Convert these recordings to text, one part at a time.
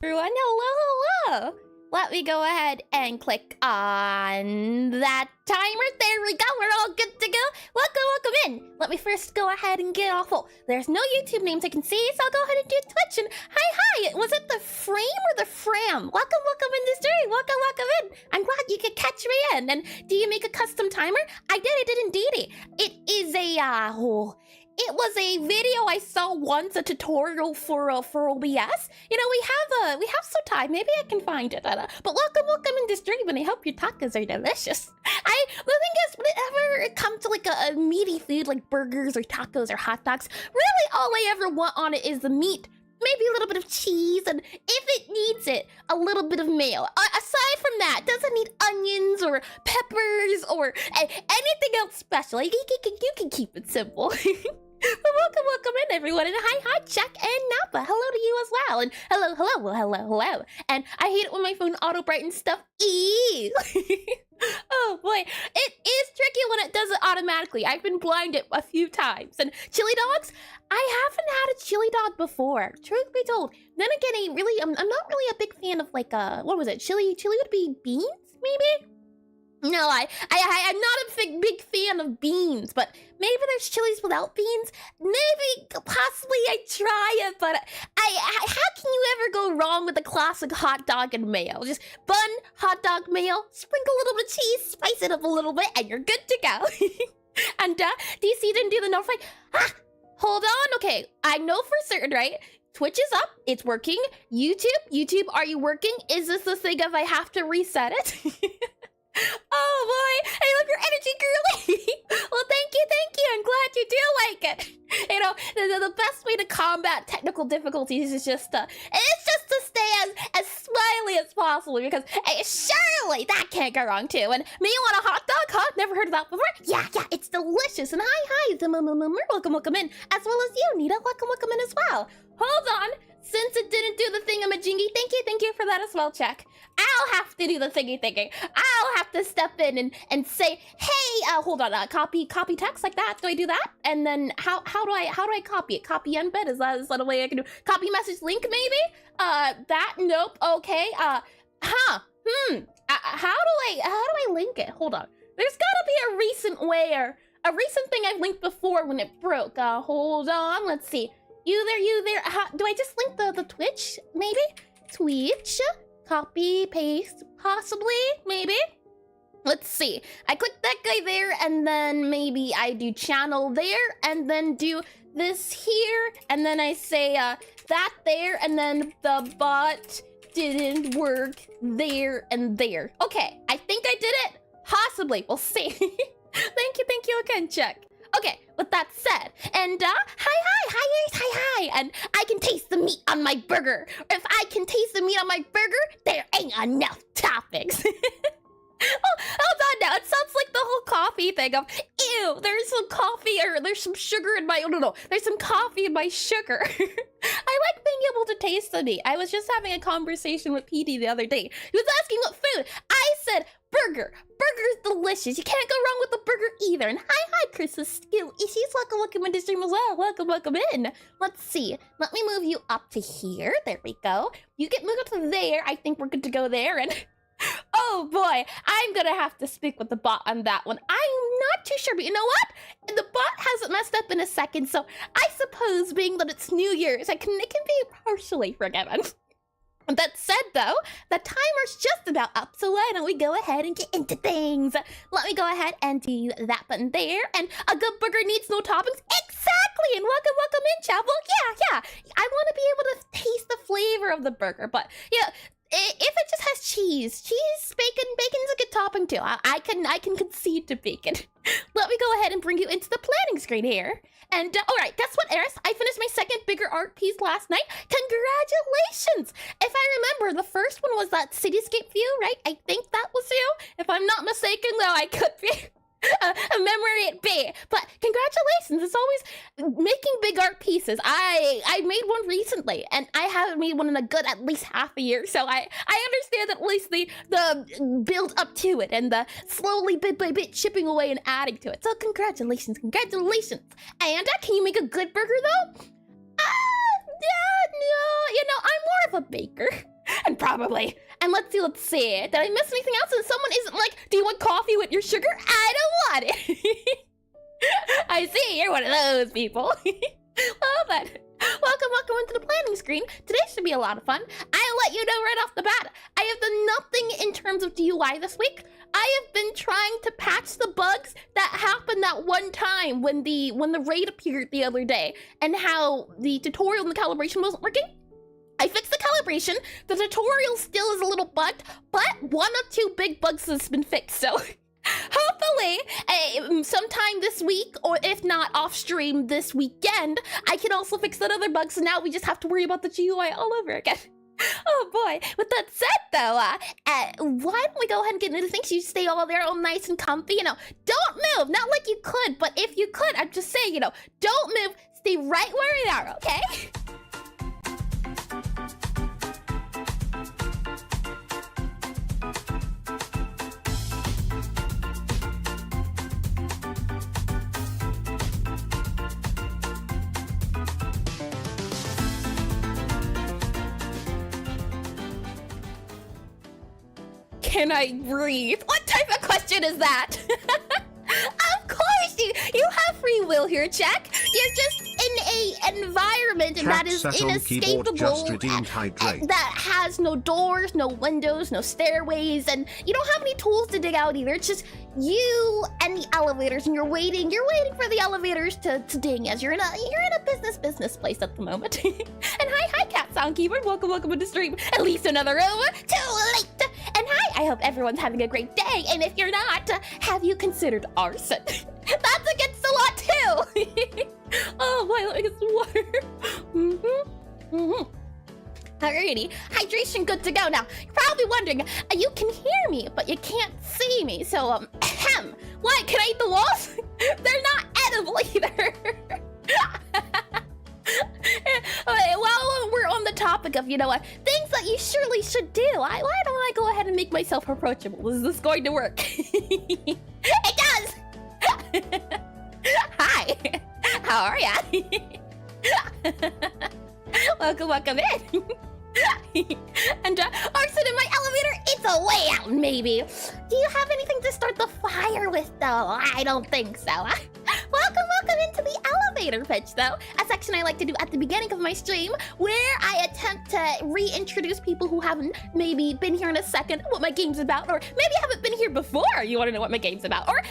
Everyone, hello. Let me go ahead and click on that timer. There we go. We're all good to go. Welcome in. Let me first go ahead and get awful. There's no YouTube names I can see, so I'll go ahead and do Twitch. And hi. Was it the frame or the fram? Welcome in this journey. Welcome in. I'm glad you could catch me in. And do you make a custom timer? I did indeed. It is it was a video I saw once, a tutorial for OBS. You know, we have some time. Maybe I can find it. But welcome in this dream, and I hope your tacos are delicious. The thing is, whenever it comes to like a meaty food like burgers or tacos or hot dogs, really all I ever want on it is the meat. Maybe a little bit of cheese, and if it needs it, a little bit of mayo. Aside from that, doesn't need onions or peppers or anything else special. You can keep it simple. Welcome in, everyone, and hi, Jack and Napa. Hello to you as well, and hello. And I hate it when my phone auto brightens stuff. Oh boy, it is tricky when it does it automatically. I've been blinded a few times. And chili dogs, I haven't had a chili dog before, truth be told. Then again, I'm not really a big fan of like what was it? Chili would be beans, maybe. No, I'm not a big fan of beans, but maybe there's chilies without beans. Maybe, possibly I try it, but how can you ever go wrong with a classic hot dog and mayo? Just bun, hot dog, mayo, sprinkle a little bit of cheese, spice it up a little bit, and you're good to go. And DC didn't do the notify. Hold on, okay, I know for certain, right? Twitch is up, it's working. YouTube, are you working? Is this the thing of I have to reset it? Oh boy, I love your energy, girly. Well, thank you. I'm glad you do like it. You know, the best way to combat technical difficulties is just to stay as smiley as possible, because surely that can't go wrong too. And me want a hot dog, huh? Never heard of that before? Yeah, it's delicious. And hi, welcome in, as well as you, Nita. Welcome in as well. Hold on. Since it didn't do the thingamajingy, thank you for that as well, Check. I'll have to do the thingy. I'll have to step in and say, hey, hold on, copy text like that. Do I do that? And then how do I copy it? Copy embed? Is that a way I can do? Copy message link maybe? Nope. Okay. How do I link it? Hold on. There's gotta be a recent way, or a recent thing I've linked before when it broke. Hold on. Let's see. You there. Do I just link the Twitch? Maybe? Twitch? Copy, paste, possibly, maybe? Let's see. I click that guy there, and then maybe I do channel there, and then do this here, and then I say that there, and then the bot didn't work there and there. Okay, I think I did it. Possibly. We'll see. Thank you again, Check. Okay, with that said, and hi, and I can taste the meat on my burger. If I can taste the meat on my burger, there ain't enough toppings. Oh, hold on now. It sounds like the whole coffee thing of, ew, there's some coffee, or there's some sugar in my, no, there's some coffee in my sugar. I like being able to taste the meat. I was just having a conversation with PD the other day. He was asking what food. I said, burger. Burger's delicious. You can't go wrong with the burger either. And hi, Chris's skill issues. Welcome into stream as well. Welcome in. Let's see. Let me move you up to here. There we go. You get moved up to there. I think we're good to go there. And oh boy, I'm gonna have to speak with the bot on that one. I'm not too sure, but you know what? The bot hasn't messed up in a second, so I suppose being that it's New Year's, it can be partially forgiven. That said, though, the timer's just about up, so why don't we go ahead and get into things? Let me go ahead and do that button there, and a good burger needs no toppings. Exactly, and welcome in, chat. Well, yeah. I want to be able to taste the flavor of the burger, but yeah. If it just has cheese, bacon's a good topping too. I can concede to bacon. Let me go ahead and bring you into the planning screen here. And all right, guess what, Eris? I finished my second bigger art piece last night. Congratulations! If I remember, the first one was that cityscape view, right? I think that was you. If I'm not mistaken, though, I could be. A memory it be, but congratulations. It's always making big art pieces. I made one recently, and I haven't made one in a good at least half a year, so I understand at least the build up to it and the slowly bit by bit chipping away and adding to it. So congratulations. And can you make a good burger though? Yeah, no, you know, I'm more of a baker. And probably. And let's see. Did I miss anything else? And someone isn't like, do you want coffee with your sugar? I don't want it. I see, you're one of those people. Well then, welcome into the planning screen. Today should be a lot of fun. I'll let you know right off the bat, I have done nothing in terms of DUI this week. I have been trying to patch the bugs that happened that one time when the raid appeared the other day, and how the tutorial and the calibration wasn't working. I fixed the calibration, the tutorial still is a little bugged, but one or two big bugs has been fixed, so hopefully, sometime this week, or if not off stream this weekend, I can also fix that other bug, so now we just have to worry about the GUI all over again. Oh boy, with that said though, why don't we go ahead and get into things? You stay all there all nice and comfy, you know, don't move, not like you could, but if you could, I'm just saying, you know, don't move, stay right where you are, okay? Can I breathe? What type of question is that? Of course, you have free will here, Jack. You're just in an environment that is inescapable, that has no doors, no windows, no stairways, and you don't have any tools to dig out either. It's just you and the elevators, and you're waiting for the elevators to ding as you're in a business place at the moment. And hi cat soundkeeper, welcome to the stream. At least another room, too late. And hi, I hope everyone's having a great day, and if you're not, have you considered arson? That's against the law too. Oh boy, let me get some water. Alrighty, hydration good to go. Now, you're probably wondering, you can hear me, but you can't see me, so, what, can I eat the walls? They're not edible either. While we're on the topic of, you know what, things that you surely should do, why don't I go ahead and make myself approachable? Is this going to work? It does! Hi! How are ya? Welcome in. And arson in my elevator, it's a way out, maybe. Do you have anything to start the fire with, though? I don't think so. Welcome into the elevator pitch, though, a section I like to do at the beginning of my stream, where I attempt to reintroduce people who haven't maybe been here in a second, what my game's about, or maybe haven't been here before, you want to know what my game's about, or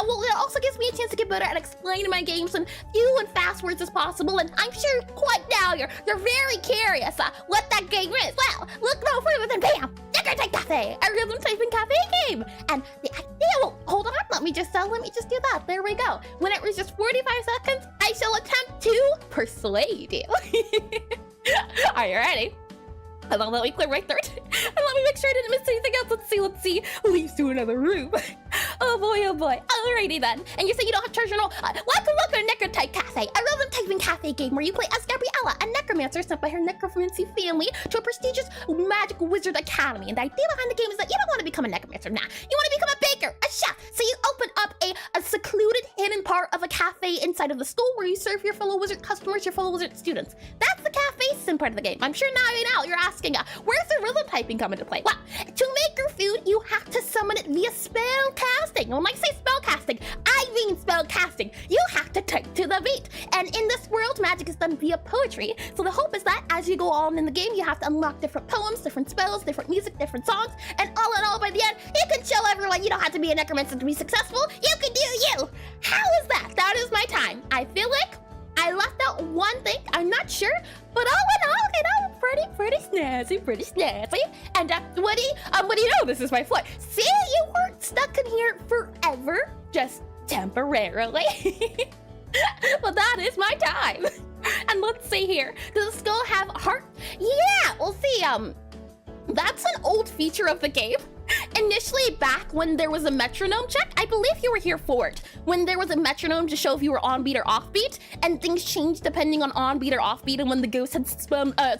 well, it also gives me a chance to get better at explaining my games in few and fast words as possible, and I'm sure quite now you're very curious what that game is. Well, look no further than BAM! Necrotype Cafe, a rhythm typing cafe game. And the idea, well, hold on, let me just do that. There we go. When it reaches 45 seconds, I shall attempt to persuade you. Are you ready? Hold on, let me clear my throat. And let me make sure I didn't miss anything else. Let's see. Leads to another room. Oh boy. Alrighty then. And you say you don't have treasure no. Welcome to Necrotype Cafe, a rhythm typing cafe game where you play as Gabriella, a necromancer sent by her necromancy family to a prestigious magical wizard academy. And the idea behind the game is that you don't want to become a necromancer now. You want to become a baker, a chef. So you open up a secluded, hidden part of a cafe inside of the school where you serve your fellow wizard customers, your fellow wizard students. That's the cafe sim part of the game. I'm sure now you're asking, where's the rhythm typing come into play? Well, to make your food, you have to summon it via spell casting. When I say spell casting, I mean spell casting. You have to type to the beat. And in this world, magic is done via poetry. So the hope is that as you go on in the game, you have to unlock different poems, different spells, different music, different songs. And all in all, by the end, you can show everyone you don't have to be a necromancer to be successful. You can do you. How is that? That is my time. I feel like I left out one thing. I'm not sure, but all in all, you know, pretty snazzy. And what do you know? This is my floor. See, you weren't stuck in here forever, just temporarily. Well, that is my time. And let's see here. Does the skull have a heart? Yeah, we'll see. That's an old feature of the game. Initially, back when there was a metronome check, I believe you were here for it, when there was a metronome to show if you were on beat or off beat, and things changed depending on beat or off beat, and when the ghost had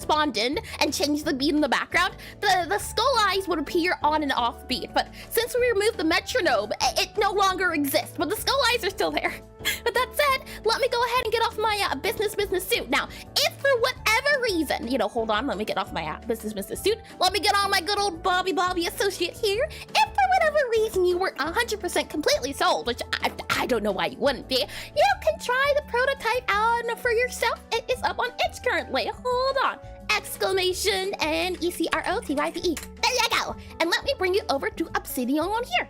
spawned in and changed the beat in the background, the skull eyes would appear on and off beat. But since we removed the metronome, it no longer exists, but the skull eyes are still there. But that said, let me go ahead and get off my business suit. Now, if for whatever reason, you know, hold on, let me get off my business suit. Let me get on my good old Bobby associate here. If for whatever reason you weren't 100% completely sold, which I don't know why you wouldn't be, you can try the prototype out for yourself. It is up on itch currently. Hold on. Exclamation and ECROTYPE. There you go. And let me bring you over to Obsidian on here.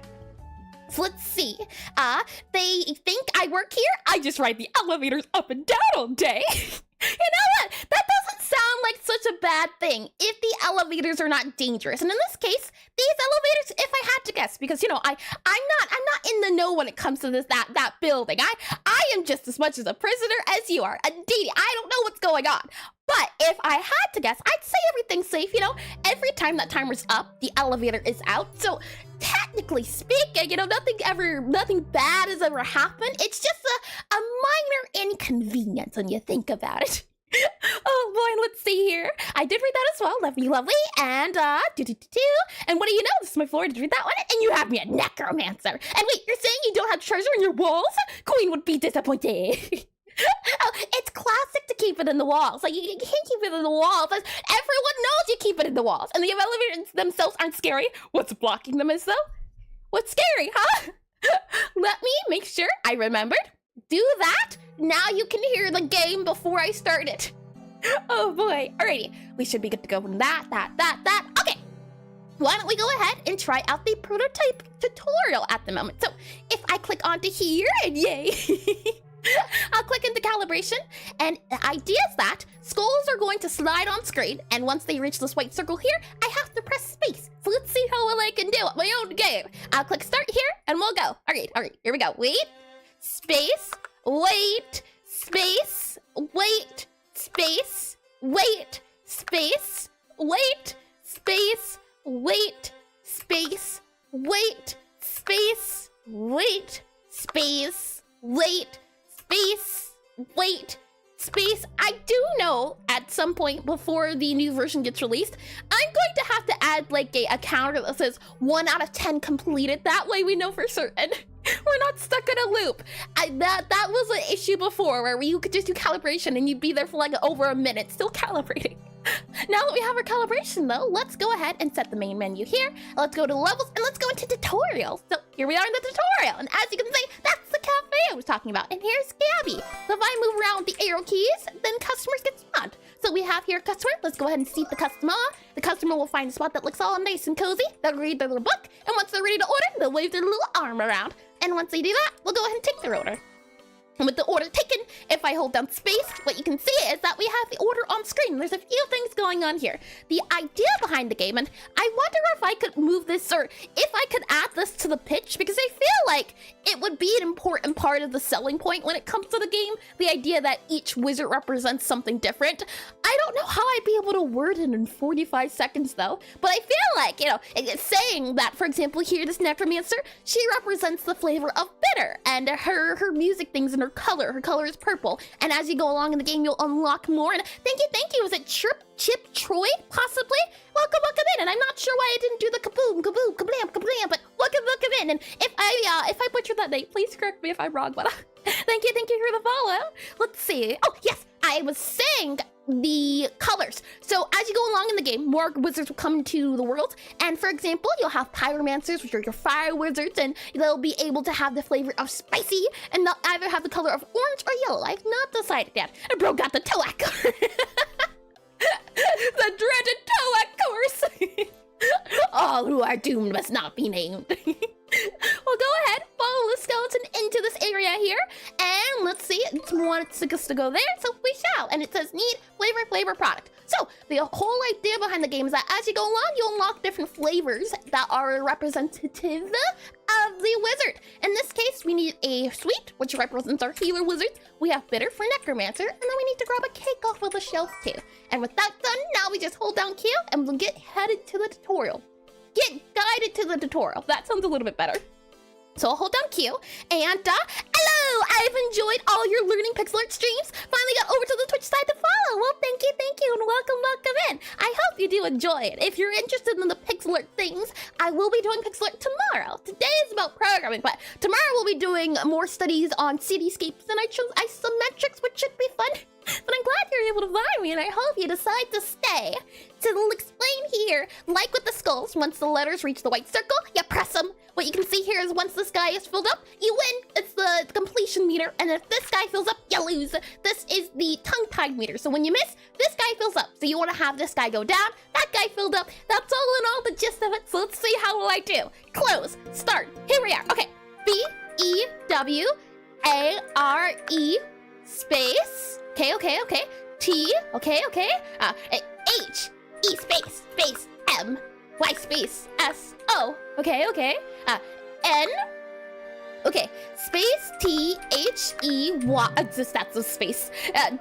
So let's see. They think I work here. I just ride the elevators up and down all day. You know what? That doesn't sound like such a bad thing if the elevators are not dangerous. And in this case, these elevators, if I had to guess, because you know, I'm not in the know when it comes to that building. I am just as much as a prisoner as you are. Indeed, I don't know what's going on. But if I had to guess, I'd say everything's safe, you know? Every time that timer's up, the elevator is out. So technically speaking, you know, nothing bad has ever happened. It's just a minor inconvenience when you think about it. Oh boy, let's see here. I did read that as well. Lovely. And, And what do you know? This is my floor. Did you read that one? And you have me a necromancer. And wait, you're saying you don't have treasure in your walls? Queen would be disappointed. Oh, it's classic to keep it in the walls. Like, you can't keep it in the walls. Everyone knows you keep it in the walls. And the elevators themselves aren't scary. What's blocking them is, though? What's scary, huh? Let me make sure I remembered. Do that. Now you can hear the game before I start it. Oh, boy. Alrighty. We should be good to go from that. Okay. Why don't we go ahead and try out the prototype tutorial at the moment. So, if I click onto here, and yay... I'll click into calibration, and the idea is that skulls are going to slide on screen, and once they reach this white circle here, I have to press space. So let's see how well I can do it, my own game. I'll click start here, and we'll go. All right, here we go. Wait, space, wait, space, wait, space, wait, space, wait, space, wait, space, wait, space, wait, space, wait, space, wait, space. I do know at some point before the new version gets released, I'm going to have to add like a counter that says 1 out of 10 completed. That way we know for certain we're not stuck in a loop. That was an issue before where you could just do calibration and you'd be there for like over a minute still calibrating. Now that we have our calibration though, let's go ahead and set the main menu here. Let's go to levels and let's go into tutorials. So here we are in the tutorial, and as you can see, that's the cafe I was talking about. And here's Gabby. So if I move around with the arrow keys, then customers get spawned. So we have here customer. Let's go ahead and seat the customer. The customer will find a spot that looks all nice and cozy. They'll read their little book, and once they're ready to order, they'll wave their little arm around. And once they do that, we'll go ahead and take their order. And with the order taken, if I hold down space, what you can see is that we have the order on screen. There's a few things going on here. The idea behind the game, and I wonder if I could move this, or if I could add this to the pitch, because I feel like it would be an important part of the selling point when it comes to the game. The idea that each wizard represents something different. I don't know how I'd be able to word it in 45 seconds though, but I feel like, you know, it's saying that, for example, here, this Necromancer, she represents the flavor of bitter, and her music things and her color is purple, and as you go along in the game you'll unlock more. And thank you, was it Chip Troy possibly? Welcome in. And I'm not sure why I didn't do the kaboom kablam, but welcome in. And if I butchered that name, please correct me if I'm wrong, but thank you for the follow. Let's see. Oh yes, I was saying the colors. So as you go along in the game, more wizards will come into the world, and for example, you'll have pyromancers, which are your fire wizards, and they'll be able to have the flavor of spicy, and they'll either have the color of orange or yellow. I've not decided yet. And bro got the Toak. The dreaded Toak course. All who are doomed must not be named. Well, go ahead, follow the skeleton into this area here, and let's see, it's wants us to go there, so we shall. And it says need flavor product. So the whole idea behind the game is that as you go along, you unlock different flavors that are representative of the wizard. In this case, we need a sweet, which represents our healer wizards. We have bitter for necromancer, and then we need to grab a cake off of the shelf too. And with that done, now we just hold down Q and we'll get headed to the tutorial. Get guided to the tutorial. That sounds a little bit better. So I'll hold down Q, and hello! I've enjoyed all your Learning Pixel Art streams. Finally got over to the Twitch side to follow. Well, thank you, and welcome in. I hope you do enjoy it. If you're interested in the pixel art things, I will be doing pixel art tomorrow. Today is about programming, but tomorrow we'll be doing more studies on cityscapes, and I chose isometrics, which should be fun. But I'm glad you're able to environment, I hope you decide to stay. So we'll explain here, like with the skulls, once the letters reach the white circle, you press them. What you can see here is once this guy is filled up, you win. It's the completion meter. And if this guy fills up, you lose. This is the tongue-tied meter. So when you miss, this guy fills up. So you want to have this guy go down, that guy filled up. That's all in all the gist of it. So let's see how will I do. Close, start, here we are. Okay, B-E-W-A-R-E space. Okay. T, okay. H, E space, M, Y space, S, O. Okay. N, okay, space, T, H, E, Y, that's a space.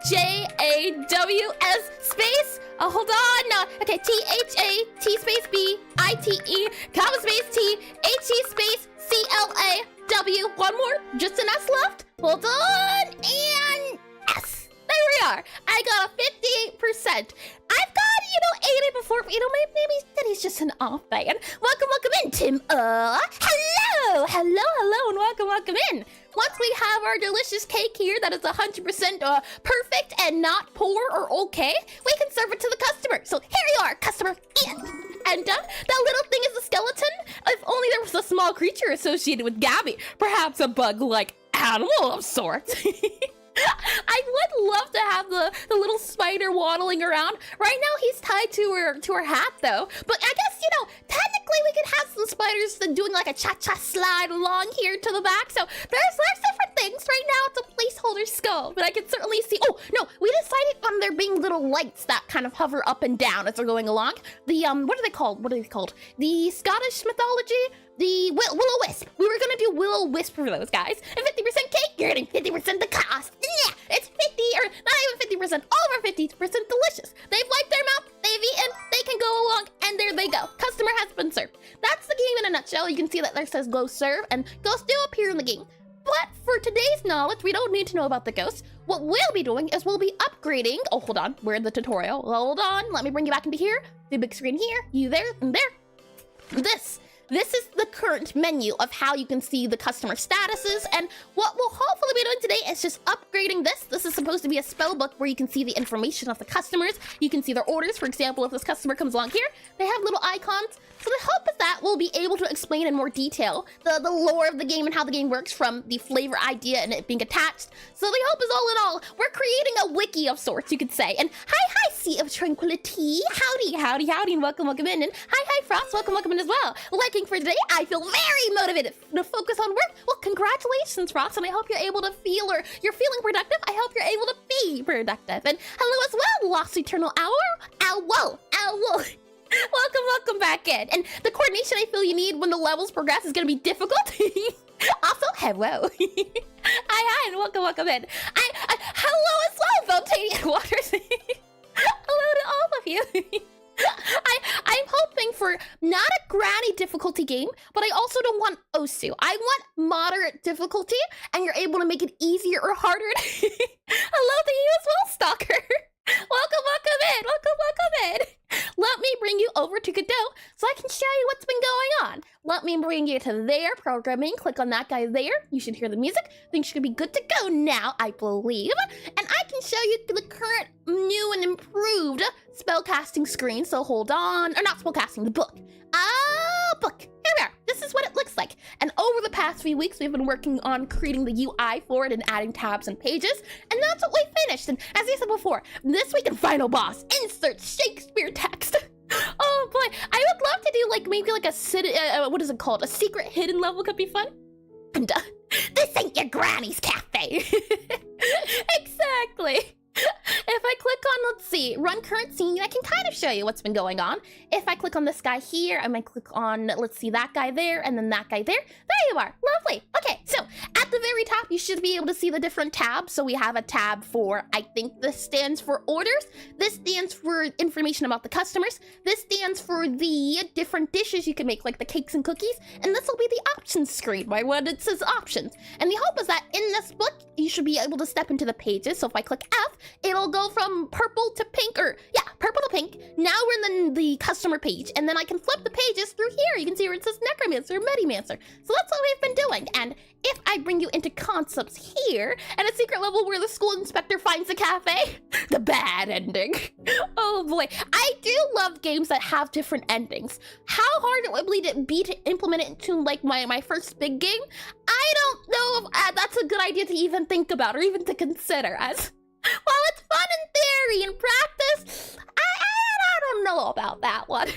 J, A, W, S, space, hold on, okay, T, H, A, T space, B, I, T, E, comma space, T, H, E space, C, L, A, W, one more, just an S left, hold on, and S. There we are. I got a 58%. I've got, 80 before, but maybe that he's just an off fan. Welcome in, Tim. Hello, and welcome in. Once we have our delicious cake here that is 100% perfect and not poor or okay, we can serve it to the customer. So here you are, customer. And that little thing is a skeleton. If only there was a small creature associated with Gabby. Perhaps a bug-like animal of sorts. I would love to have the little spider waddling around. Right now he's tied to her hat though. But I guess, technically we could have some spiders doing like a cha-cha slide along here to the back. So there's different things. Right now it's a placeholder skull, but I can certainly see, oh no, we decided on there being little lights that kind of hover up and down as they're going along. The, what are they called? The Scottish mythology? The Will-O-Wisp. We were gonna do Will-O-Wisp for those guys. And 50% cake, you're getting 50% the cost. Yeah, it's 50, or not even 50%, over 50% delicious. They've wiped their mouth, they've eaten, they can go along, and there they go. Customer has been served. That's the game in a nutshell. You can see that there says go serve, and ghosts do appear in the game. But for today's knowledge, we don't need to know about the ghosts. What we'll be doing is we'll be upgrading. Oh, hold on, we're in the tutorial. Hold on, let me bring you back into here. The big screen here, you there, and there. This is the current menu of how you can see the customer statuses, and what we'll hopefully be doing today is just upgrading this. This is supposed to be a spell book where you can see the information of the customers. You can see their orders. For example, if this customer comes along here, they have little icons. So the hope is that we'll be able to explain in more detail the lore of the game and how the game works from the flavor idea and it being attached. So the hope is all in all, we're creating a wiki of sorts, you could say. And hi, Sea of Tranquility. Howdy, and welcome in. And hi, Frost, welcome in as well. Liking for today, I feel very motivated to focus on work. Well, congratulations, Frost, and I hope you're able to feel, or you're feeling productive. I hope you're able to be productive. And hello as well, Lost Eternal Hour. Owl. Welcome back in. And the coordination I feel you need when the levels progress is going to be difficult. Also, hello. Hi, and welcome in. Hello as well, Veltanian Waters. Hello to all of you. I'm hoping for not a granny difficulty game, but I also don't want Osu. I want moderate difficulty, and you're able to make it easier or harder. Hello to you as well, Stalker. Welcome in. Let me bring you over to Godot so I can show you what's been going on. Let me bring you to their programming. Click on that guy there. You should hear the music. Things should be good to go now, I believe. And I can show you the current new and improved spellcasting screen. So hold on. Or not spellcasting, the book. Book. Here we are. This is what it looks like. And over the past few weeks, we've been working on creating the UI for it and adding tabs and pages. And that's what we finished. And as I said before, this week in Final Boss, insert Shakespeare text. Oh boy, I would love to do maybe a what is it called? A secret hidden level could be fun. And this ain't your granny's cafe. Exactly. If I click on, let's see, run current scene, I can kind of show you what's been going on. If I click on this guy here, I might click on, let's see, that guy there, and then that guy there. There you are. Lovely. Okay, so at the very top, you should be able to see the different tabs. So we have a tab for, I think this stands for orders. This stands for information about the customers. This stands for the different dishes you can make, like the cakes and cookies. And this will be the options screen, right, when it says options. And the hope is that in this book, you should be able to step into the pages. So if I click F, it'll go from purple to pink, purple to pink. Now we're in the customer page, and then I can flip the pages through here. You can see where it says Necromancer or Medimancer. So that's what we've been doing. And if I bring you you into concepts here, and a secret level where the school inspector finds the cafe. The bad ending. Oh boy, I do love games that have different endings. How hard it would be to implement it into like my first big game? I don't know if that's a good idea to even think about or even to consider, as while it's fun in theory and practice, I don't know about that one.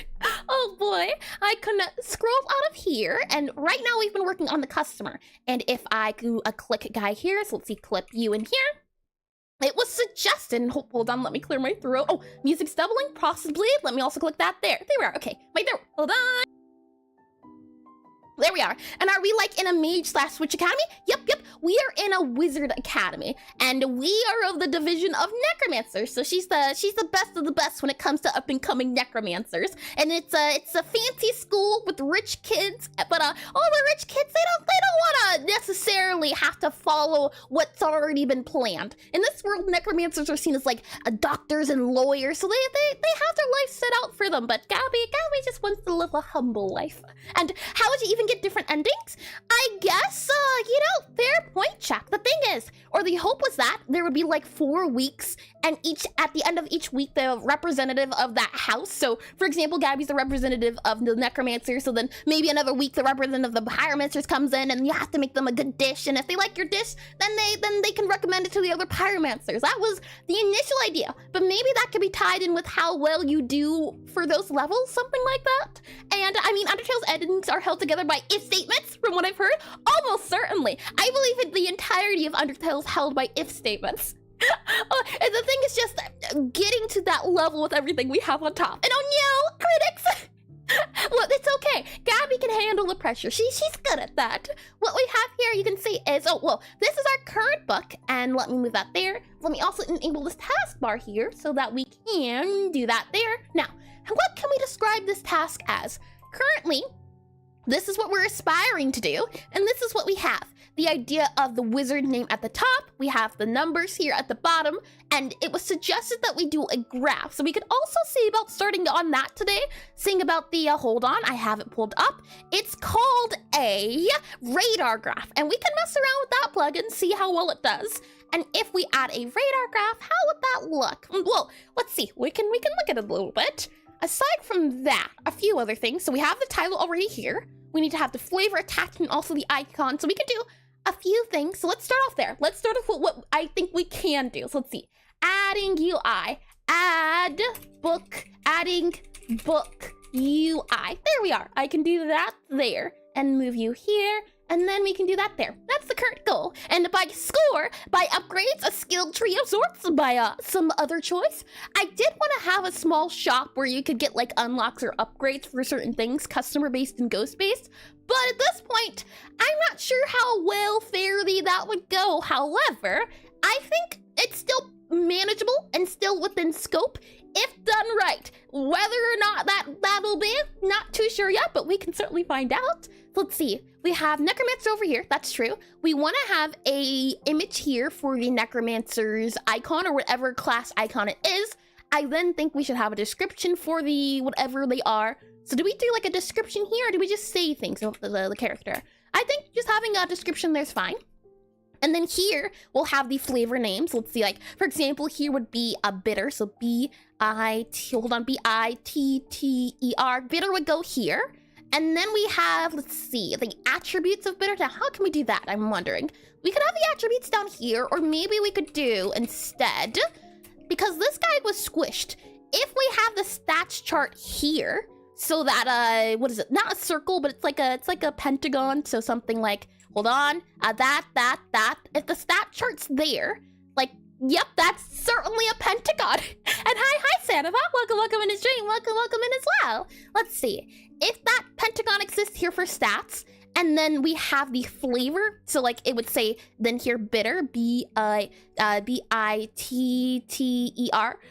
Oh boy, I can scroll out of here, and right now we've been working on the customer. And if I do a click guy here, so let's see, clip you in here. It was suggested, hold on, let me clear my throat. Oh, music's doubling, possibly. Let me also click that there. There we are, okay. Wait, there, hold on. There we are. And are we like in a mage/witch academy? Yep. We are in a wizard academy, and we are of the division of necromancers. So she's the best of the best when it comes to up and coming necromancers. And it's a fancy school with rich kids, but all the rich kids, they don't want to necessarily have to follow what's already been planned. In this world, necromancers are seen as like doctors and lawyers, so they have their life set out for them. But Gabby just wants to live a humble life. And how would you even get different endings? I guess, fair point, Chuck. The thing is, or the hope was that there would be like 4 weeks, and at the end of each week, the representative of that house. So, for example, Gabby's the representative of the necromancer, so then maybe another week the representative of the pyromancers comes in, and you have to make them a good dish, and if they like your dish, then they can recommend it to the other pyromancers. That was the initial idea, but maybe that could be tied in with how well you do for those levels, something like that. And I mean, Undertale's endings are held together by if statements, from what I've heard. Almost certainly. I believe that the entirety of Undertale is held by if statements. And the thing is just getting to that level with everything we have on top. And oh no, critics! Well, it's okay. Gabby can handle the pressure. She's good at that. What we have here, you can see is, this is our current book, and let me move that there. Let me also enable this taskbar here so that we can do that there. Now, what can we describe this task as? Currently, this is what we're aspiring to do, and this is what we have. The idea of the wizard name at the top, we have the numbers here at the bottom, and it was suggested that we do a graph. So we could also see about starting on that today, seeing about the, hold on, I have it pulled up. It's called a radar graph, and we can mess around with that plugin, see how well it does. And if we add a radar graph, how would that look? Well, let's see, we can look at it a little bit. Aside from that, a few other things. So we have the title already here. We need to have the flavor attached and also the icon. So we can do a few things. So let's start off there. Let's start off with what I think we can do. So let's see. Adding UI. Add book. Adding book UI. There we are. I can do that there and move you here. And then we can do that there. That's the current goal. And by score, by upgrades, a skilled tree of sorts, by some other choice. I did want to have a small shop where you could get like unlocks or upgrades for certain things, customer-based and ghost-based. But at this point, I'm not sure how well fairly that would go. However, I think it's still manageable and still within scope if done right. Whether or not that'll be, not too sure yet, but we can certainly find out. Let's see. We have Necromancer over here. That's true. We want to have a image here for the Necromancer's icon or whatever class icon it is. I then think we should have a description for the whatever they are. So do we do like a description here, or do we just say things about the character? I think just having a description there's fine. And then here we'll have the flavor names. Let's see, like for example, here would be a bitter. So B-I-T-T-E-R. Bitter would go here. And then we have, let's see, the attributes of bitter. Now, how can we do that? I'm wondering. We could have the attributes down here, or maybe we could do instead, because this guy was squished. If we have the stats chart here, so that, what is it? Not a circle, but it's like a pentagon. So something like, hold on, that. If the stat chart's there, like, yep, that's certainly a pentagon. And hi, Sanova. Welcome in the stream. Welcome in as well. Let's see. If that pentagon exists here for stats, and then we have the flavor, so like it would say then here bitter, B-I-T-T-E-R.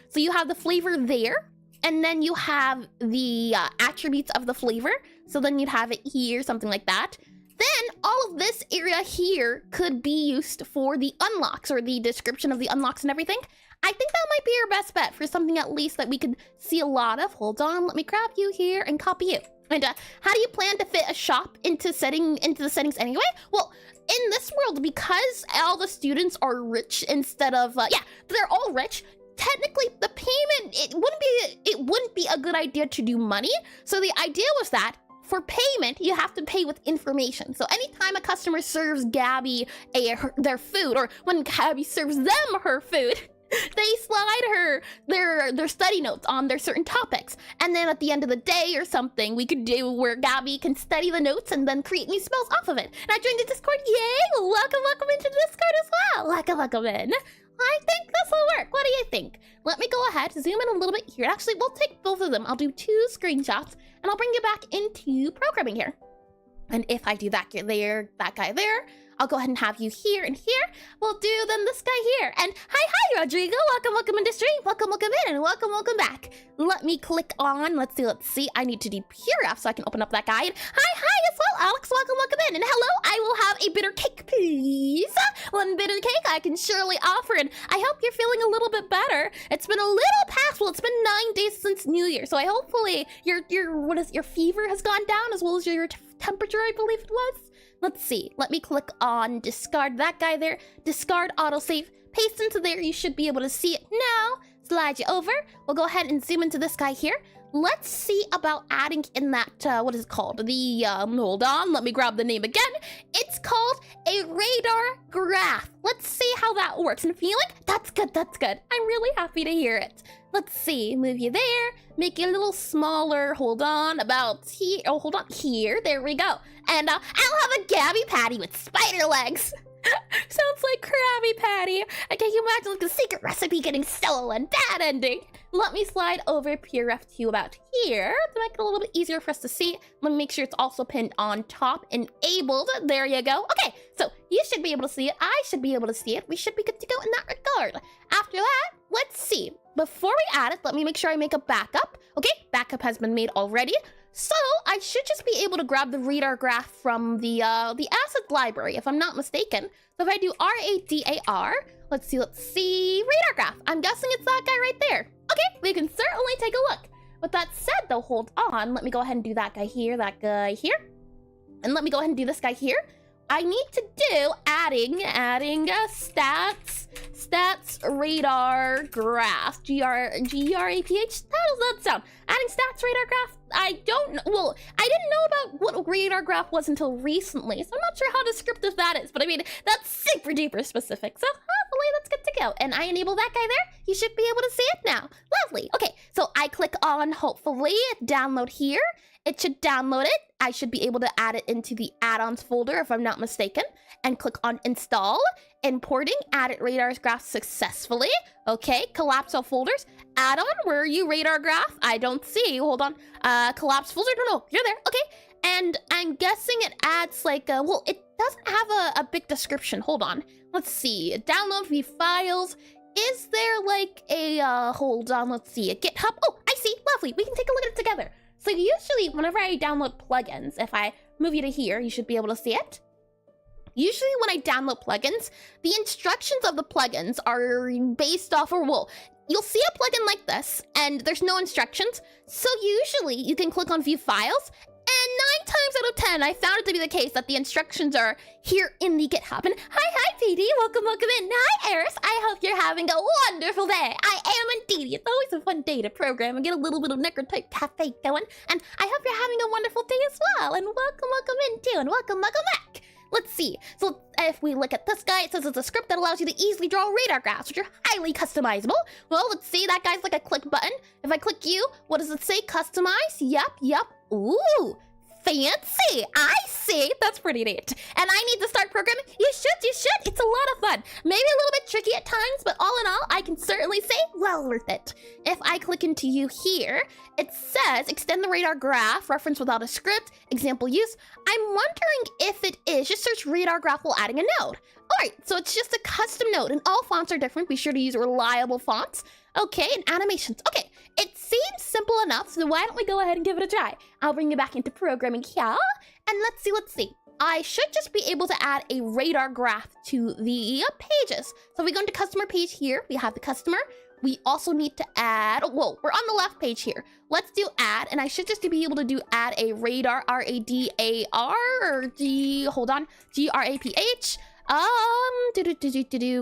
So you have the flavor there, and then you have the attributes of the flavor. So then you'd have it here, something like that. Then all of this area here could be used for the unlocks or the description of the unlocks and everything. I think that might be our best bet for something at least that we could see a lot of. Hold on, let me grab you here and copy you. And how do you plan to fit a shop into the settings anyway? Well, in this world, because all the students are rich instead of yeah, they're all rich. Technically, the payment it wouldn't be a good idea to do money. So the idea was that for payment, you have to pay with information. So anytime a customer serves Gabby their food, or when Gabby serves them her food, they slide her their study notes on their certain topics. And then at the end of the day or something, we could do where Gabby can study the notes and then create new spells off of it. And I joined the Discord. Yay! Welcome into the Discord as well. Welcome in. I think this will work. What do you think? Let me go ahead, zoom in a little bit here. Actually, we'll take both of them. I'll do 2 screenshots, and I'll bring you back into programming here. And if I do that guy there, I'll go ahead and have you here and here. We'll do then this guy here. And hi, Rodrigo. Welcome into stream. Welcome in, and welcome back. Let me click on, let's see. I need to do pure so I can open up that guy. And hi as well, Alex. Welcome in. And hello, I will have a bitter cake, please. One bitter cake I can surely offer. And I hope you're feeling a little bit better. It's been a little past, well, it's been 9 days since New Year. So I hopefully your fever has gone down as well as your temperature, I believe it was. Let's see. Let me click on discard that guy there. Discard autosave. Paste into there. You should be able to see it now. Slide you over. We'll go ahead and zoom into this guy here. Let's see about adding in that, what is it called? Hold on. Let me grab the name again. It's called a radar graph. Let's see how that works. And feeling? That's good. I'm really happy to hear it. Let's see. Move you there. Make it a little smaller. Hold on. About here. Oh, hold on. Here. There we go. And I'll have a Gabby Patty with spider legs. Sounds like Krabby Patty. Can you imagine like a secret recipe getting stolen? Bad ending. Let me slide over PureRef to about here to make it a little bit easier for us to see. Let me make sure it's also pinned on top, enabled. There you go. Okay, so you should be able to see it. I should be able to see it. We should be good to go in that regard. After that, let's see. Before we add it, let me make sure I make a backup. Okay, backup has been made already. So I should just be able to grab the radar graph from the asset library, if I'm not mistaken. So if I do RADAR, let's see, radar graph. I'm guessing it's that guy right there. Okay, we can certainly take a look. With that said, though, hold on. Let me go ahead and do that guy here, and let me go ahead and do this guy here. I need to do adding stats radar graph, GRAPH. How does that sound? Adding stats radar graph. I don't know. Well, I didn't know about what radar graph was until recently, so I'm not sure how descriptive that is. But I mean, that's super duper specific. So hopefully that's good to go. And I enable that guy there. You should be able to see it now. Lovely. Okay, so I click on hopefully download here. It should download it. I should be able to add it into the add-ons folder if I'm not mistaken, and click on install. Importing, added radar graph successfully. Okay, collapse all folders. Add-on, where are you, radar graph? I don't see you. Hold on. Collapse folder. No, you're there. Okay, and I'm guessing it adds like well, it doesn't have a big description. Hold on. Let's see. Download view files. Is there like a hold on? Let's see. A GitHub. Oh, I see. Lovely. We can take a look at it together. So usually whenever I download plugins, if I move you to here, you should be able to see it. Usually when I download plugins, the instructions of the plugins are based off of, well, you'll see a plugin like this and there's no instructions. So usually you can click on view files, and 9 times out of 10, I found it to be the case that the instructions are here in the GitHub. And hi, PD. Welcome in. Hi, Eris. I hope you're having a wonderful day. I am indeed. It's always a fun day to program and get a little bit of Necrotype Cafe going. And I hope you're having a wonderful day as well. And welcome in too. And welcome back. Let's see. So if we look at this guy, it says it's a script that allows you to easily draw radar graphs, which are highly customizable. Well, let's see. That guy's like a click button. If I click you, what does it say? Customize? Yep. Ooh, fancy. I see. That's pretty neat. And I need to start programming. You should. It's a lot of fun. Maybe a little bit tricky at times, but all in all, I can certainly say well worth it. If I click into you here, it says extend the radar graph, reference without a script, example use. I'm wondering if it is. Just search radar graph while adding a node. All right, so it's just a custom node, and all fonts are different. Be sure to use reliable fonts. Okay, and animations. Okay, it seems simple enough, so why don't we go ahead and give it a try? I'll bring you back into programming here, and let's see. I should just be able to add a radar graph to the pages. So if we go into customer page here, we have the customer. We also need to add, whoa, we're on the left page here. Let's do add, and I should just be able to do add a radar, R-A-D-A-R, or hold on, G-R-A-P-H.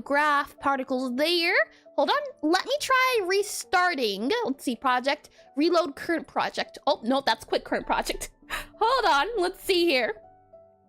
Graph particles there. Hold on, let me try restarting. Let's see, project, reload current project. Oh, no, that's quit current project. Hold on, let's see here.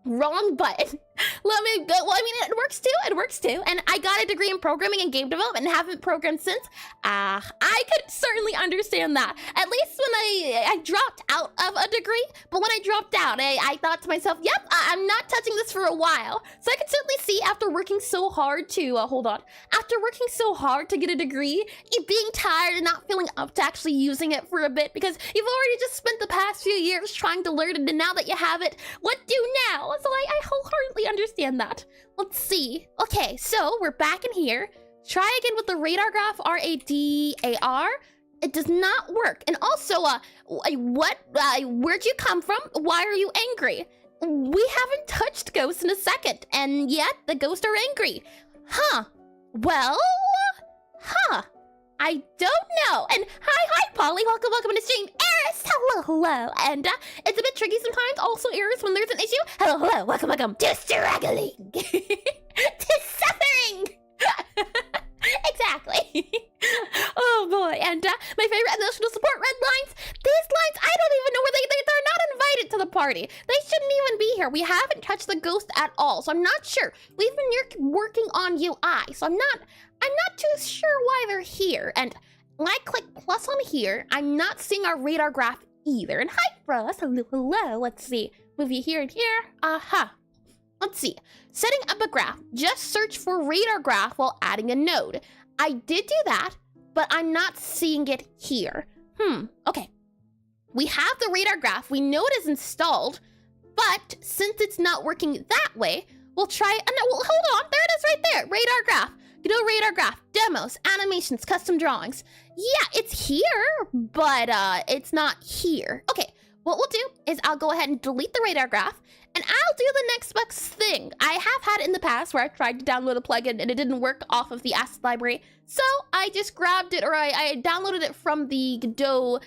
Wrong button. Let me go. Well, I mean, it works too. It works too. And I got a degree in programming and game development and haven't programmed since. I could certainly understand that. At least when I dropped out of a degree. But when I dropped out, I thought to myself, yep, I'm not touching this for a while. So I could certainly see after working so hard to, hold on. After working so hard to get a degree, being tired and not feeling up to actually using it for a bit because you've already just spent the past few years trying to learn it, and now that you have it, what do now? So I wholeheartedly understand that. Let's see. Okay, so we're back in here. Try again with the radar graph, R-A-D-A-R. It does not work. And also, where'd you come from? Why are you angry? We haven't touched ghosts in a second, and yet the ghosts are angry. Huh. Well, I don't know. And hi, Polly. Welcome to the stream. Eris, hello. And it's a bit tricky sometimes. Also, Eris, when there's an issue. Hello. Welcome to struggling. To suffering. Exactly. Oh boy. And my favorite emotional support red lines. These lines, I don't even know where they're not invited to the party. They shouldn't even be here. We haven't touched the ghost at all, so I'm not sure. We've been working on UI, so I'm not too sure why they're here. And when I click plus on here, I'm not seeing our radar graph either. And hi, bros. Hello. Let's see. Move you here and here. Let's see. Setting up a graph. Just search for radar graph while adding a node. I did do that, but I'm not seeing it here. Okay. We have the radar graph. We know it is installed, but since it's not working that way, we'll try. Well, hold on. There it is right there. Radar graph. Godot radar graph, demos, animations, custom drawings. Yeah, it's here, but it's not here. Okay, what we'll do is I'll go ahead and delete the radar graph, and I'll do the next best thing. I have had it in the past where I tried to download a plugin and it didn't work off of the asset library, so I just grabbed it, or I downloaded it from the Godot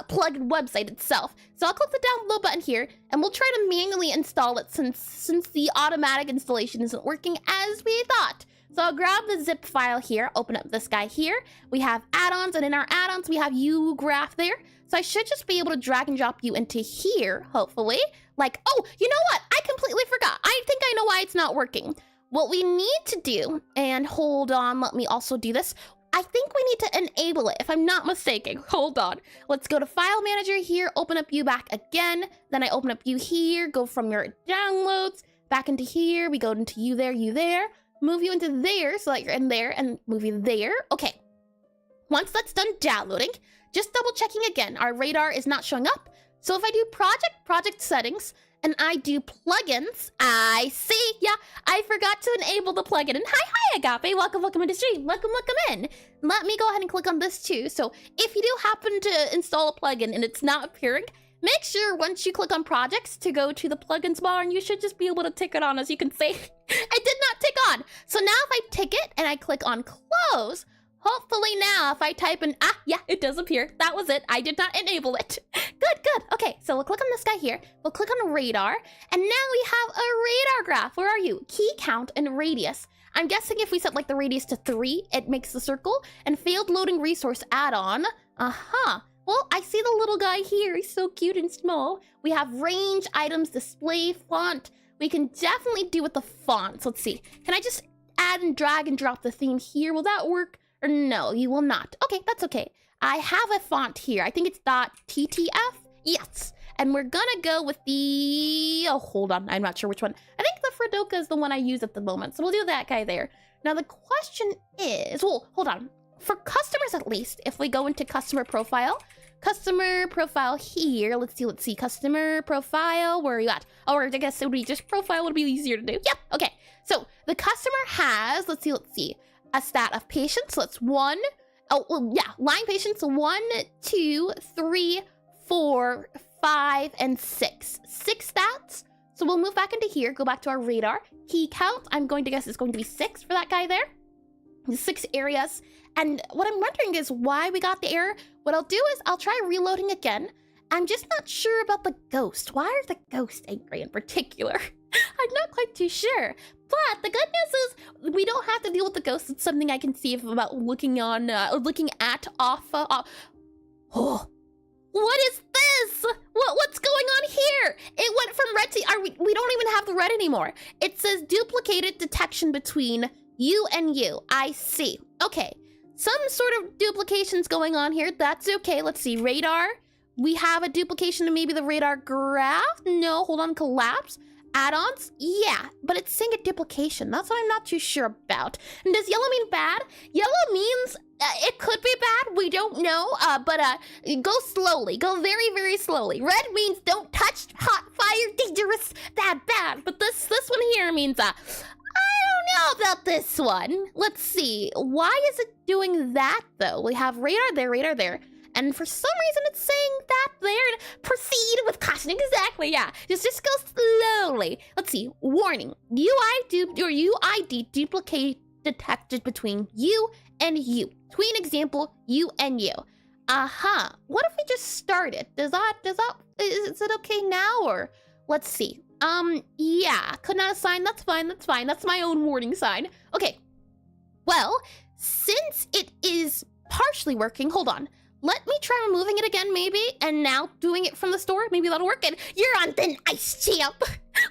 plugin website itself. So I'll click the download button here, and we'll try to manually install it since the automatic installation isn't working as we thought. So I'll grab the zip file here, open up this guy here. We have add-ons, and in our add-ons, we have ugraph there. So I should just be able to drag and drop you into here, hopefully. Like, oh, you know what? I completely forgot. I think I know why it's not working. What we need to do, and hold on, let me also do this. I think we need to enable it, if I'm not mistaken. Hold on. Let's go to File Manager here, open up you back again. Then I open up you here, go from your downloads, back into here. We go into you there. Move you into there so that you're in there, and move you there. Okay. Once that's done downloading, just double checking again. Our radar is not showing up. So if I do project settings, and I do plugins, I see. Yeah, I forgot to enable the plugin. And hi, Agape. Welcome into stream. Welcome in. Let me go ahead and click on this too. So if you do happen to install a plugin and it's not appearing, make sure once you click on projects to go to the plugins bar, and you should just be able to tick it on. As you can see, I did not tick on. So now if I tick it and I click on close, hopefully now if I type in, yeah, it does appear. That was it. I did not enable it. Good. Okay, so we'll click on this guy here. We'll click on radar, and now we have a radar graph. Where are you? Key count and radius. I'm guessing if we set like the radius to 3, it makes the circle. And failed loading resource add-on. Well, I see the little guy here. He's so cute and small. We have range, items, display, font. We can definitely do with the fonts. Let's see. Can I just add and drag and drop the theme here? Will that work? Or no, you will not. Okay, that's okay. I have a font here. I think it's .ttf. Yes. And we're gonna go with the... Oh, hold on. I'm not sure which one. I think the Fredoka is the one I use at the moment. So we'll do that guy there. Now the question is... Well, hold on. For customers at least, if we go into customer profile here, let's see, customer profile, where are you at? Oh, I guess it would be just profile would be easier to do. Yep, okay. So the customer has, let's see, a stat of patience. So it's 1, oh, well, yeah, line patience, 1, 2, 3, 4, 5, and 6. 6 stats. So we'll move back into here, go back to our radar. Key count, I'm going to guess it's going to be 6 for that guy there. 6 areas. And what I'm wondering is why we got the error. What I'll do is I'll try reloading again. I'm just not sure about the ghost. Why are the ghosts angry in particular? I'm not quite too sure. But the good news is we don't have to deal with the ghost. It's something I can see about looking at off. Oh, what is this? What's going on here? It went from red to we don't even have the red anymore. It says duplicated detection between you and you. I see. Okay, some sort of duplications going on here. That's okay. Let's see. Radar. We have a duplication of maybe the radar graph. No, hold on. Collapse. Add-ons? Yeah, but it's saying a duplication. That's what I'm not too sure about. And does yellow mean bad? Yellow means it could be bad. We don't know. But go slowly. Go very, very slowly. Red means don't touch, hot, fire, dangerous, bad. But this one here means I don't know about this one. Let's see. Why is it doing that though? We have radar there. And for some reason, it's saying that there. And proceed with caution. Exactly, yeah. Just go slowly. Let's see. Warning. UID duplicate detected between you and you. Tweet example, you and you. What if we just started? Is it okay now? Or let's see. Yeah. Could not assign. That's fine. That's my own warning sign. Okay. Well, since it is partially working, hold on. Let me try removing it again, maybe, and now doing it from the store. Maybe that'll work. And you're on thin ice, champ.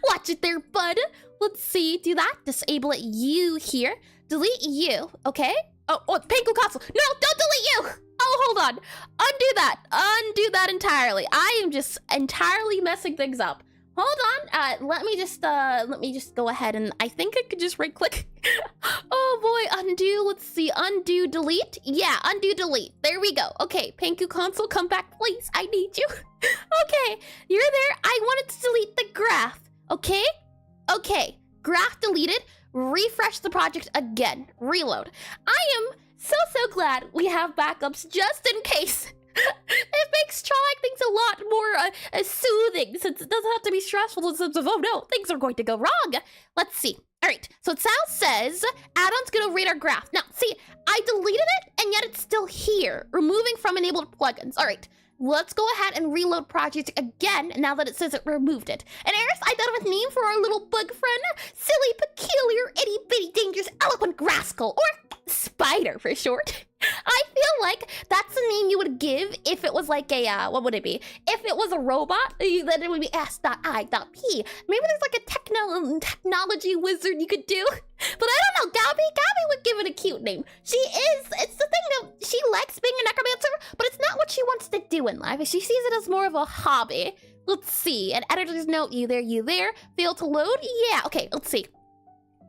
Watch it there, bud. Let's see. Do that. Disable it. You here. Delete you. Okay. Oh, Panko Castle. No, don't delete you. Oh, hold on. Undo that. Undo that entirely. I am just entirely messing things up. Hold on. Let me just go ahead and I think I could just right click. Oh boy, undo. Let's see. Undo, delete. Yeah, undo, delete. There we go. Okay, Panku console, come back, please. I need you. Okay, you're there. I wanted to delete the graph. Okay? Okay. Graph deleted. Refresh the project again. Reload. I am so glad we have backups just in case. It makes trying things a lot more soothing, since it doesn't have to be stressful in the sense of, oh no, things are going to go wrong. Let's see. All right, so it says add-ons Godot radar graph. Now, see, I deleted it, and yet it's still here. Removing from enabled plugins. All right, let's go ahead and reload project again, now that it says it removed it. And Eris, I thought of a name for our little bug friend. Silly, peculiar, itty-bitty, dangerous, eloquent rascal, or spider for short. I feel like that's the name you would give if it was like a, what would it be? If it was a robot, then it would be S.I.P. Maybe there's like a technology wizard you could do. But I don't know, Gabby would give it a cute name. It's the thing that she likes being a necromancer, but it's not what she wants to do in life. She sees it as more of a hobby. Let's see, an editor's note, you there. Fail to load? Yeah, okay, let's see.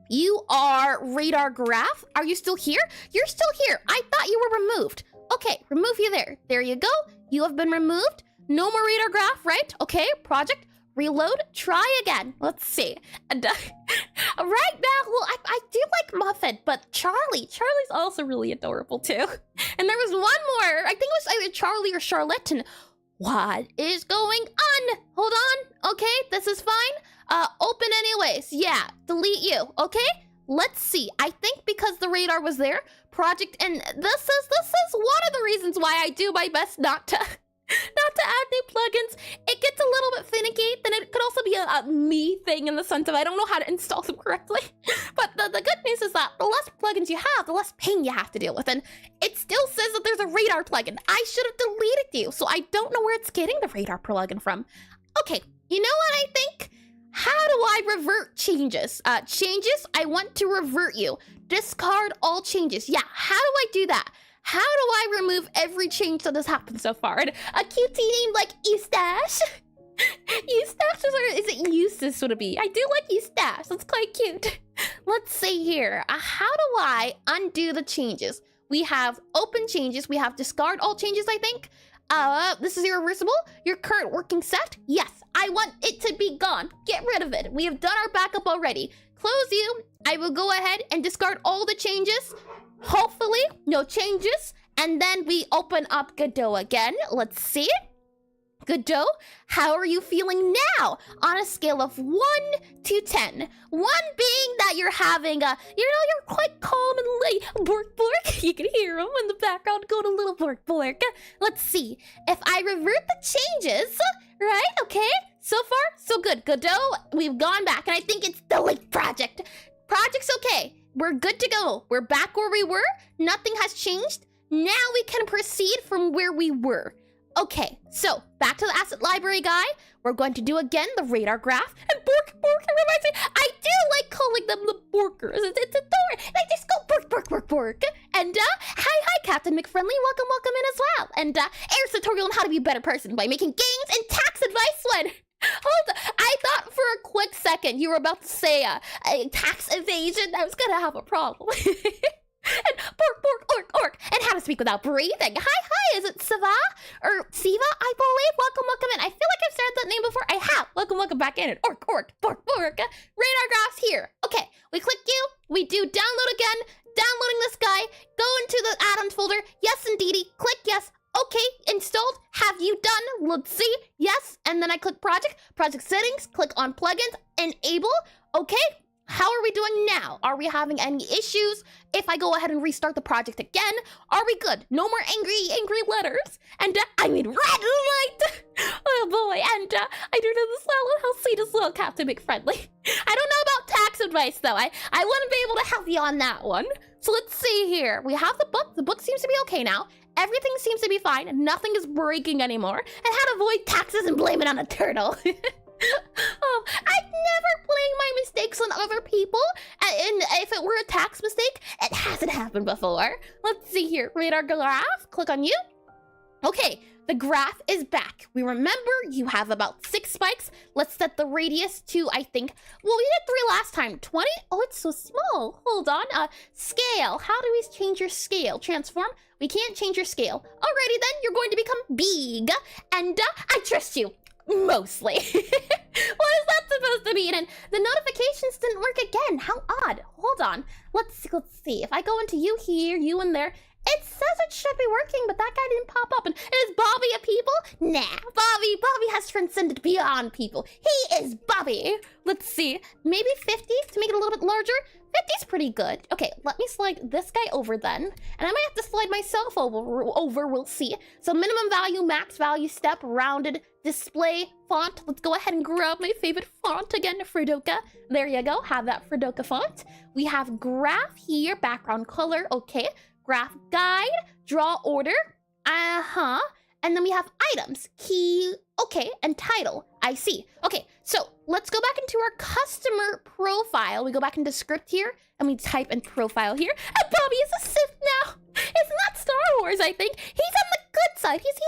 You are radar graph. Are you still here? You're still here. I thought you were removed. Okay, remove you there. There you go. You have been removed. No more radar graph, right? Okay, project, reload, try again. Let's see. And right now, well, I do like Muffin, but Charlie's also really adorable too. And there was one more. I think it was either Charlie or Charlotte. And what is going on? Hold on. Okay, this is fine. Open anyways. Yeah, delete you. Okay, let's see. I think because the radar was there, project, and this is one of the reasons why I do my best not to add new plugins. It gets a little bit finicky. Then it could also be a me thing in the sense of I don't know how to install them correctly. But the good news is that the less plugins you have, the less pain you have to deal with. And it still says that there's a radar plugin. I should have deleted you, so I don't know where it's getting the radar plugin from. Okay, you know what I think? How do I revert changes? Changes, I want to revert you. Discard all changes. Yeah, how do I do that? How do I remove every change that has happened so far? And a cutie named like Eustache? Eustache, or is it Eustace would it be? I do like Eustache, that's quite cute. Let's see here. How do I undo the changes? We have open changes, we have discard all changes, I think. This is irreversible. Your current working set? Yes, I want it to be gone. Get rid of it. We have done our backup already. Close you. I will go ahead and discard all the changes. Hopefully, no changes. And then we open up Godot again. Let's see. Godot, how are you feeling now on a scale of 1 to 10? 1 being that you're having a, you're quite calm and late. Bork, bork. You can hear him in the background going a little bork, bork. Let's see. If I revert the changes, right? Okay. So far, so good. Godot, we've gone back, and I think it's the late project. Project's okay. We're good to go. We're back where we were. Nothing has changed. Now we can proceed from where we were. Okay, so back to the asset library guy. We're going to do again the radar graph. And bork, bork, it reminds me, I do like calling them the borkers. It's adorable. They just go bork, bork, bork, bork. And hi, Captain McFriendly. Welcome in as well. And Air's tutorial on how to be a better person by making games and tax advice when. Hold on. I thought for a quick second you were about to say tax evasion. I was gonna have a problem. And bork, bork, ork, and how to speak without breathing. Hi, is it Siva? Or Siva, I believe? Welcome in. I feel like I've said that name before. I have. Welcome back in. Ork, bork, bork. Radar graphs here. Okay, we click you. We do download again. Downloading this guy. Go into the add-ons folder. Yes, indeedy. Click yes. Okay, installed. Have you done? Let's see. Yes, and then I click project settings. Click on plugins. Enable. Okay. How are we doing now? Are we having any issues? If I go ahead and restart the project again, are we good? No more angry letters. And I mean red light. Oh boy, and I do know this well. How sweet is little Captain McFriendly. I don't know about tax advice though. I wouldn't be able to help you on that one. So let's see here. We have the book. The book seems to be okay now. Everything seems to be fine. Nothing is breaking anymore. And how to avoid taxes and blame it on a turtle. Oh, I'd never blame my mistakes on other people, and if it were a tax mistake, it hasn't happened before. Let's see here. Radar graph. Click on you. Okay, the graph is back. We remember you have about 6 spikes. Let's set the radius to, I think, well, we did 3 last time. 20? Oh, it's so small. Hold on. Scale. How do we change your scale? Transform? We can't change your scale. Alrighty then, you're going to become big, and I trust you. Mostly. What is that supposed to mean? And the notifications didn't work again. How odd. Hold on. Let's see. If I go into you here, you in there, it says it should be working, but that guy didn't pop up. And is Bobby a people? Nah. Bobby has transcended beyond people. He is Bobby. Let's see. Maybe 50 to make it a little bit larger. 50's pretty good. Okay, let me slide this guy over then. And I might have to slide myself over, we'll see. So minimum value, max value, step, rounded, display, font. Let's go ahead and grab my favorite font again, Fredoka. There you go, have that Fredoka font. We have graph here, background color, okay. Graph guide, draw order, and then we have items, key, okay, and title, I see. Okay, so let's go back into our customer profile. We go back into script here, and we type in profile here. And Bobby is a Sith now. Isn't that Star Wars, I think? He's on the good side. He's a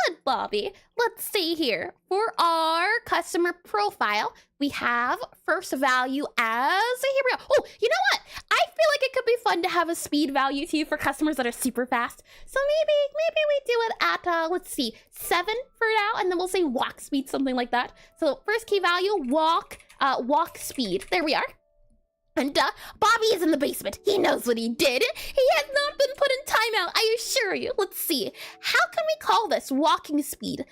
good Bobby. Let's see here. For our customer profile, we have first value as, here we go. Oh, you know what? I feel like it could be fun to have a speed value too for customers that are super fast. So maybe we do it at, let's see, 7 for now, and then we'll say walk speed, something like that. So first key value, walk speed. There we are. And Bobby is in the basement. He knows what he did. He has not been put in timeout, I assure you. Let's see. How can we call this walking speed?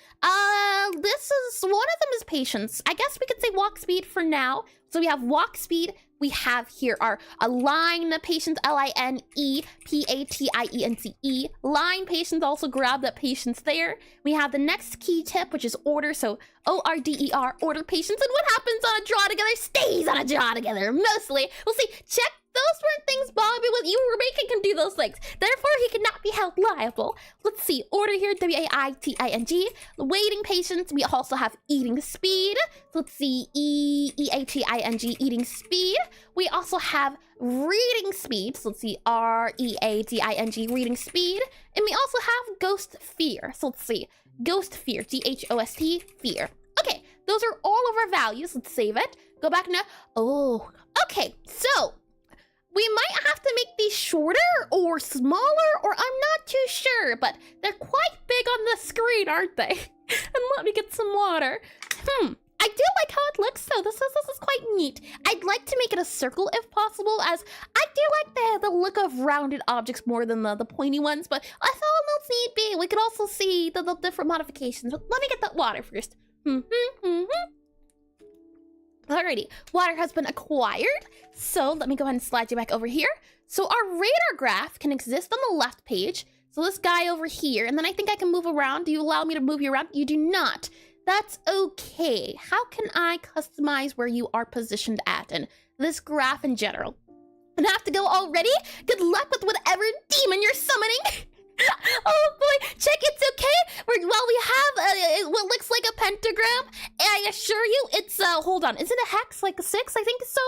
This is, one of them is patience. I guess we could say walk speed for now. So we have walk speed. We have here our line patience, L-I-N-E-P-A-T-I-E-N-C-E. Line patience, also grab that patience there. We have the next key tip, which is order, so O-R-D-E-R, order patience. And what happens on a draw together stays on a draw together, mostly. We'll see, check. Those weren't things Bobby with you were making him do those things. Therefore, he cannot be held liable. Let's see. Order here, W-A-I-T-I-N-G. Waiting patience. We also have eating speed. So let's see. E-E-A-T-I-N-G, eating speed. We also have reading speed. So let's see. R-E-A-D-I-N-G, reading speed. And we also have ghost fear. So let's see. Ghost fear. G-H-O-S-T, fear. Okay. Those are all of our values. Let's save it. Go back now. Oh, okay. So we might have to make these shorter or smaller, or I'm not too sure, but they're quite big on the screen, aren't they? And let me get some water. I do like how it looks though. This is quite neat. I'd like to make it a circle if possible, as I do like the look of rounded objects more than the pointy ones, but I thought, if need be, we could also see the different modifications. But let me get that water first. Alrighty, water has been acquired. So let me go ahead and slide you back over here. So our radar graph can exist on the left page. So this guy over here, and then I think I can move around. Do you allow me to move you around? You do not. That's okay. How can I customize where you are positioned at and this graph in general? And I have to go already? Good luck with whatever demon you're summoning. Oh boy, check, it's okay. Well, we have what looks like a pentagram. I assure you, it's hold on, is it a hex, like a 6? I think so.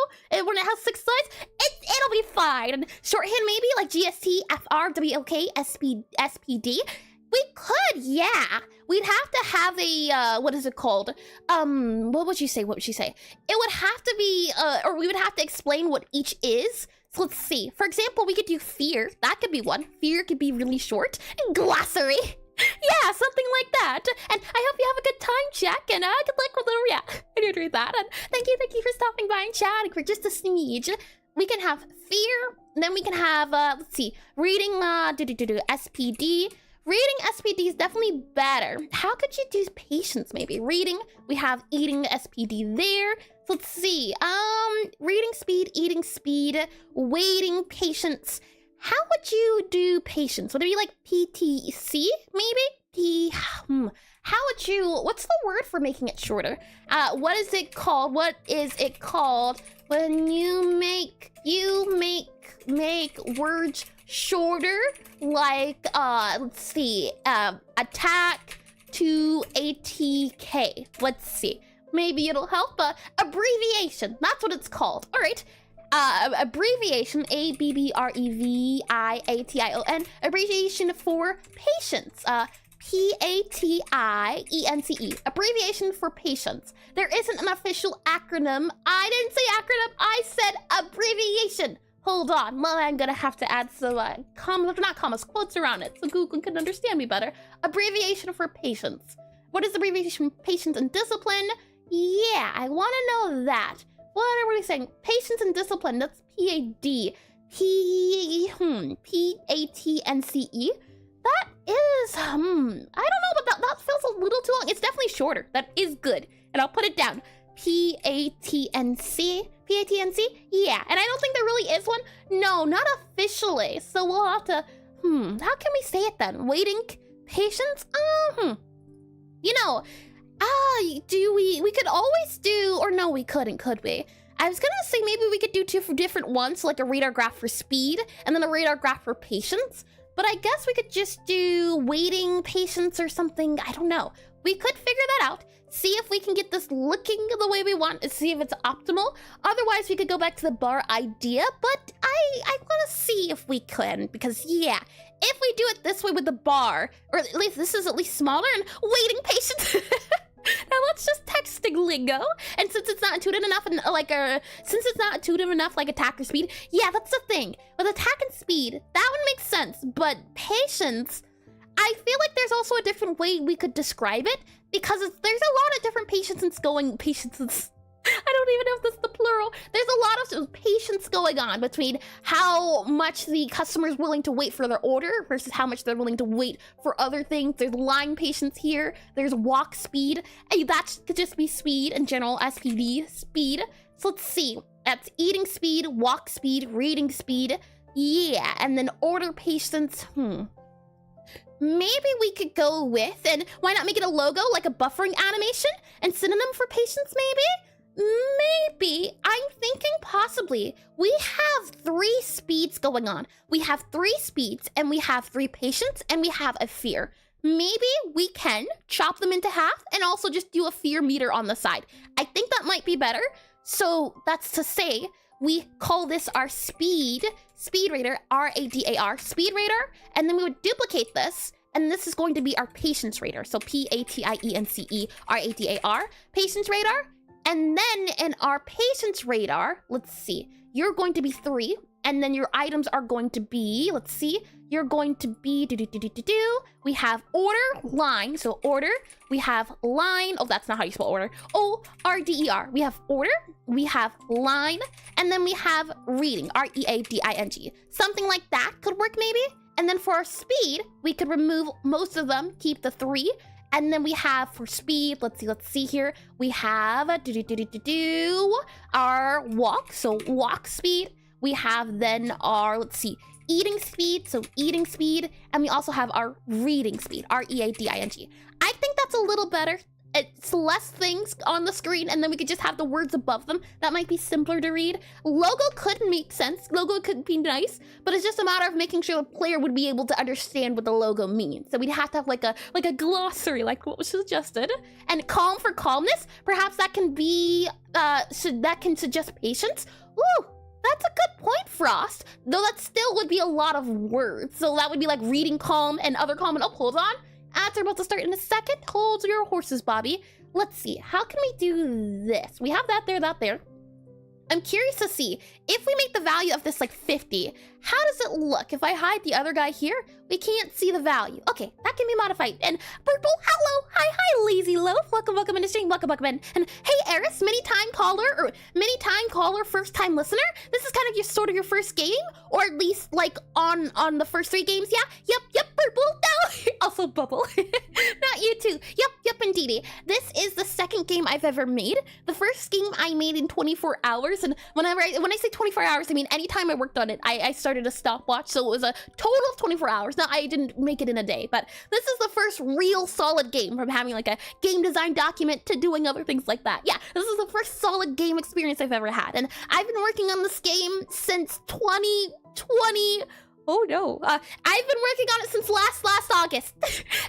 When it has 6 sides, it'll be fine. And shorthand maybe like GST, FR, WLK, SPD. We could, yeah. We'd have to have a what is it called? What would you say? What would she say? It would have to be or we would have to explain what each is. So let's see. For example, we could do fear. That could be one. Fear could be really short. Glossary. Yeah, something like that. And I hope you have a good time, Jack. And good luck with it. Yeah, I did read that. And thank you for stopping by and chatting for just a smidge. We can have fear. Then we can have let's see, reading SPD. Reading SPD is definitely better. How could you do patience maybe? Reading, we have eating SPD there. So let's see, reading speed, eating speed, waiting, patience. How would you do patience? Would it be like PTC maybe? How would you, what's the word for making it shorter? What is it called? What is it called when you make words shorter? Like, let's see, attack to ATK. Let's see. Maybe it'll help. Abbreviation. That's what it's called. All right. Abbreviation, ABBREVIATION. Abbreviation for patience. PATIENCE. Abbreviation for patience. There isn't an official acronym. I didn't say acronym. I said abbreviation. Hold on, well, I'm gonna have to add some quotes around it so Google can understand me better. Abbreviation for patience. What is abbreviation for patience and discipline? Yeah, I want to know that. What are we saying? Patience and discipline, that's PAD. PATNCE. That is, I don't know, but that feels a little too long. It's definitely shorter. That is good. And I'll put it down. PATNC? Yeah, and I don't think there really is one. No, not officially. So we'll have to, how can we say it then? Waiting, patience? You know, we could always do, or no, we couldn't, could we? I was gonna say maybe we could do 2 different ones, like a radar graph for speed, and then a radar graph for patience. But I guess we could just do waiting, patience, or something. I don't know. We could figure that out. See if we can get this looking the way we want and see if it's optimal. Otherwise, we could go back to the bar idea, but I want to see if we can, because yeah, if we do it this way with the bar, or at least this is at least smaller and waiting patience. Now let's just texting lingo. And since it's not intuitive enough and like attack or speed, yeah, that's the thing. With attack and speed, that one makes sense, but patience, I feel like there's also a different way we could describe it, because there's a lot of different patiences. I don't even know if this is the plural. There's a lot of patience going on between how much the customer is willing to wait for their order versus how much they're willing to wait for other things. There's line patience here. There's walk speed. And that could just be speed in general, SPD, speed. So let's see. That's eating speed, walk speed, reading speed. Yeah, and then order patience. Maybe we could go with, and why not make it a logo, like a buffering animation and synonym for patience maybe? Maybe. I'm thinking possibly. We have 3 speeds going on. We have 3 speeds, and we have 3 patience, and we have a fear. Maybe we can chop them into half and also just do a fear meter on the side. I think that might be better. So that's to say, we call this our speed radar, RADAR, speed radar, and then we would duplicate this, and this is going to be our patience radar. So PATIENCE RADAR, patience radar. And then in our patience radar, let's see, you're going to be 3, and then your items are going to be, let's see, you're going to be, we have order, line, so order, we have line, oh, that's not how you spell order, ORDER, we have order, we have line, and then we have reading, READING. Something like that could work maybe? And then for our speed, we could remove most of them, keep the 3. And then we have for speed, let's see here. We have our walk, so walk speed. We have then our, eating speed, so eating speed. And we also have our reading speed, R-E-A-D-I-N-G. I think that's a little better. It's less things on the screen, and then we could just have the words above them. That might be simpler to read. Logo could make sense. Logo could be nice, but it's just a matter of making sure the player would be able to understand what the logo means. So we'd have to have like a glossary, like what was suggested. And calm for calmness, perhaps that can be that can suggest patience. Ooh, that's a good point, Frost. Though that still would be a lot of words. So that would be like reading calm and other calm. And oh, hold on. Ads are about to start in a second. Hold your horses, Bobby. Let's see. How can we do this? We have that there. I'm curious to see if we make the value of this like 50, how does it look? If I hide the other guy here, we can't see the value. Okay, that can be modified. And Purple, hello, hi, Lazy Loaf. Welcome in the stream, welcome in. And hey, Eris, many time caller, first time listener. This is kind of sort of your first game, or at least like on the first 3 games. Yeah, yep, Purple. No, also Bubble. Not you too. Yep, indeedy. This is the second game I've ever made. The first game I made in 24 hours, and when I say 24 hours, I mean anytime I worked on it, I started a stopwatch, so it was a total of 24 hours. Now, I didn't make it in a day, but this is the first real solid game from having like a game design document to doing other things like that. Yeah, this is the first solid game experience I've ever had, and I've been working on this game since 2020. Oh no, I've been working on it since last August,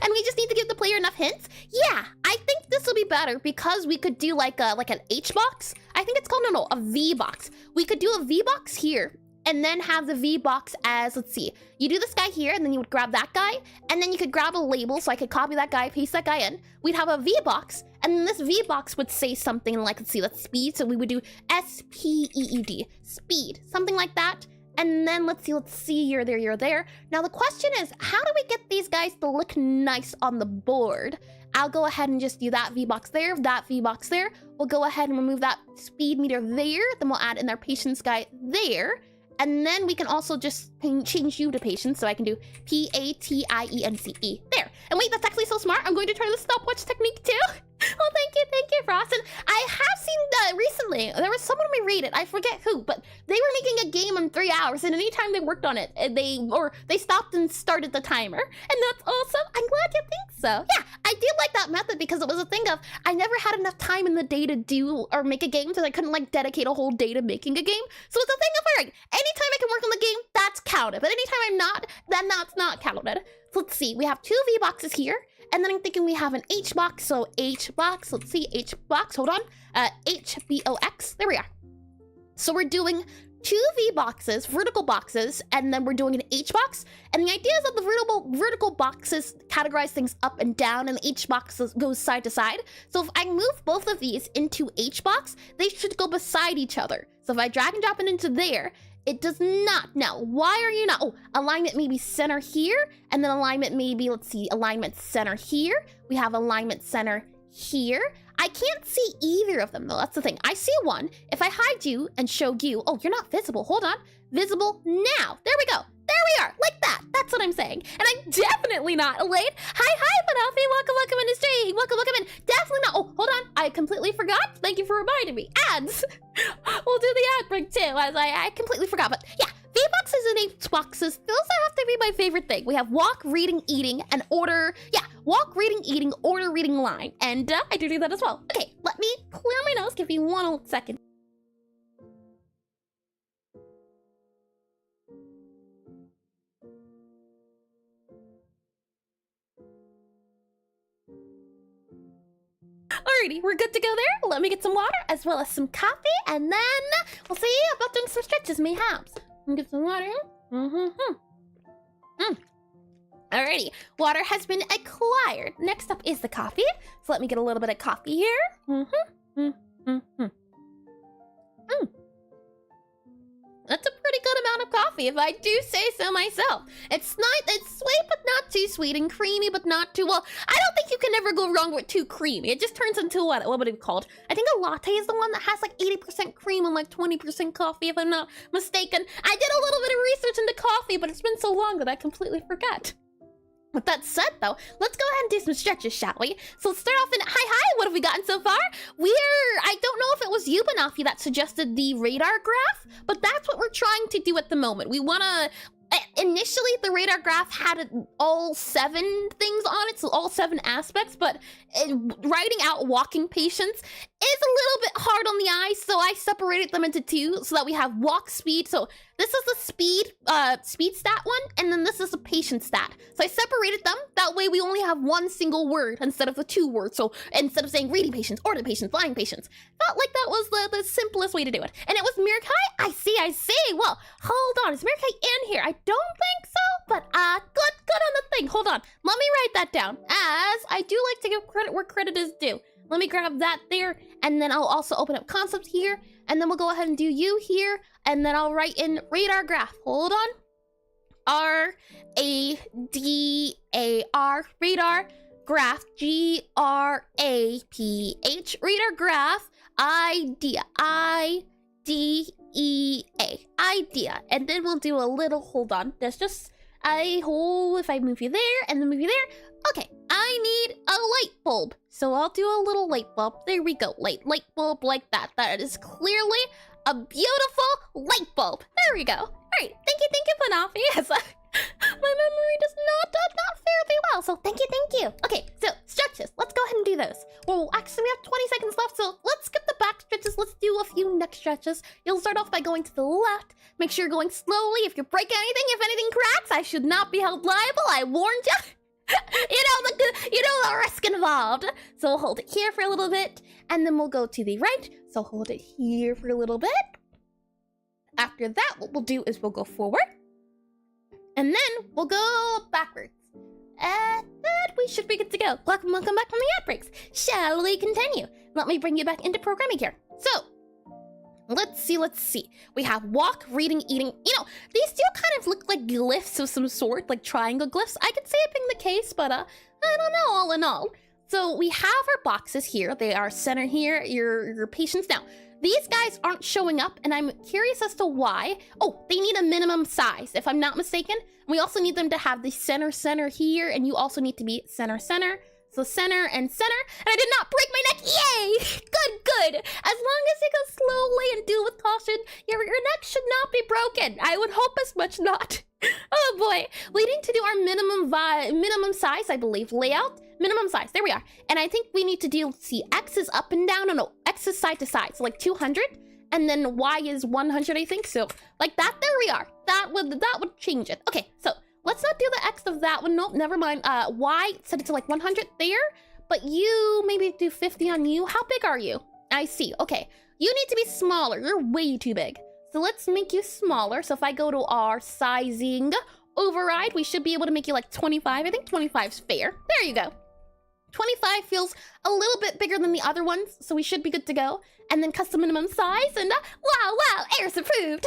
and we just need to give the player enough hints. Yeah, I think this will be better because we could do like an H box. I think it's called, no, a V box. We could do a V box here, and then have the V box as, let's see, you do this guy here, and then you would grab that guy, and then you could grab a label, so I could copy that guy, paste that guy in. We'd have a V box, and then this V box would say something like, let's see, that's speed, so we would do S-P-E-E-D, speed, something like that. And then let's see, you're there. Now the question is, how do we get these guys to look nice on the board? I'll go ahead and just do that V-box there, that V-box there. We'll go ahead and remove that speed meter there. Then we'll add in our patience guy there. And then we can also just change you to patience. So I can do P-A-T-I-E-N-C-E. There. And wait, that's actually so smart. I'm going to try the stopwatch technique too. Oh, thank you, Frost. And I have seen recently, there was someone we rated, I forget who, but they were making a game in 3 hours, and anytime they worked on it, they stopped and started the timer. And that's awesome. I'm glad you think so. Yeah, I did like that method because it was a thing of, I never had enough time in the day to do or make a game, so I couldn't like dedicate a whole day to making a game. So it's a thing of, all right, anytime I can work on the game, that's counted. But anytime I'm not, then that's not counted. So let's see, we have 2 V boxes here. And then I'm thinking we have an H box, so H box, let's see, H box, hold on, H-B-O-X, there we are. So we're doing 2 V boxes, vertical boxes, and then we're doing an H box. And the idea is that the vertical boxes categorize things up and down, and the H boxes goes side to side. So if I move both of these into H box, they should go beside each other. So if I drag and drop it into there, it does not. Now, why are you not? Oh, alignment maybe center here, and then alignment maybe, let's see, alignment center here. We have alignment center here. I can't see either of them though, that's the thing. I see one. If I hide you and show you, oh, you're not visible, hold on. Visible now, there we go. There we are, like that. That's what I'm saying. And I'm definitely not Elaine. Hi, Penelope. Welcome in the stream. Welcome in. Definitely not. Oh, hold on. I completely forgot. Thank you for reminding me. Ads. We'll do the ad break too, as I completely forgot. But yeah, V-boxes and H-boxes, those have to be my favorite thing. We have walk, reading, eating, and order. Yeah, walk, reading, eating, order, reading, line. And I do that as well. Okay, let me clear my nose. Give me 1 second. Alrighty, we're good to go there. Let me get some water as well as some coffee, and then we'll see about doing some stretches, mayhaps. Get some water. Alrighty, water has been acquired. Next up is the coffee. So let me get a little bit of coffee here. That's a pretty good amount of coffee, if I do say so myself. It's sweet, but not too sweet and creamy, but not too well. I don't think you can ever go wrong with too creamy. It just turns into what would it be called? I think a latte is the one that has like 80% cream and like 20% coffee, if I'm not mistaken. I did a little bit of research into coffee, but it's been so long that I completely forget. With that said, though, let's go ahead and do some stretches, shall we? So let's start off in, hi, what have we gotten so far? I don't know if it was you, Banafi, that suggested the radar graph, but that's what we're trying to do at the moment. We wanna, initially the radar graph had all 7 things on it, so all 7 aspects, but writing out walking patience is a little bit hard on the eye, so I separated them into 2 so that we have walk speed. So this is the speed stat one, and then this is the patience stat. So I separated them, that way we only have 1 single word instead of the 2 words. So instead of saying reading patience, ordering patience, flying patience, felt like that was the simplest way to do it. And it was Mirakai? I see. Well, hold on, is Mirakai in here? I don't think so, but good on the thing. Hold on, let me write that down, as I do like to give credit where credit is due. Let me grab that there, and then I'll also open up concepts here, and then we'll go ahead and do you here, and then I'll write in radar graph. Hold on. R-A-D-A-R, radar graph, G-R-A-P-H, radar graph, idea, I-D-E-A, idea, and then we'll do a little, hold on, there's just, if I move you there, and then move you there, okay, I need a light bulb. So I'll do a little light bulb. There we go. Light bulb like that. That is clearly a beautiful light bulb. There we go. All right. Thank you, Panafi. Yes, my memory does not fare thee well. So thank you. Okay, so stretches. Let's go ahead and do those. Well, actually, we have 20 seconds left, so let's skip the back stretches. Let's do a few neck stretches. You'll start off by going to the left. Make sure you're going slowly. If you break anything, if anything cracks, I should not be held liable. I warned you. you know the risk involved. So we'll hold it here for a little bit, and then we'll go to the right. So hold it here for a little bit. After that, what we'll do is we'll go forward, and then we'll go backwards. And we should be good to go. Welcome back from the ad breaks. Shall we continue? Let me bring you back into programming here. So let's see. We have walk, reading, eating. You know, these do kind of look like glyphs of some sort, like triangle glyphs. I could see it being the case, but I don't know, all in all. So we have our boxes here. They are center here, your patients. Now, these guys aren't showing up, and I'm curious as to why. Oh, they need a minimum size, if I'm not mistaken. We also need them to have the center here, and you also need to be center. So center and center, and I did not break my neck. Yay! Good. As long as you go slowly and do with caution, your neck should not be broken. I would hope as much not. Oh boy, we need to do our minimum size, I believe. Layout, minimum size. There we are. And I think we need to do, see, X is up and down. No, X is side to side. So like 200, and then Y is 100, I think. So like that. There we are. That would change it. Okay, so let's not do the X of that one. Nope, never mind. Y, set it to like 100 there. But you, maybe do 50 on you. How big are you? I see. Okay. You need to be smaller. You're way too big. So let's make you smaller. So if I go to our sizing override, we should be able to make you like 25. I think 25 is fair. There you go. 25 feels a little bit bigger than the other ones, so we should be good to go. And then custom minimum size, and wow, errors approved.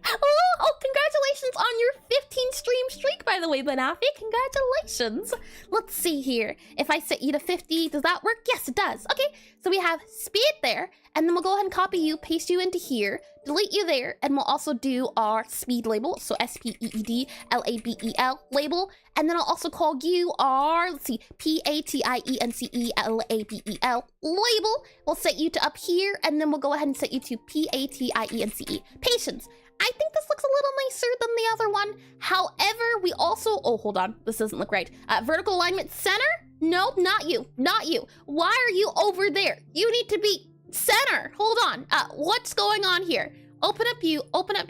Oh, congratulations on your 15 stream streak, by the way, Banafi. Congratulations. Let's see here. If I set you to 50, does that work? Yes, it does. Okay, so we have speed there, and then we'll go ahead and copy you, paste you into here, delete you there, and we'll also do our speed label, so S-P-E-E-D-L-A-B-E-L label, and then I'll also call you our, let's see, P-A-T-I-E-N-C-E-L-A-B-E-L label. We'll set you to up here, and then we'll go ahead and set you to P-A-T-I-E-N-C-E. Patience. I think this looks a little nicer than the other one. However, we also, oh, hold on, this doesn't look right. Vertical alignment center? Nope, not you. Why are you over there? You need to be center. Hold on. What's going on here? Open up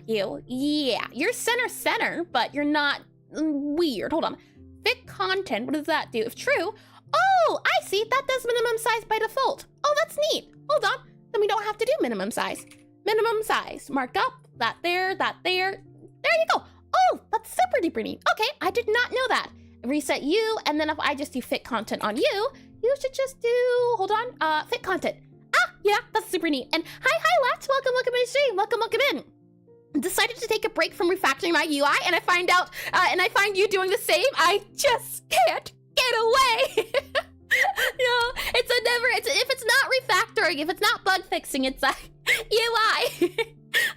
you. Yeah, you're center, but you're not weird. Hold on. Fit content, what does that do? If true, oh, I see, that does minimum size by default. Oh, that's neat. Hold on, then we don't have to do minimum size. Minimum size, mark up, that there. There you go. Oh, that's super duper neat. Okay, I did not know that. Reset you, and then if I just do fit content on you, you should just do, hold on, fit content. Ah, yeah, that's super neat. And hi, Lex, welcome in the stream, welcome in. decided to take a break from refactoring my UI, and I find out, and I find you doing the same. I just can't get away. No, if it's not refactoring, if it's not bug fixing, it's UI.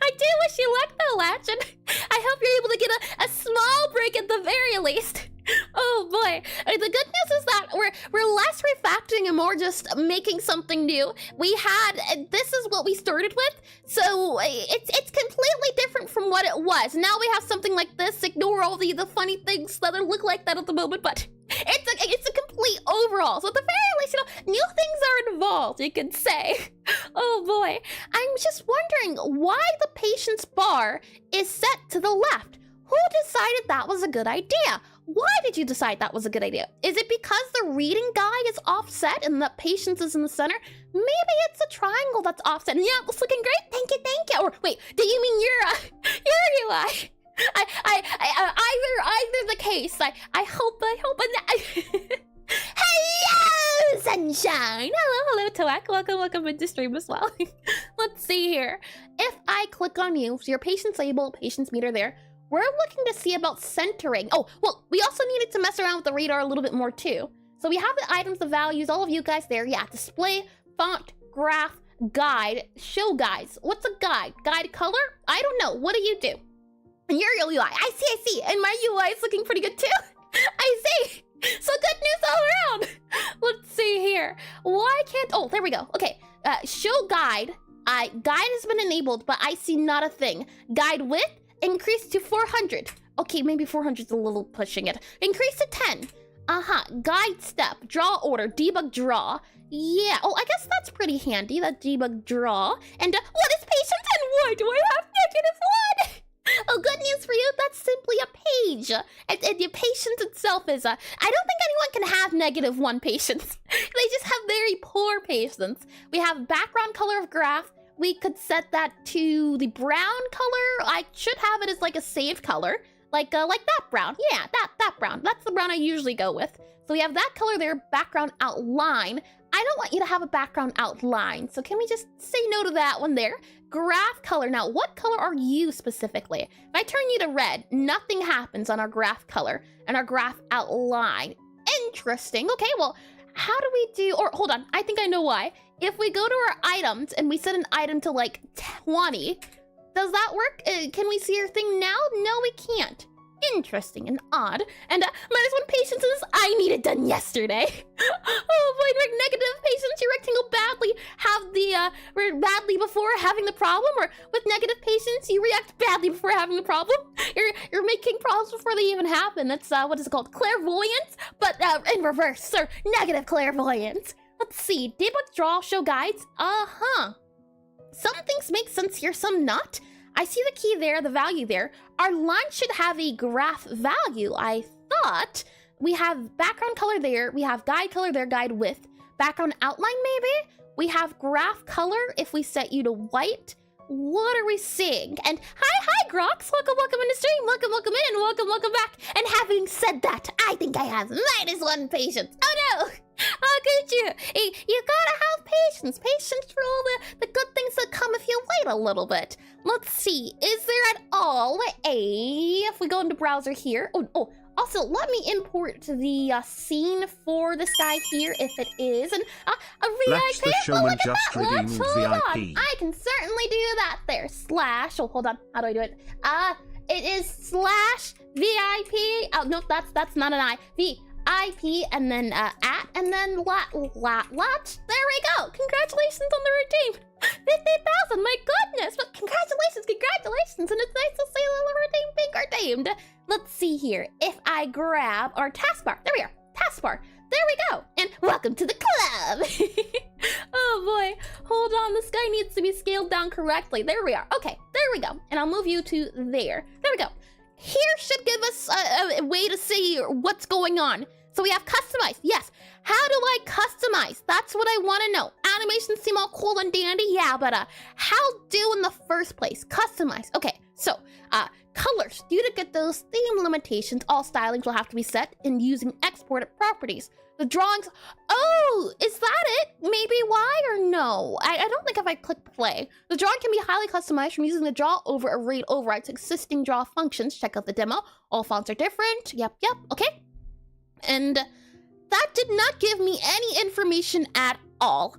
I do wish you luck though, Latch, and I hope you're able to get a small break at the very least. Oh boy. The good news is that we're less refactoring and more just making something new. This is what we started with, so it's completely different from what it was. Now we have something like this. Ignore all the funny things that look like that at the moment, but it's a complete overhaul. So at the very least, new things are involved, you could say. Oh boy. I'm just wondering why the patient's bar is set to the left. Who decided that was a good idea? Why did you decide that was a good idea? Is it because the reading guy is offset and the patience is in the center? Maybe it's a triangle that's offset. Yeah, it's looking great. Thank you. Or wait, do you mean you're UI? Either the case. I hope. Hello, sunshine. Hello, Toak. Welcome into stream as well. Let's see here. If I click on you, so your patience label, patience meter there. We're looking to see about centering. Oh, well, we also needed to mess around with the radar a little bit more too. So we have the items, the values, all of you guys there. Yeah, display, font, graph, guide, show guides. What's a guide? Guide color? I don't know. What do you do? And your UI. I see. And my UI is looking pretty good too. I see. So good news all around. Let's see here. Why can't... Oh, there we go. Okay. Show guide. Guide has been enabled, but I see not a thing. Guide width. Increase to 400. Okay, maybe 400 is a little pushing it. Increase to 10. Guide step, draw order, debug draw. Yeah, oh, I guess that's pretty handy, that debug draw. And what is patience and why do I have -1? Oh, good news for you, that's simply a page. And your patience itself is, I don't think anyone can have -1 patience. They just have very poor patience. We have background color of graph. We could set that to the brown color. I should have it as like a save color, like that brown. Yeah, that brown. That's the brown I usually go with. So we have that color there, background outline. I don't want you to have a background outline, so can we just say no to that one there? Graph color. Now, what color are you specifically? If I turn you to red, nothing happens on our graph color and our graph outline. Interesting. Okay, well, how do we do, or hold on, I think I know why. If we go to our items and we set an item to like 20, does that work? Can we see your thing now? No, we can't. Interesting and odd. And -1 patience is I need it done yesterday. Oh boy, negative patience, you rectangle badly have the badly before having the problem, or with negative patience you react badly before having the problem. You're making problems before they even happen. That's what is it called? Clairvoyance, but in reverse, sir. Negative clairvoyance. Let's see, debug draw, show guides. Some things make sense here, some not. I see the key there, the value there. Our line should have a graph value. I thought we have background color there. We have guide color there, guide width. Background outline maybe? We have graph color if we set you to white. What are we seeing? And hi, Grox. Welcome in the stream. Welcome in, welcome back. And having said that, I think I have -1 patience. Oh no! How could you? You gotta have patience. Patience for all the good things that come if you wait a little bit. Let's see. Is there at all if we go into browser here? Oh, also, let me import the scene for this guy here, if it is. And a VIP. The showman just redeemed Hold VIP. on. I can certainly do that there. Slash. Oh, hold on. How do I do it? It is /VIP. Oh, no, that's not an I. VIP and then at and then lot. There we go. Congratulations on the redeem. 50,000. My goodness. But congratulations. And it's nice to see a little redeem being redeemed. Let's see here. If I grab our taskbar. There we are. Taskbar. There we go. And welcome to the club. Oh boy. Hold on. This guy needs to be scaled down correctly. There we are. Okay. There we go. And I'll move you to there. There we go. Here should give us a way to see what's going on. So we have customize. Yes. How do I customize? That's what I want to know. Animations seem all cool and dandy. Yeah, but how do in the first place? Customize. Okay. So, colors. Due to get those theme limitations, all stylings will have to be set in using exported properties. The drawings, oh, is that it? Maybe why or no? I don't think if I click play. The drawing can be highly customized from using the draw over array overrides existing draw functions. Check out the demo. All fonts are different. Yep, okay. And that did not give me any information at all.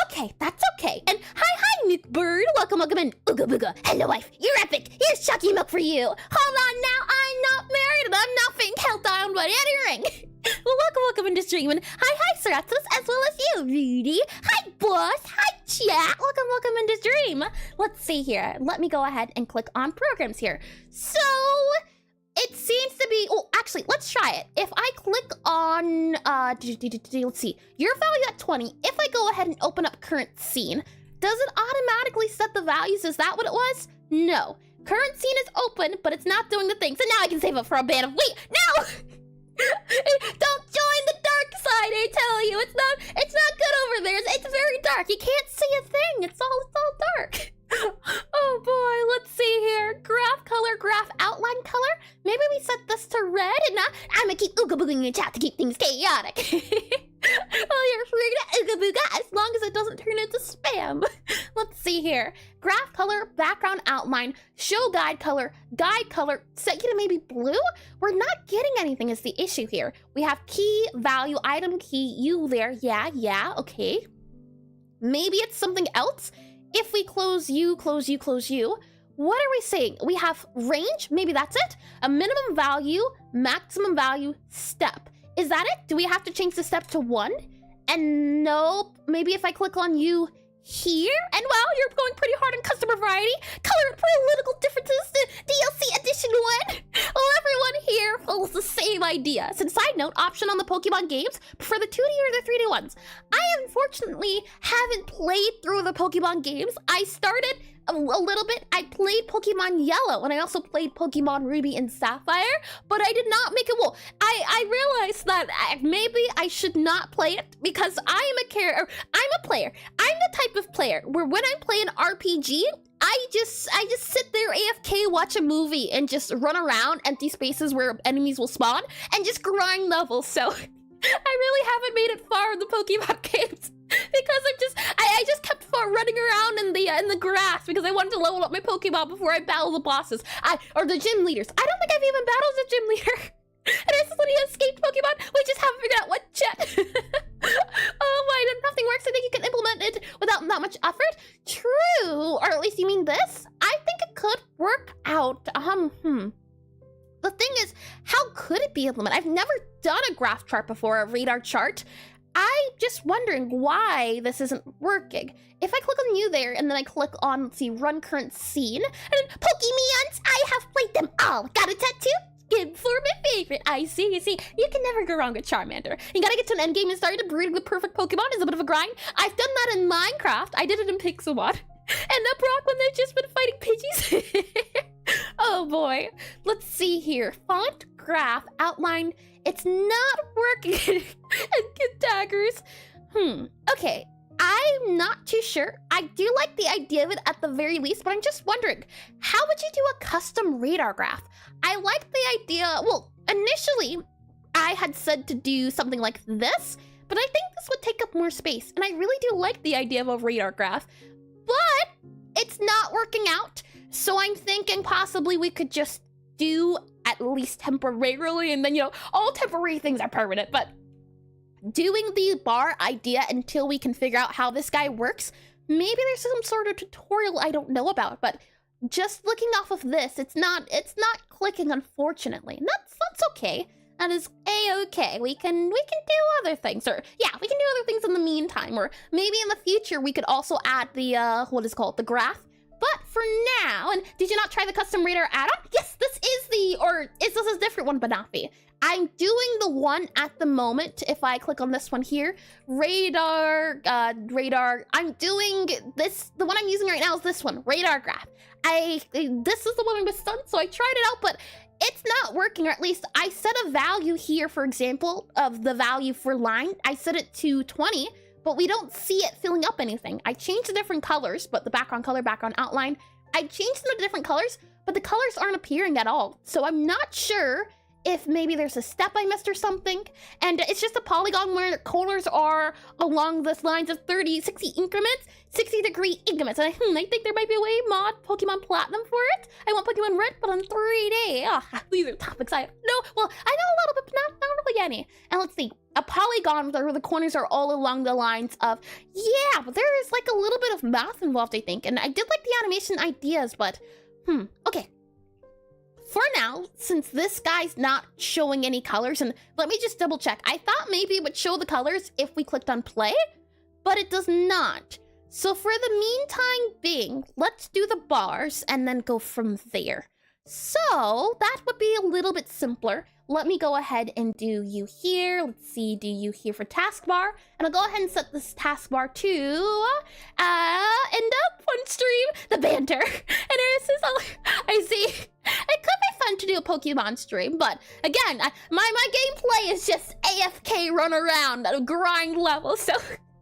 Okay, that's okay. And hi, Nick Bird. Welcome in. Ooga booga. Hello, wife. You're epic. Here's Chucky Milk for you. Hold on now. I'm not married and I'm not being held down by any ring. Well, welcome into stream. And hi, Seratus, as well as you, Rudy. Hi, boss. Hi, chat. Welcome into stream. Let's see here. Let me go ahead and click on programs here. So it seems to be, oh, actually, let's try it. If I click on, let's see, your value at 20. If I go ahead and open up current scene, does it automatically set the values? Is that what it was? No. Current scene is open, but it's not doing the thing. So now I can save up for a band of, wait, no! Don't join the dark side, I tell you. It's not good over there. It's very dark. You can't see a thing. It's all dark. Oh boy, let's see here. Graph color, graph outline color. Maybe we set this to red and I'm gonna keep ooga booging in chat to keep things chaotic. Oh, you're free to ooga booga as long as it doesn't turn into spam. Let's see here. Graph color, background outline, show guide color, set you to maybe blue. We're not getting anything is the issue here. We have key, value, item key, you there. Yeah, okay. Maybe it's something else. If we close you, what are we saying? We have range, maybe that's it. A minimum value, maximum value, step. Is that it? Do we have to change the step to 1? And nope, maybe if I click on you here, and wow, you're going pretty hard on customer variety, color and political differences, DLC edition 1. Well, everyone here follows the same idea. And side note, option on the Pokemon games, prefer the 2D or the 3D ones. I unfortunately haven't played through the Pokemon games. I started a little bit. I played Pokemon Yellow and I also played Pokemon Ruby and Sapphire, but I did not make it. Well, I realized that maybe I should not play it because I'm a player. I'm the type of player where when I play an RPG, I just sit there AFK, watch a movie, and just run around empty spaces where enemies will spawn and just grind levels. So I really haven't made it far in the Pokemon games because I just kept running around in the grass because I wanted to level up my Pokemon before I battle the bosses or the gym leaders. I don't think I've even battled a gym leader. And I recently escaped Pokemon. We just haven't figured out what yet. Oh my, nothing works. I think you can implement it without that much effort. True, or at least you mean this? I think it could work out. The thing is, how could it be implemented? I've never done a graph chart before, a radar chart. I'm just wondering why this isn't working. If I click on you there and then I click on, let's see, run current scene, and then Pokemons, I have played them all. Got a tattoo? Good for my favorite. I see. You can never go wrong with Charmander. You gotta get to an end game and start breeding the perfect Pokemon is a bit of a grind. I've done that in Minecraft. I did it in Pixelmon. And up rock when they've just been fighting Pidgeys. Oh boy. Let's see here. Font, graph, outline. It's not working. And get daggers. Okay. I'm not too sure. I do like the idea of it at the very least, but I'm just wondering, how would you do a custom radar graph? I like the idea. Well, initially, I had said to do something like this, but I think this would take up more space. And I really do like the idea of a radar graph, but it's not working out. So I'm thinking possibly we could just do at least temporarily, and then, all temporary things are permanent, but doing the bar idea until we can figure out how this guy works. Maybe there's some sort of tutorial I don't know about, but just looking off of this, it's not clicking, unfortunately. That's okay. That is a-okay. We can do other things, or yeah, we can do other things in the meantime, or maybe in the future we could also add the what is it called, the graph. But for now, and did you not try the custom radar add-on? Yes, this is this a different one, Banafi? I'm doing the one at the moment. If I click on this one here, radar, I'm doing this, the one I'm using right now is this one, radar graph. This is the one I was done, so I tried it out, but it's not working, or at least I set a value here, for example, of the value for line. I set it to 20, but we don't see it filling up anything. I changed the different colors, but the background color, background outline, I changed them to different colors, but the colors aren't appearing at all. So I'm not sure if maybe there's a step I missed or something. And it's just a polygon where the colors are along the lines of 30, 60 increments, 60-degree increments. And I think there might be a way mod Pokemon Platinum for it. I want Pokemon Red, but on 3D. Ah, these are topics I know. Well, I know a little bit, but not really any. And let's see. A polygon where the corners are all along the lines of, yeah, but there is like a little bit of math involved, I think. And I did like the animation ideas, but, okay. For now, since this guy's not showing any colors, and let me just double check. I thought maybe it would show the colors if we clicked on play, but it does not. So for the meantime being, let's do the bars and then go from there. So that would be a little bit simpler. Let me go ahead and do you here. Let's see, do you here for taskbar. And I'll go ahead and set this taskbar to end up on stream, the banter. And this is all I see. It could be fun to do a Pokemon stream, but again, my gameplay is just AFK run around at a grind level, so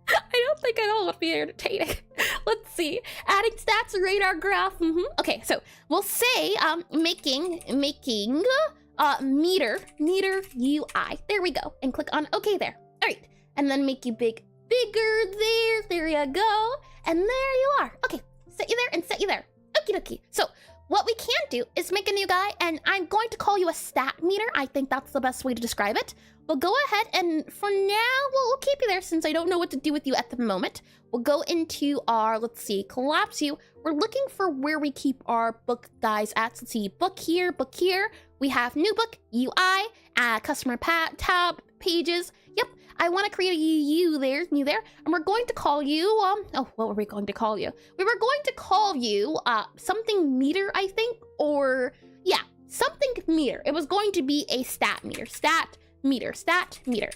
I don't think it'll be entertaining. Let's see. Adding stats, radar graph. Okay, so we'll say making meter UI. There we go. And click on OK there. All right. And then make you bigger there. There you go. And there you are. Okay. Set you there and set you there. Okie dokie. So what we can do is make a new guy, and I'm going to call you a stat meter. I think that's the best way to describe it. We'll go ahead and for now, we'll keep you there since I don't know what to do with you at the moment. We'll go into our, let's see, collapse you. We're looking for where we keep our book guys at. Let's see, book here, book here. We have new book, UI, customer tab, pages. Yep, I want to create a you there, and we're going to call you, oh, what were we going to call you? We were going to call you, something meter, I think, or, yeah, something meter. It was going to be a stat meter, meter,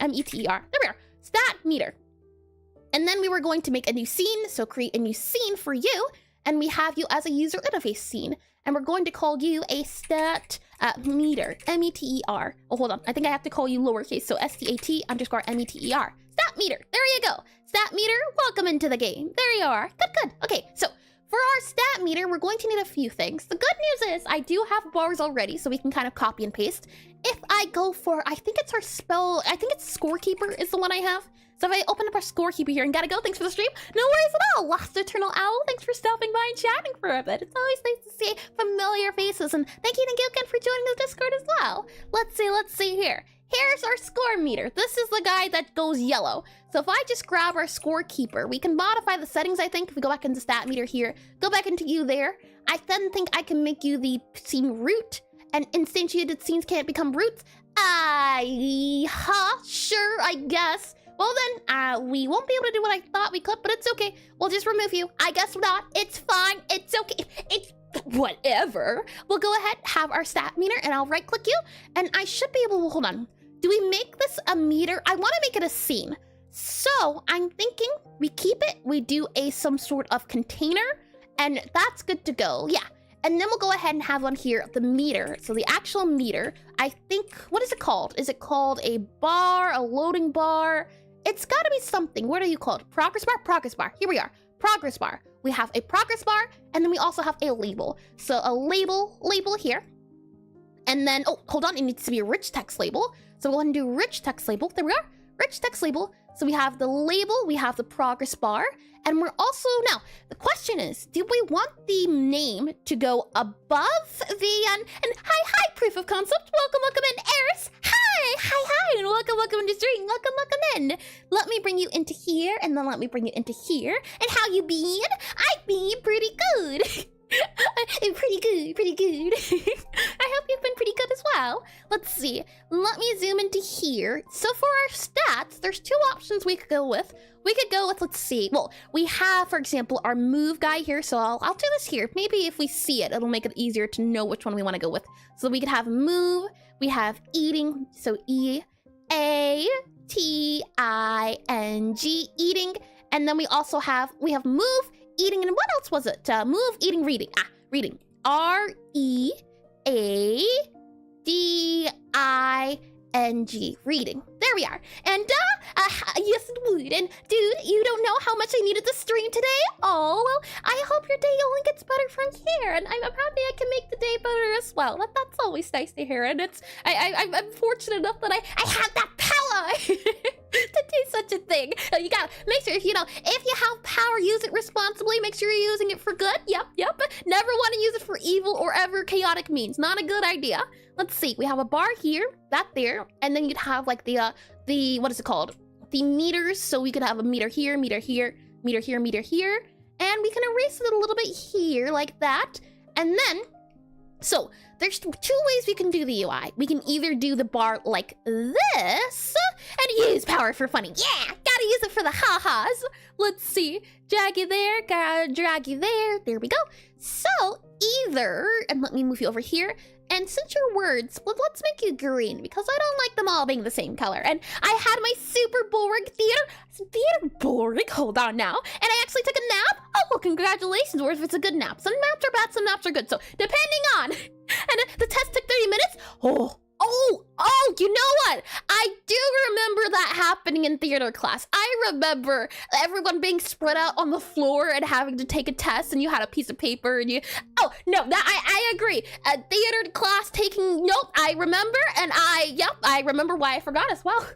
M-E-T-E-R. There we are, stat meter. And then we were going to make a new scene, so create a new scene for you, and we have you as a user interface scene. And we're going to call you a stat meter, M-E-T-E-R. Oh, hold on, I think I have to call you lowercase, so S-T-A-T_M-E-T-E-R. Stat meter, there you go. Stat meter, welcome into the game. There you are, good. Okay, so for our stat meter, we're going to need a few things. The good news is I do have bars already, so we can kind of copy and paste. If I go for, I think it's Scorekeeper is the one I have. So if I open up our Scorekeeper here and gotta go, thanks for the stream. No worries at all. Lost Eternal Owl, thanks for stopping by and chatting for a bit. It's always nice to see familiar faces, and thank you to Gilkin for joining the Discord as well. Let's see here. Here's our score meter. This is the guy that goes yellow. So if I just grab our Scorekeeper, we can modify the settings, I think. If we go back into stat meter here, go back into you there. I then think I can make you the scene root, and instantiated scenes can't become roots. Sure, I guess. Well then, we won't be able to do what I thought we could, but it's okay. We'll just remove you. I guess not. It's fine. It's okay. It's whatever. We'll go ahead, have our stat meter, and I'll right-click you, and I should be able to, hold on. Do we make this a meter? I want to make it a scene. So I'm thinking we keep it, we do some sort of container, and that's good to go. Yeah. And then we'll go ahead and have one here, the meter. So the actual meter, I think, what is it called? Is it called a bar, a loading bar? It's got to be something. What are you called? Progress bar? Progress bar. Here we are. Progress bar. We have a progress bar, and then we also have a label. So a label here. And then, oh, hold on. It needs to be a rich text label. So we'll go ahead and do rich text label. There we are. Rich text label. So we have the label, we have the progress bar, and we're also, now, the question is, do we want the name to go above the, and hi, proof of concept, welcome in, Eris, hi, and welcome into stream, welcome in. Let me bring you into here, and then let me bring you into here, and how you been? I've been pretty good. Pretty good. I hope you've been pretty good as well. Let's see. Let me zoom into here. So for our stats, there's two options we could go with. We could go with, let's see. Well, we have, for example, our move guy here. So I'll do this here. Maybe if we see it, it'll make it easier to know which one we want to go with. So we could have move. We have eating. So E-A-T-I-N-G, eating. And then we also have, move, eating, and what else was it? Move, eating, reading. Reading. R-E-A-D-I-N-G. NG reading. There we are. And yes it would. And dude, you don't know how much I needed to stream today? Oh, well, I hope your day only gets better from here. And I'm happy I can make the day better as well. That's always nice to hear. And I'm fortunate enough that I have that power to do such a thing. You gotta make sure, if you have power, use it responsibly. Make sure you're using it for good. Yep. Never want to use it for evil or ever chaotic means. Not a good idea. Let's see. We have a bar here, that there, and then you'd have like the what is it called? The meters. So we could have a meter here, meter here, meter here, meter here, and we can erase it a little bit here like that. And then, so there's 2 ways we can do the UI. We can either do the bar like this and use power for funny. Yeah, gotta use it for the ha-has. Let's see. Drag you there, gotta drag you there. There we go. So either, and let me move you over here. And since your words, well, let's make you green because I don't like them all being the same color. And I had my super boring theater boring, hold on now. And I actually took a nap. Oh, well, congratulations, or if it's a good nap. Some naps are bad, some naps are good. So depending on, and the test took 30 minutes. Oh, you know what? I do remember that happening in theater class. I remember everyone being spread out on the floor and having to take a test, and you had a piece of paper and oh, no, I agree. Theater class taking, nope, I remember, and I remember why I forgot as well.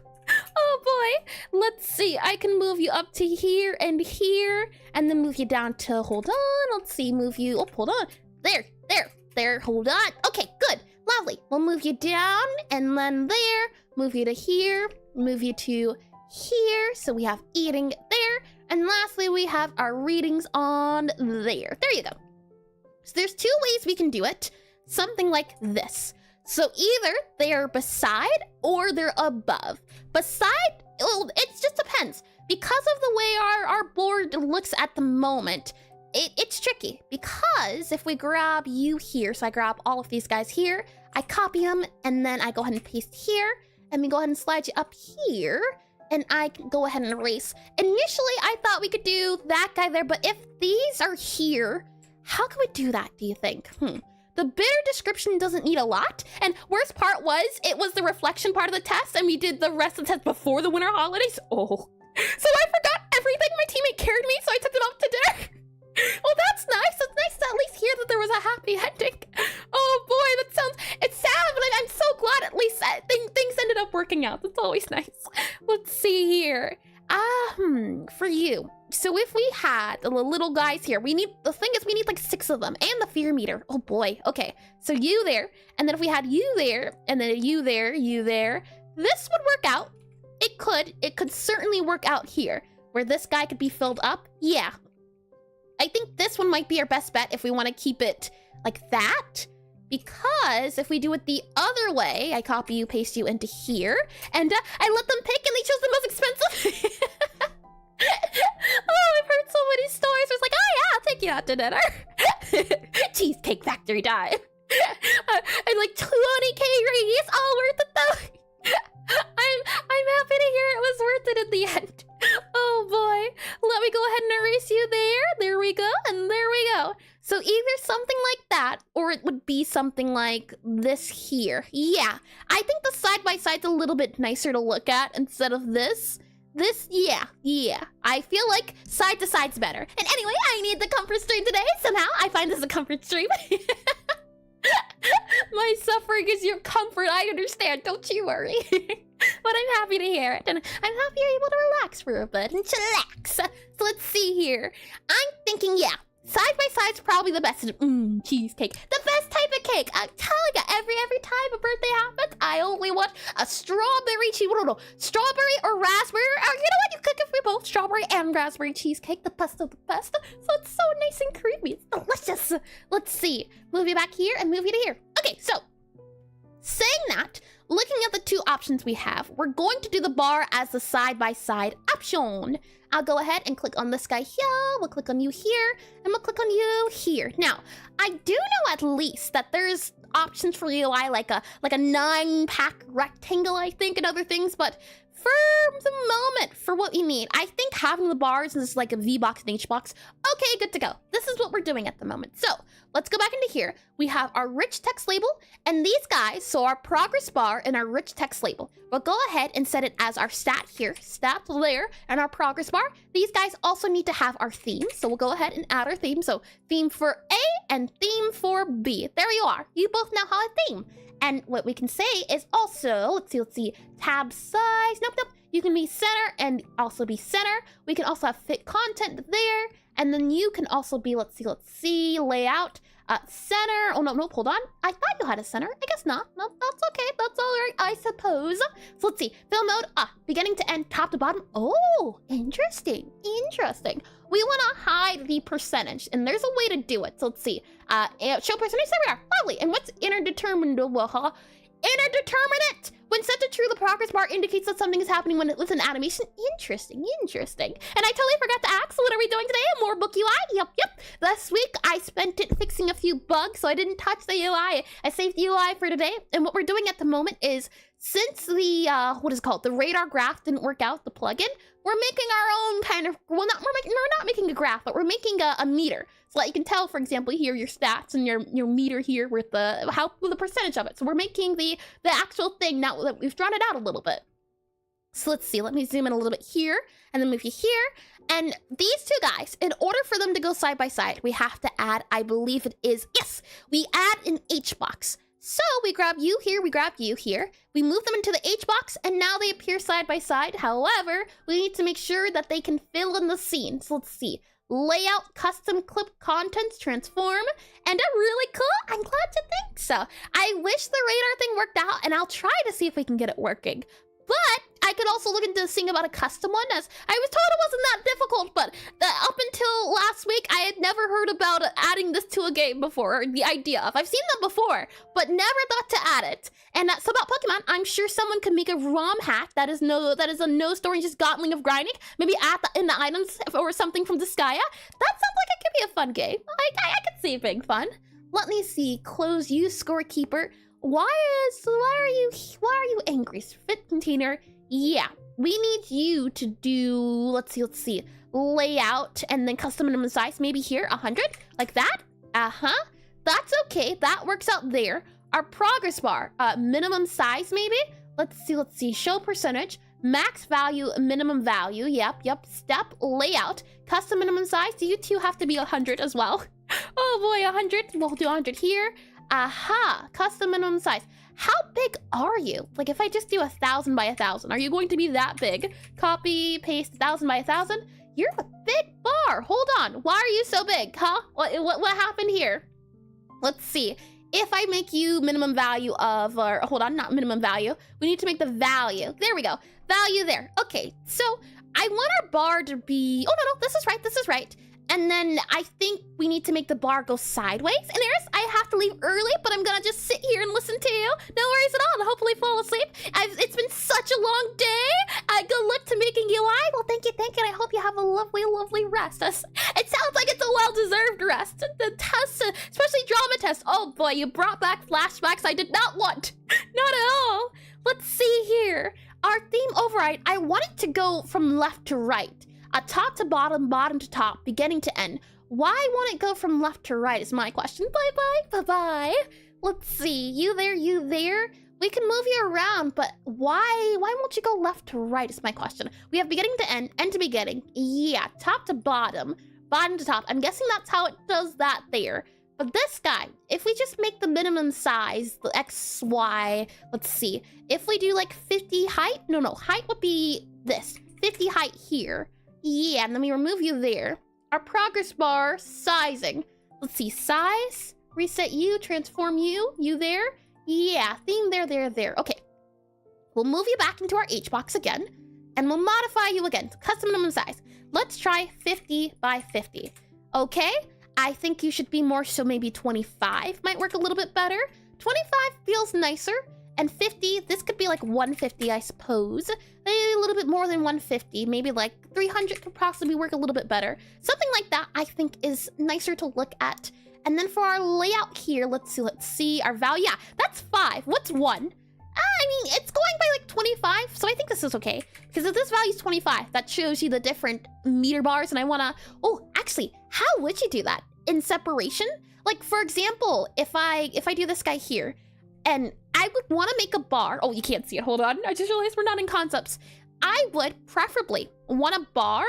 Oh boy, let's see. I can move you up to here, and then move you down to, hold on, let's see, move you, oh, hold on. There, hold on. Okay, good. Lovely. We'll move you down and then there, move you to here, move you to here. So we have eating there. And lastly, we have our readings on there. There you go. So there's 2 ways we can do it. Something like this. So either they're beside or they're above. Beside, well, it just depends. Because of the way our board looks at the moment, it's tricky because if we grab you here, so I grab all of these guys here, I copy them, and then I go ahead and paste here, and we go ahead and slide you up here, and I can go ahead and erase. Initially, I thought we could do that guy there, but if these are here, how can we do that, do you think? The bitter description doesn't need a lot, and worst part was, it was the reflection part of the test, and we did the rest of the test before the winter holidays. Oh. So I forgot everything. My teammate carried me, so I took it off to dinner. Well, that's nice. It's nice to at least hear that there was a happy ending. Oh boy, it's sad, but I'm so glad at least things ended up working out. That's always nice. Let's see here. For you. So if we had the little guys here, the thing is we need like 6 of them and the fear meter. Oh boy. Okay. So you there, and then if we had you there, and then you there, this would work out. It could certainly work out here where this guy could be filled up. Yeah. I think this one might be our best bet if we want to keep it like that, because if we do it the other way, I copy you, paste you into here, and I let them pick, and they chose the most expensive. Oh, I've heard so many stories. It's like, oh yeah, I'll take you out to dinner. Cheesecake Factory time. And like 20K radius, all worth it though. I'm happy to hear it was worth it in the end. Oh boy, let me go ahead and erase you there. There we go, and there we go. So either something like that, or it would be something like this here. Yeah, I think the side-by-side's a little bit nicer to look at instead of this. Yeah. I feel like side to side's better. And anyway, I need the comfort stream today. Somehow, I find this a comfort stream. My suffering is your comfort. I understand. Don't you worry. But I'm happy to hear it. And I'm happy you're able to relax for a bit and chillax. So let's see here. I'm thinking, yeah, side by side's probably the best. Cheesecake. The best type of cake. I'm telling you, every time a birthday happens, I only want a strawberry strawberry or raspberry. Or you know what? You could give me both strawberry and raspberry cheesecake. The best of the best. So it's so nice and creamy. It's delicious. Let's see. Move you back here and move you to here. Okay, so saying that, looking at the 2 options we have, we're going to do the bar as the side-by-side option. I'll go ahead and click on this guy here, we'll click on you here, and we'll click on you here. Now, I do know at least that there's options for UI like a 9-pack rectangle, I think, and other things, but for the moment, for what we need, I think having the bars is like a V-box and H-box. Okay, good to go. This is what we're doing at the moment. So let's go back into here. We have our rich text label and these guys, so our progress bar and our rich text label. We'll go ahead and set it as our stat here, stat there, and our progress bar. These guys also need to have our theme. So we'll go ahead and add our theme. So theme for A and theme for B. There you are. You both now have a theme. And what we can say is also, let's see, tab size. Nope. You can be center and also be center. We can also have fit content there. And then you can also be, let's see, layout, center. Oh, no, hold on. I thought you had a center. I guess not. No, that's okay. That's all right, I suppose. So let's see, fill mode, beginning to end, top to bottom. Oh, interesting. We want to hide the percentage, and there's a way to do it. So let's see. Show percentage, there we are. Lovely. And what's interdeterminable, huh? Indeterminate! When set to true, the progress bar indicates that something is happening when it was an animation. Interesting. And I totally forgot to ask, so what are we doing today? More book UI? Yep. Last week, I spent it fixing a few bugs, so I didn't touch the UI. I saved the UI for today, and what we're doing at the moment is, since the, the radar graph didn't work out, the plugin, we're making our own kind of, we're not making a graph, but we're making a meter. So that you can tell, for example, here, your stats and your meter here with the percentage of it. So we're making the actual thing now that we've drawn it out a little bit. So let's see, let me zoom in a little bit here and then move you here. And these two guys, in order for them to go side by side, we have to add, I believe it is, yes, we add an H box. So we grab you here, we grab you here, we move them into the H box, and now they appear side by side. However, we need to make sure that they can fill in the scene. So let's see. Layout, custom clip contents, transform, and a really cool, I'm glad you think so. I wish the radar thing worked out, and I'll try to see if we can get it working. But I could also look into seeing about a custom one, as I was told it wasn't that difficult, but up until last week, I had never heard about adding this to a game before, or the idea of. I've seen them before, but never thought to add it. And so about Pokemon, I'm sure someone could make a ROM hack that is a no story, just Gotling of grinding, maybe add in the items or something from Disgaea. That sounds like it could be a fun game. I could see it being fun. Let me see, close you, scorekeeper. Why are you angry? Fit container. Yeah, we need you to do, let's see, layout and then custom minimum size, maybe here, 100, like that. That's okay, that works out there. Our progress bar, minimum size maybe? Let's see, show percentage, max value, minimum value, yep, step, layout, custom minimum size. Do you two have to be 100 as well? Oh boy, 100, we'll do 100 here. Custom minimum size. How big are you? Like if I just do 1,000 by 1,000, are you going to be that big? Copy, paste 1,000 by 1,000. You're a big bar. Hold on. Why are you so big, huh? What happened here? Let's see. If I make you minimum value of, or hold on, not minimum value. We need to make the value. There we go. Value there. Okay, so I want our bar to be, oh no, this is right. And then I think we need to make the bar go sideways. And Eris, I have to leave early, but I'm gonna just sit here and listen to you. No worries at all, and hopefully fall asleep. It's been such a long day. Good luck to making UI. Well, thank you, and I hope you have a lovely rest. It sounds like it's a well-deserved rest. The tests, especially drama tests. Oh boy, you brought back flashbacks I did not want. Not at all. Let's see here. Our theme override, I want it to go from left to right. Top to bottom, bottom to top, beginning to end. Why won't it go from left to right is my question. Bye-bye. Let's see, you there. We can move you around, but why won't you go left to right is my question. We have beginning to end to beginning. Yeah, top to bottom, bottom to top. I'm guessing that's how it does that there. But this guy, if we just make the minimum size, the X, Y, let's see. If we do like 50 height, no, height would be this, 50 height here. Yeah, and then we remove you there. Our progress bar, sizing. Let's see, size, reset you, transform you there. Yeah, theme there. Okay, we'll move you back into our H box again, and we'll modify you again. Custom minimum size. Let's try 50 by 50. Okay, I think you should be more, so maybe 25 might work a little bit better. 25 feels nicer. And 50, this could be like 150, I suppose. Maybe a little bit more than 150. Maybe like 300 could possibly work a little bit better. Something like that, I think, is nicer to look at. And then for our layout here, let's see our value. Yeah, that's 5. What's 1? I mean, it's going by like 25, so I think this is okay. Because if this value is 25, that shows you the different meter bars, and I wanna... Oh, actually, how would you do that? In separation? Like, for example, if I do this guy here, and I would want to make a bar... Oh, you can't see it, hold on. I just realized we're not in concepts. I would preferably want a bar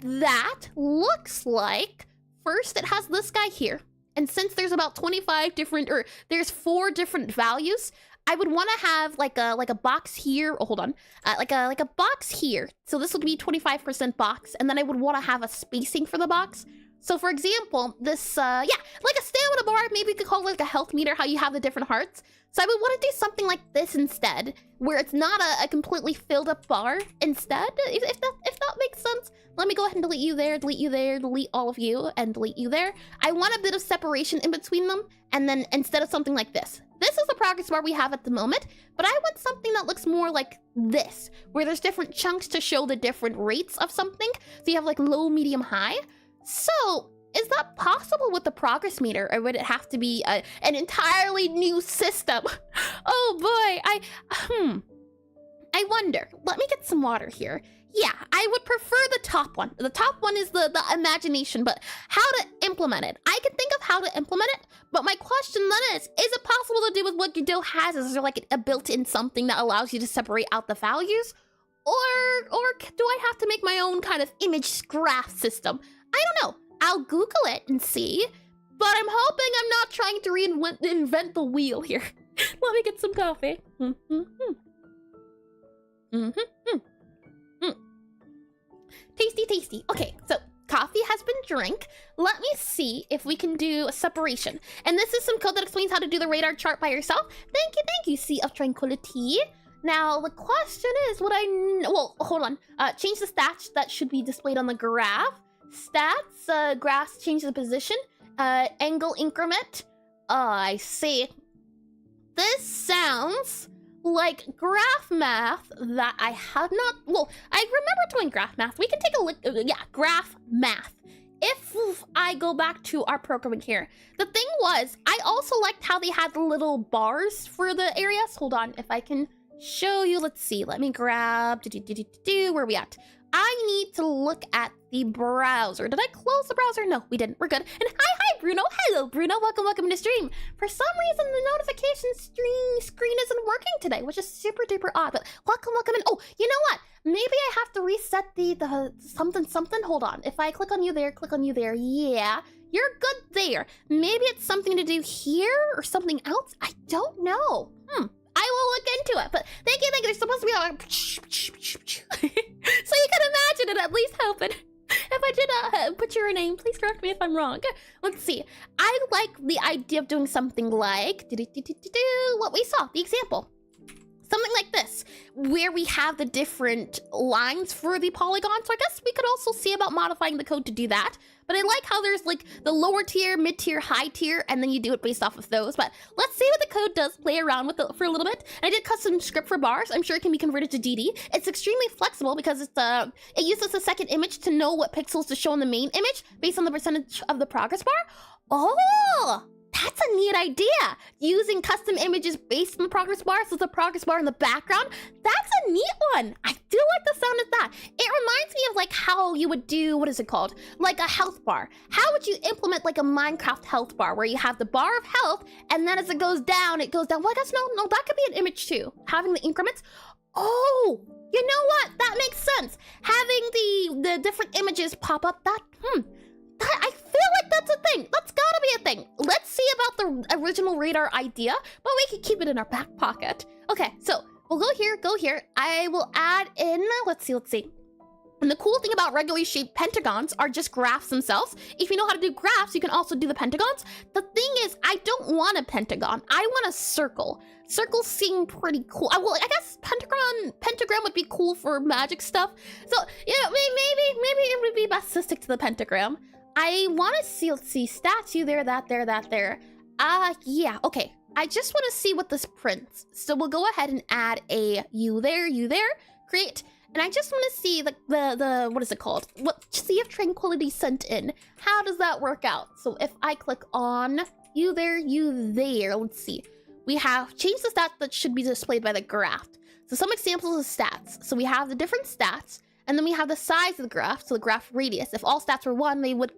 that looks like... First, it has this guy here. And since there's about 25 different... Or there's 4 different values... I would want to have like a box here. Oh, hold on. Like a box here. So this would be 25% box, and then I would want to have a spacing for the box. So for example, this yeah, like a stamina bar. Maybe you could call it like a health meter. How you have the different hearts. So I would want to do something like this instead, where it's not a completely filled up bar. Instead, if that makes sense. Let me go ahead and delete you there, delete all of you, and delete you there. I want a bit of separation in between them, and then instead of something like this. This is the progress bar we have at the moment, but I want something that looks more like this, where there's different chunks to show the different rates of something. So you have like low, medium, high. So is that possible with the progress meter, or would it have to be an entirely new system? Oh boy, I wonder. Let me get some water here. Yeah, I would prefer the top one. The top one is the imagination, but how to implement it? I can think of how to implement it, but my question then is it possible to do with what Godot has? Is there like a built-in something that allows you to separate out the values? Or do I have to make my own kind of image graph system? I don't know. I'll Google it and see, but I'm hoping I'm not trying to reinvent the wheel here. Let me get some coffee. Tasty, tasty. Okay, so coffee has been drank. Let me see if we can do a separation. And this is some code that explains how to do the radar chart by yourself. Thank you, Sea of Tranquility. Now, the question is, well, hold on. Change the stats that should be displayed on the graph. Stats, graphs, change the position. Angle increment. I see. This sounds like graph math that I have not... Well, I remember doing graph math. We can take a look... yeah, graph math. If I go back to our programming here, the thing was, I also liked how they had the little bars for the areas. Hold on, if I can show you. Let's see. Let me grab... Where are we at? I need to look at the browser. Did I close the browser? No, we didn't. We're good. And hi, Bruno. Hello, Bruno. Welcome to stream. For some reason, the notification screen isn't working today, which is super duper odd. But welcome in. Oh, you know what? Maybe I have to reset the something. Hold on. If I click on you there, yeah, you're good there. Maybe it's something to do here or something else. I don't know. I will look into it, but thank you. There's supposed to be a... So you can imagine it at least helping. If I did put your name, please correct me if I'm wrong. Let's see. I like the idea of doing something like... what we saw, the example. Something like this, where we have the different lines for the polygon. So I guess we could also see about modifying the code to do that. But I like how there's like the lower tier, mid tier, high tier, and then you do it based off of those. But let's see what the code does, play around with it for a little bit. I did custom script for bars. I'm sure it can be converted to GD. It's extremely flexible because it uses a second image to know what pixels to show in the main image based on the percentage of the progress bar. Oh! That's a neat idea. Using custom images based on the progress bar, so the progress bar in the background. That's a neat one. I do like the sound of that. It reminds me of like how you would do, what is it called? Like a health bar. How would you implement like a Minecraft health bar where you have the bar of health and then as it goes down, it goes down. Well, I guess no, that could be an image too. Having the increments. Oh, you know what? That makes sense. Having the different images pop up, I feel like that's a thing. That's gotta be a thing. Let's see about the original radar idea, but we can keep it in our back pocket. Okay, so we'll go here. I will add in, let's see. And the cool thing about regularly shaped pentagons are just graphs themselves. If you know how to do graphs, you can also do the pentagons. The thing is, I don't want a pentagon. I want a circle. Circles seem pretty cool. Well, I guess pentagram would be cool for magic stuff. So, yeah, maybe it would be best to stick to the pentagram. I want to see, let's see, statue there, that there. Yeah, okay. I just want to see what this prints. So we'll go ahead and add a you there, create. And I just want to see the what is it called? What Sea of Tranquility sent in. How does that work out? So if I click on you there, let's see. we have changed the stats that should be displayed by the graph. So some examples of stats. So we have the different stats, and then we have the size of the graph, so the graph radius. If all stats were 1, they would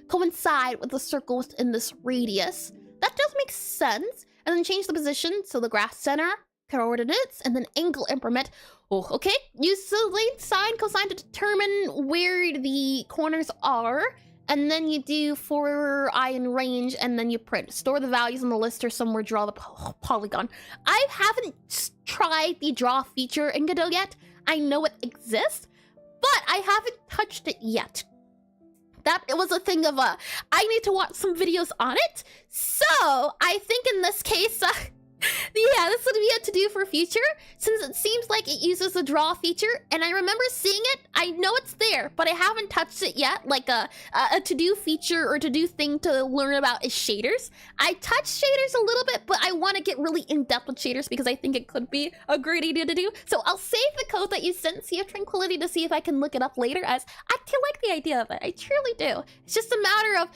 coincide with the circle within this radius. That does make sense. And then change the position, so the graph center, coordinates, and then angle increment. Oh, okay. Use the length, sine, cosine to determine where the corners are. And then you do for I in range, and then you print. Store the values on the list or somewhere, draw the polygon. I haven't tried the draw feature in Godot yet. I know it exists, but I haven't touched it yet. That it was a thing of I need to watch some videos on it. So I think in this case, yeah, this would be a to-do for future, since it seems like it uses the draw feature, and I remember seeing it. I know it's there, but I haven't touched it yet. Like a to-do feature or to-do thing to learn about is shaders. I touched shaders a little bit, but I want to get really in-depth with shaders because I think it could be a great idea to do. So I'll save the code that you sent, Sea of Tranquility, to see if I can look it up later, as I do like the idea of it. I truly do. It's just a matter of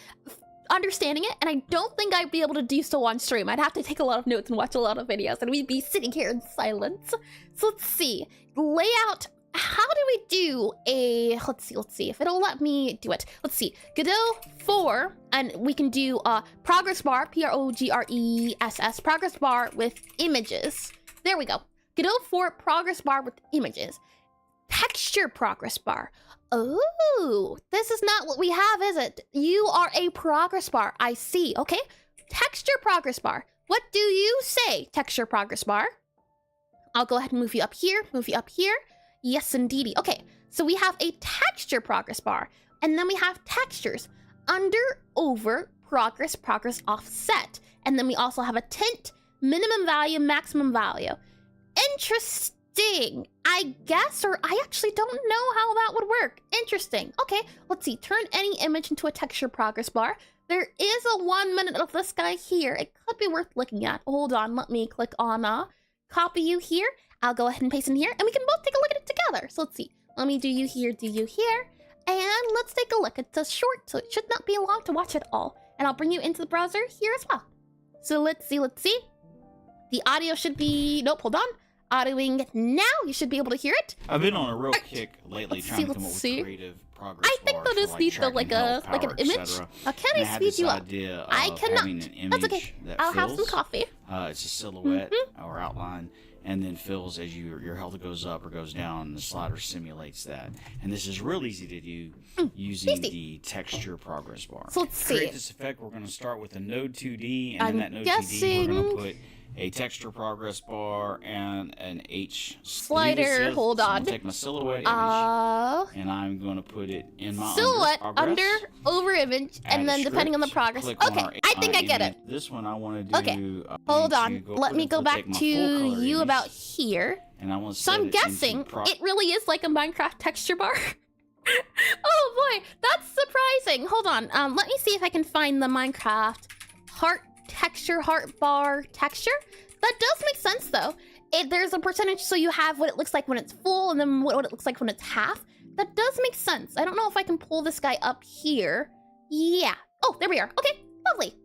understanding it, and I don't think I'd be able to do so on stream. I'd have to take a lot of notes and watch a lot of videos, and we'd be sitting here in silence. So let's see. Layout. How do we do a... Let's see if it'll let me do it. Let's see. Godot 4, and we can do progress bar, P-R-O-G-R-E-S-S, progress bar with images. There we go. Godot 4 progress bar with images. Texture progress bar. Oh, this is not what we have, is it? You are a progress bar. I see. Okay. Texture progress bar. What do you say, texture progress bar? I'll go ahead and move you up here. Move you up here. Yes, indeedy. Okay. So we have a texture progress bar. And then we have textures. Under, over, progress, offset. And then we also have a tint, minimum value, maximum value. Interesting. I guess, or I actually don't know how that would work. Interesting. Okay, let's see. Turn any image into a texture progress bar. There is a 1 minute of this guy here. It could be worth looking at. Hold on, let me click on copy you here. I'll go ahead and paste in here, and we can both take a look at it together. So let's see. Let me do you here, and let's take a look. It's a short, so it should not be long to watch it all. And I'll bring you into the browser here as well. So let's see. The audio should be... Nope, hold on. Audioing now, you should be able to hear it. I've been on a real kick lately trying to come up with creative progress I think that is neat though, like an image. Can I speed you up? I cannot. That's okay. I'll have some coffee. It's a silhouette or outline, and then fills as your health goes up or goes down, and the slider simulates that. And this is real easy to do using the texture progress bar. So let's see. To create this effect, we're going to start with a node 2D, and in that node 2D, we're going to put a texture progress bar and an H slider. Hold on. I'm take my silhouette image, and I'm going to put it in my silhouette under over image, and then depending on the progress. Okay, I think I get it. This one I want to do. Okay, hold on. Let me go back to you about here. And I want to so I'm guessing it really is like a Minecraft texture bar. Oh boy, that's surprising. Hold on. Let me see if I can find the Minecraft heart bar texture. That does make sense though. There's a percentage, so you have what it looks like when it's full, and then what it looks like when it's half. That does make sense. I don't know if I can pull this guy up here. Yeah. Oh, there we are. Okay, lovely.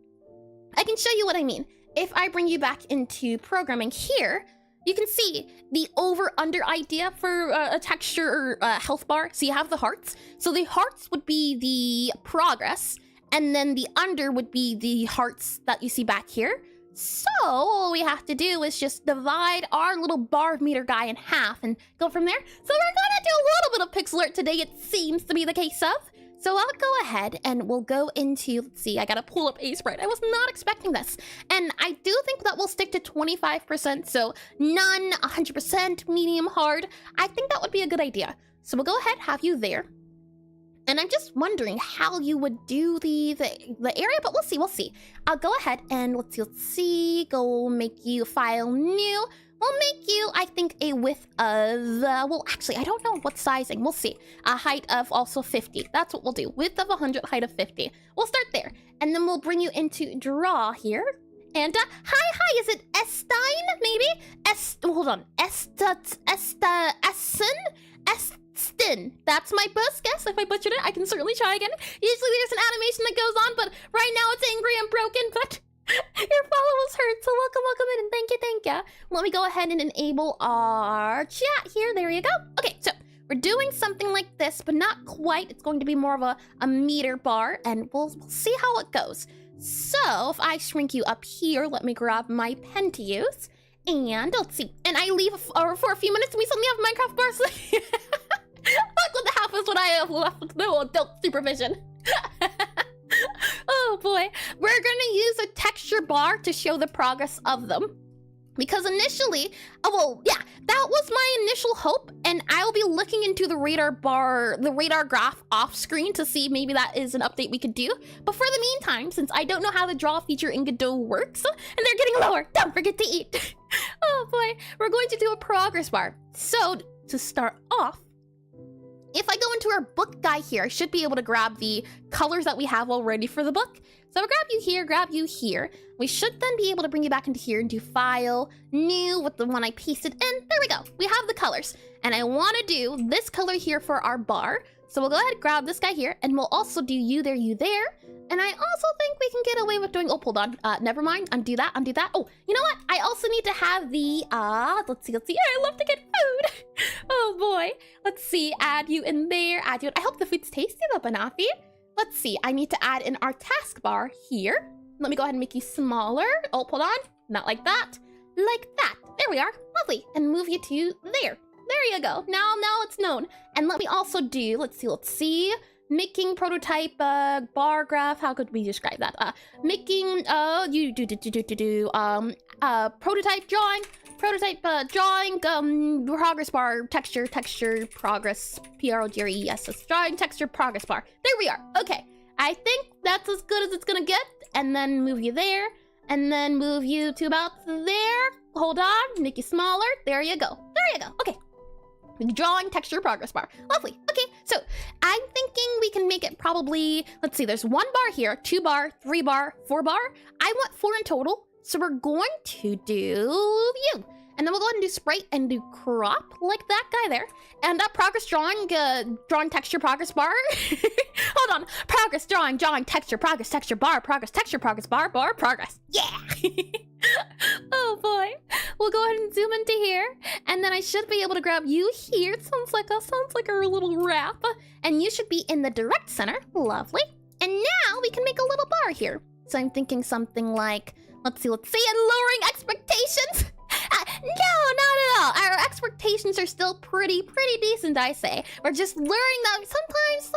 I can show you what I mean. If I bring you back into programming here, you can see the over-under idea for a texture or health bar. So you have the hearts. So the hearts would be the progress, and then the under would be the hearts that you see back here. So all we have to do is just divide our little bar meter guy in half and go from there. So we're gonna do a little bit of pixel art today, it seems to be the case of. So I'll go ahead and we'll go into, let's see, I gotta pull up a sprite. I was not expecting this. And I do think that we'll stick to 25%, so none, 100%, medium, hard. I think that would be a good idea. So we'll go ahead, have you there. And I'm just wondering how you would do the area, but we'll see. I'll go ahead and let's see, go make you file new. We'll make you, I think, a width of, well, actually, I don't know what sizing. We'll see. A height of also 50. That's what we'll do. Width of 100, height of 50. We'll start there. And then we'll bring you into draw here. And, hi, is it Estine, maybe? Hold on. Estin. That's my best guess. If I butchered it, I can certainly try again. Usually there's an animation that goes on, but right now it's angry and broken, but Your follow was heard, so welcome in, and thank you. Let me go ahead and enable our chat here. There you go. Okay, so we're doing something like this, but not quite. It's going to be more of a meter bar, and we'll see how it goes. So if I shrink you up here, let me grab my pen to use, and let's see. And I leave for a few minutes, and we suddenly have Minecraft bars. Look what happens when I have left with no adult supervision. Oh boy, we're gonna use a texture bar to show the progress of them. Because initially, that was my initial hope, and I'll be looking into the radar graph off screen to see maybe that is an update we could do. But for the meantime, since I don't know how the draw feature in Godot works, and they're getting lower, don't forget to eat. Oh boy, we're going to do a progress bar. So to start off, if I go into our book guy here, I should be able to grab the colors that we have already for the book. So I'll grab you here. We should then be able to bring you back into here and do file, new with the one I pasted in. There we go. We have the colors. And I want to do this color here for our bar. So we'll go ahead and grab this guy here, and we'll also do you there. And I also think we can get away with doing, oh, hold on. Never mind. Undo that. Oh, you know what? I also need to have the, let's see. I love to get food. Oh boy. Let's see. Add you in there. I hope the food's tasty though, Banafi. Let's see. I need to add in our taskbar here. Let me go ahead and make you smaller. Oh, hold on. Not like that. Like that. There we are. Lovely. And move you to there. There you go. Now it's known. And let me also do, let's see. Making prototype bar graph. How could we describe that? Making prototype drawing. Progress bar, texture, progress, PROGRESS, drawing, texture, progress bar. There we are. Okay, I think that's as good as it's gonna get. And then move you there, and then move you to about there. Hold on, make you smaller. There you go. Okay. Drawing, texture, progress bar. Lovely. Okay, so I'm thinking we can make it probably, let's see, there's 1 bar here, 2 bar, 3 bar, 4 bar. I want 4 in total. So we're going to do you. And then we'll go ahead and do sprite and do crop like that guy there. And progress drawing, drawing texture, progress bar. Hold on. Progress drawing, texture, progress, texture bar, progress, texture, progress, bar, progress. Yeah. Oh boy. We'll go ahead and zoom into here. And then I should be able to grab you here. It sounds like a little wrap. And you should be in the direct center. Lovely. And now we can make a little bar here. So I'm thinking something like, let's see, and lowering expectations. No, not at all. Our expectations are still pretty decent, I say. We're just learning that sometimes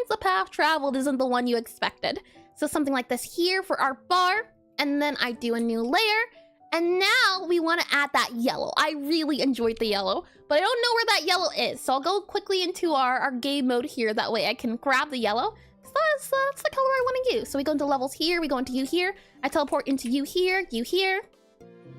the path traveled isn't the one you expected. So something like this here for our bar, and then I do a new layer, and now we want to add that yellow. I really enjoyed the yellow, but I don't know where that yellow is. So I'll go quickly into our game mode here. That way I can grab the yellow. That's the color I want to use. So we go into levels here, we go into you here, I teleport into you here,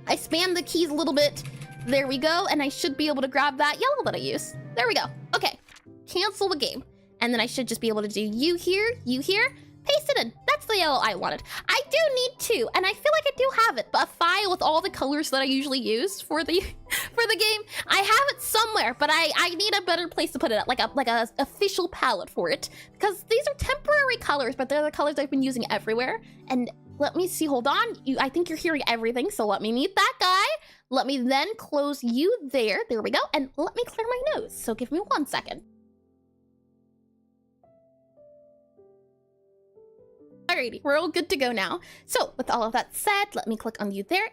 I spam the keys a little bit. There we go, and I should be able to grab that yellow that I used. There we go. Okay, cancel the game. And then I should just be able to do you here, paste it in. That's the yellow I wanted. I do need 2, and I feel like I do have it, but a file with all the colors that I usually use for the game. I have it somewhere, but I need a better place to put it at, like a official palette for it, because these are temporary colors, but they're the colors I've been using everywhere. And let me see, hold on. I think you're hearing everything, so let me mute that guy. Let me then close you there. There we go. And let me clear my nose. So give me 1 second. Alrighty, we're all good to go now. So with all of that said, let me click on you there.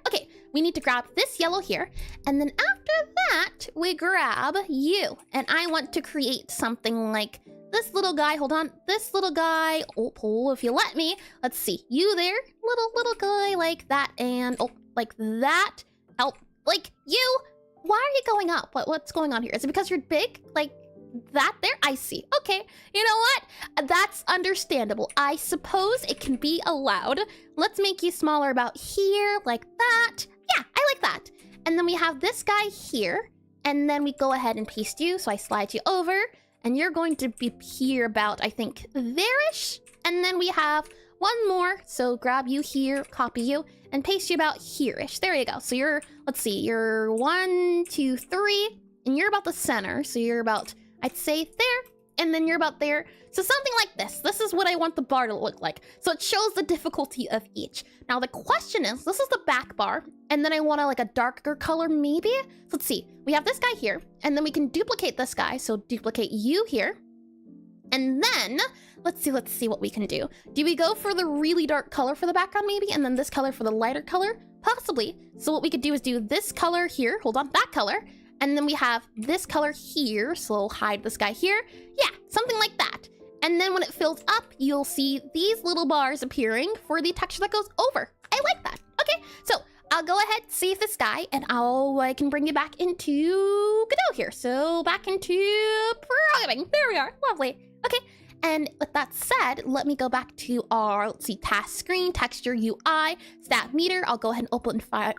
Okay, we need to grab this yellow here. And then after that, we grab you. And I want to create something like this little guy. Hold on, this little guy. Oh, if you let me. Let's see, you there, little guy like that, and like that. Oh, like you. Why are you going up? What's going on here? Is it because you're big? Like that there? I see. Okay, you know what? That's understandable. I suppose it can be allowed. Let's make you smaller about here, like that. Yeah, I like that. And then we have this guy here, and then we go ahead and paste you. So I slide you over. And you're going to be here about, I think, there-ish. And then we have 1 more. So grab you here, copy you, and paste you about here-ish. There you go. So you're, let's see, you're 1, 2, 3, and you're about the center. So you're about, I'd say, there. and then you're about there. So something like this. This is what I want the bar to look like. So it shows the difficulty of each. Now the question is, this is the back bar, and then I want like a darker color maybe? So let's see. We have this guy here, and then we can duplicate this guy. So duplicate you here. And then, let's see what we can do. Do we go for the really dark color for the background maybe? And then this color for the lighter color? Possibly. So what we could do is do this color here, hold on, that color. And then we have this color here, so we'll hide this guy here. Yeah, something like that. And then when it fills up, you'll see these little bars appearing for the texture that goes over. I like that. Okay, so I'll go ahead, save this guy, and I can bring you back into Godot here. So back into programming. There we are. Lovely. Okay, and with that said, let me go back to our, let's see, task screen, texture, UI, stat meter. I'll go ahead and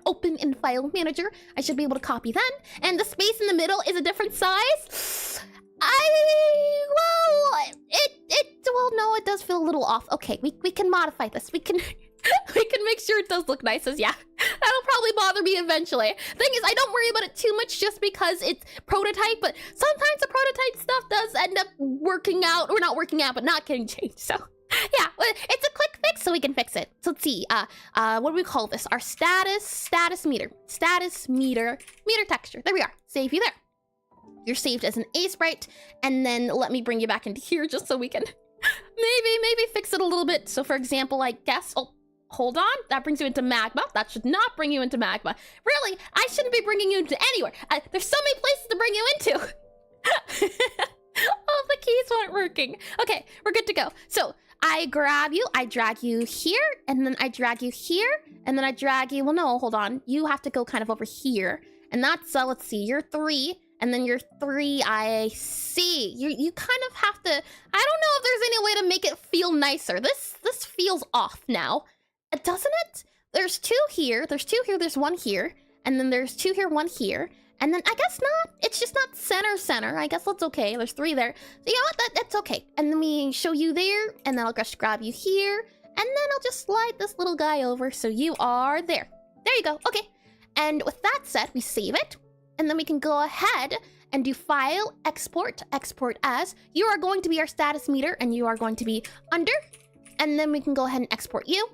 open in file manager. I should be able to copy then. And the space in the middle is a different size. Well, no, it does feel a little off. Okay, we can modify this. We can make sure it does look nice, yeah. That'll probably bother me eventually. Thing is, I don't worry about it too much just because it's prototype, but sometimes the prototype stuff does end up working out, or not working out, but not getting changed. So yeah, it's a quick fix, so we can fix it. So let's see, what do we call this? Our status meter texture. There we are. Save you there. You're saved as an A sprite, and then let me bring you back into here just so we can maybe fix it a little bit. So for example, I guess, oh, hold on, that brings you into magma. That should not bring you into magma. Really, I shouldn't be bringing you into anywhere. There's so many places to bring you into. Oh, the keys weren't working. Okay, we're good to go. So I grab you, I drag you here, and then I drag you here, and then I drag you, well no, hold on. You have to go kind of over here. And that's, let's see, you're 3. And then you're 3, I see. You kind of have to, I don't know if there's any way to make it feel nicer. This feels off now, doesn't it? There's 2 here, there's 1 here, and then there's 2 here, 1 here. And then I guess not, it's just not center. I guess that's okay, there's 3 there. So you know what, that's okay. And then we show you there, and then I'll just grab you here, and then I'll just slide this little guy over so you are there. There you go, okay. And with that said, we save it. And then we can go ahead and do file, export as. You are going to be our status meter, and you are going to be under. And then we can go ahead and export you.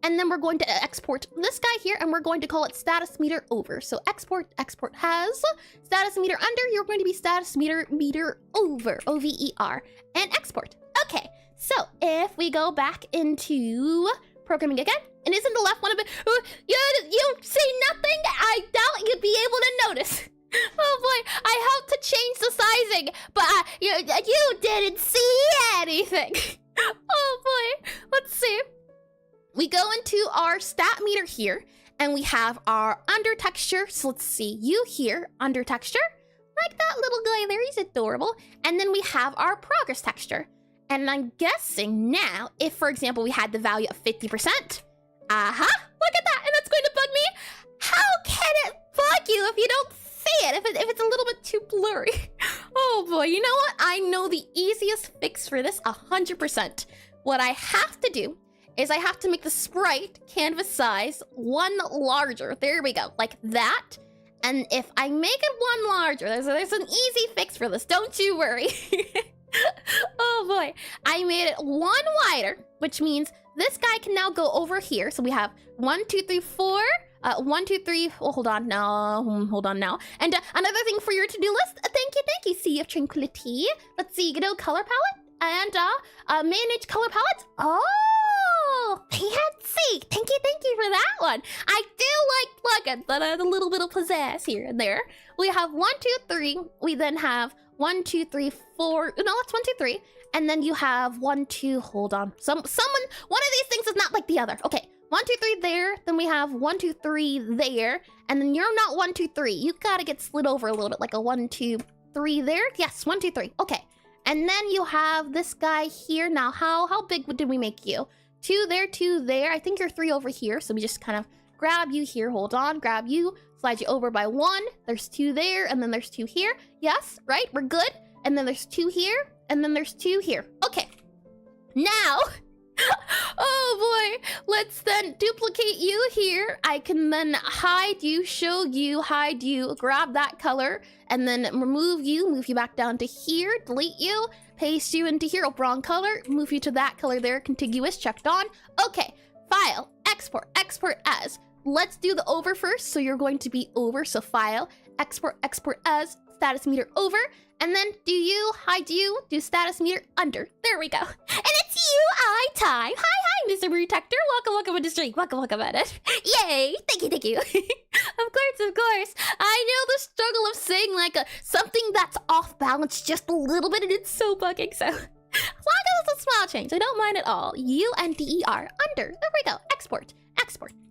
And then we're going to export this guy here, and we're going to call it status meter over. So export has status meter under. You're going to be status meter over, over, and export. Okay, so if we go back into programming again, and isn't the left one a bit, you see nothing? I doubt you'd be able to notice. Oh boy, I helped to change the sizing, but you didn't see anything. Oh boy, let's see. We go into our stat meter here, and we have our under texture. So let's see, you here, under texture, like that little guy there, he's adorable. And then we have our progress texture. And I'm guessing now, if for example, we had the value of 50%, look at that, and that's going to bug me. How can it bug you if you don't see it, if it's a little bit too blurry? Oh boy, you know what? I know the easiest fix for this 100%. What I have to do is I have to make the sprite canvas size 1 larger. There we go, like that. And if I make it 1 larger, there's an easy fix for this, don't you worry. Oh boy, I made it 1 wider, which means this guy can now go over here. So we have 1, 2, 3, 4. 1, 2, 3. Oh, hold on now. And another thing for your to-do list. Thank you. Sea of Tranquility. Let's see. Godot color palette and manage color palettes. Oh, fancy. Thank you for that one. I do like the little bit of pizzazz here and there. We have 1, 2, 3. We then have 1, 2, 3, 4. No, that's 1, 2, 3. And then you have 1, 2. Hold on. One of these things is not like the other. Okay. 1, 2, 3 there. Then we have 1, 2, 3 there. And then you're not 1, 2, 3. You gotta get slid over a little bit, like a 1, 2, 3 there. Yes, 1, 2, 3. Okay. And then you have this guy here. Now, how big did we make you? 2 there, 2 there. I think you're 3 over here. So we just kind of grab you here. Hold on. Grab you. Slide you over by 1. There's 2 there. And then there's 2 here. Yes, right? We're good. And then there's 2 here. And then there's 2 here. Okay. Now, Oh boy, let's then duplicate you here. I can then hide you, show you, hide you, grab that color, and then remove you, move you back down to here, delete you, paste you into here, wrong color, move you to that color there, contiguous, checked on. Okay, file, export, export as. Let's do the over first, so you're going to be over, so file, export, export as, status meter over, and then do you, hide you, do status meter under. There we go. And it's UI time. Hi, Mr. Protector. Welcome to the stream. Welcome at it. Yay. Thank you. Of course. I know the struggle of saying like something that's off balance just a little bit, and it's so bugging, so. As long as it's a small change, I don't mind at all. UNDER, under. There we go. Export.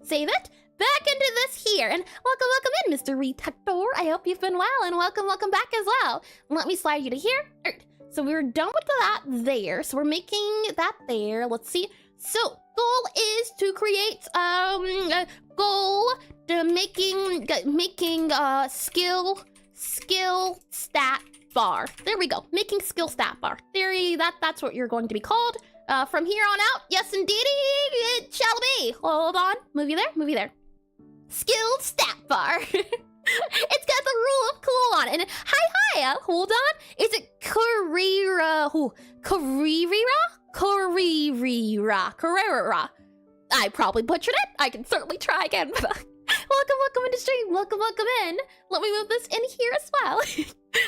Save it. Back into this here, and welcome in, Mr. Retector. I hope you've been well, and welcome back as well. Let me slide you to here. So we're done with that there. So we're making that there. Let's see. So goal is to create goal to making skill stat bar. There we go. Making skill stat bar. Theory. That's what you're going to be called. From here on out, yes indeedy, it shall be. Hold on. Move you there. Skilled stat bar. It's got the rule of cool on it. And hi, hold on. Is it Carrera? Carrera. I probably butchered it. I can certainly try again. Welcome into stream. Welcome in. Let me move this in here as well.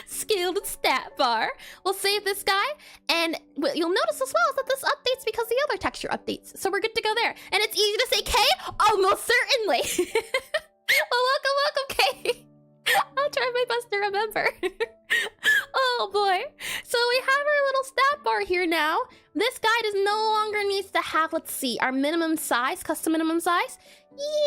Skilled stat bar. We'll save this guy, and what you'll notice as well is that this updates because the other texture updates. So we're good to go there. And it's easy to say K? Oh, most certainly. Well, welcome, K. I'll try my best to remember. Oh boy. So we have our little stat bar here now. This guy does no longer needs to have, let's see, our minimum size, custom minimum size.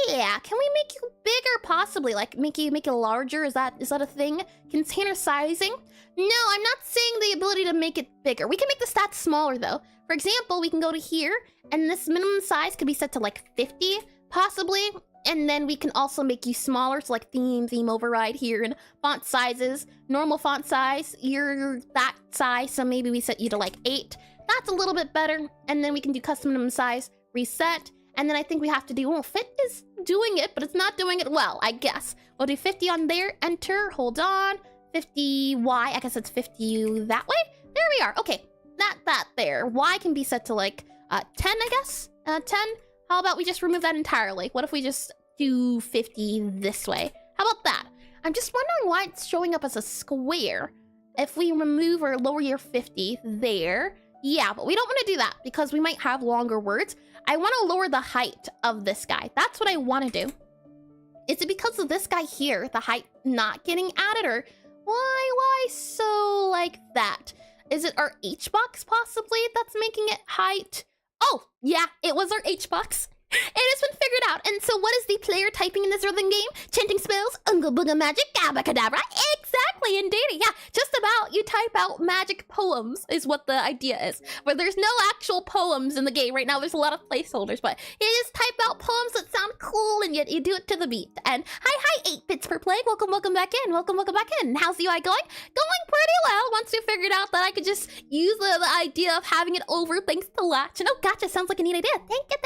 Yeah, can we make you bigger possibly? Like make it larger? Is that a thing? Container sizing? No, I'm not saying the ability to make it bigger. We can make the stats smaller though. For example, we can go to here and this minimum size could be set to like 50 possibly. And then we can also make you smaller, so like theme override here, and font sizes, normal font size, you're that size, so maybe we set you to like 8. That's a little bit better. And then we can do custom minimum size, reset, and then I think we have to do, well, fit is doing it, but it's not doing it well, I guess. We'll do 50 on there, enter, hold on, 50Y, I guess it's 50 that way? There we are, okay, that there. Y can be set to like 10, I guess, 10. How about we just remove that entirely? What if we just do 50 this way? How about that? I'm just wondering why it's showing up as a square. If we remove or lower your 50 there. Yeah, but we don't want to do that because we might have longer words. I want to lower the height of this guy. That's what I want to do. Is it because of this guy here, the height not getting added, or why so like that? Is it our H box possibly that's making it height? Oh, yeah, it was our H box. It has been figured out. And so what is the player typing in this rhythm game? Chanting spells, unga booga magic, abacadabra. Exactly, indeed. Yeah, just about you type out magic poems is what the idea is. But there's no actual poems in the game right now. There's a lot of placeholders, but you just type out poems that sound cool and yet you do it to the beat. And hi, 8 bits per play. Welcome back in. Welcome back in. How's the UI going? Going pretty well. Once we figured out that I could just use the idea of having it over thanks to Latch. And oh, gotcha. Sounds like a neat idea. Thank you.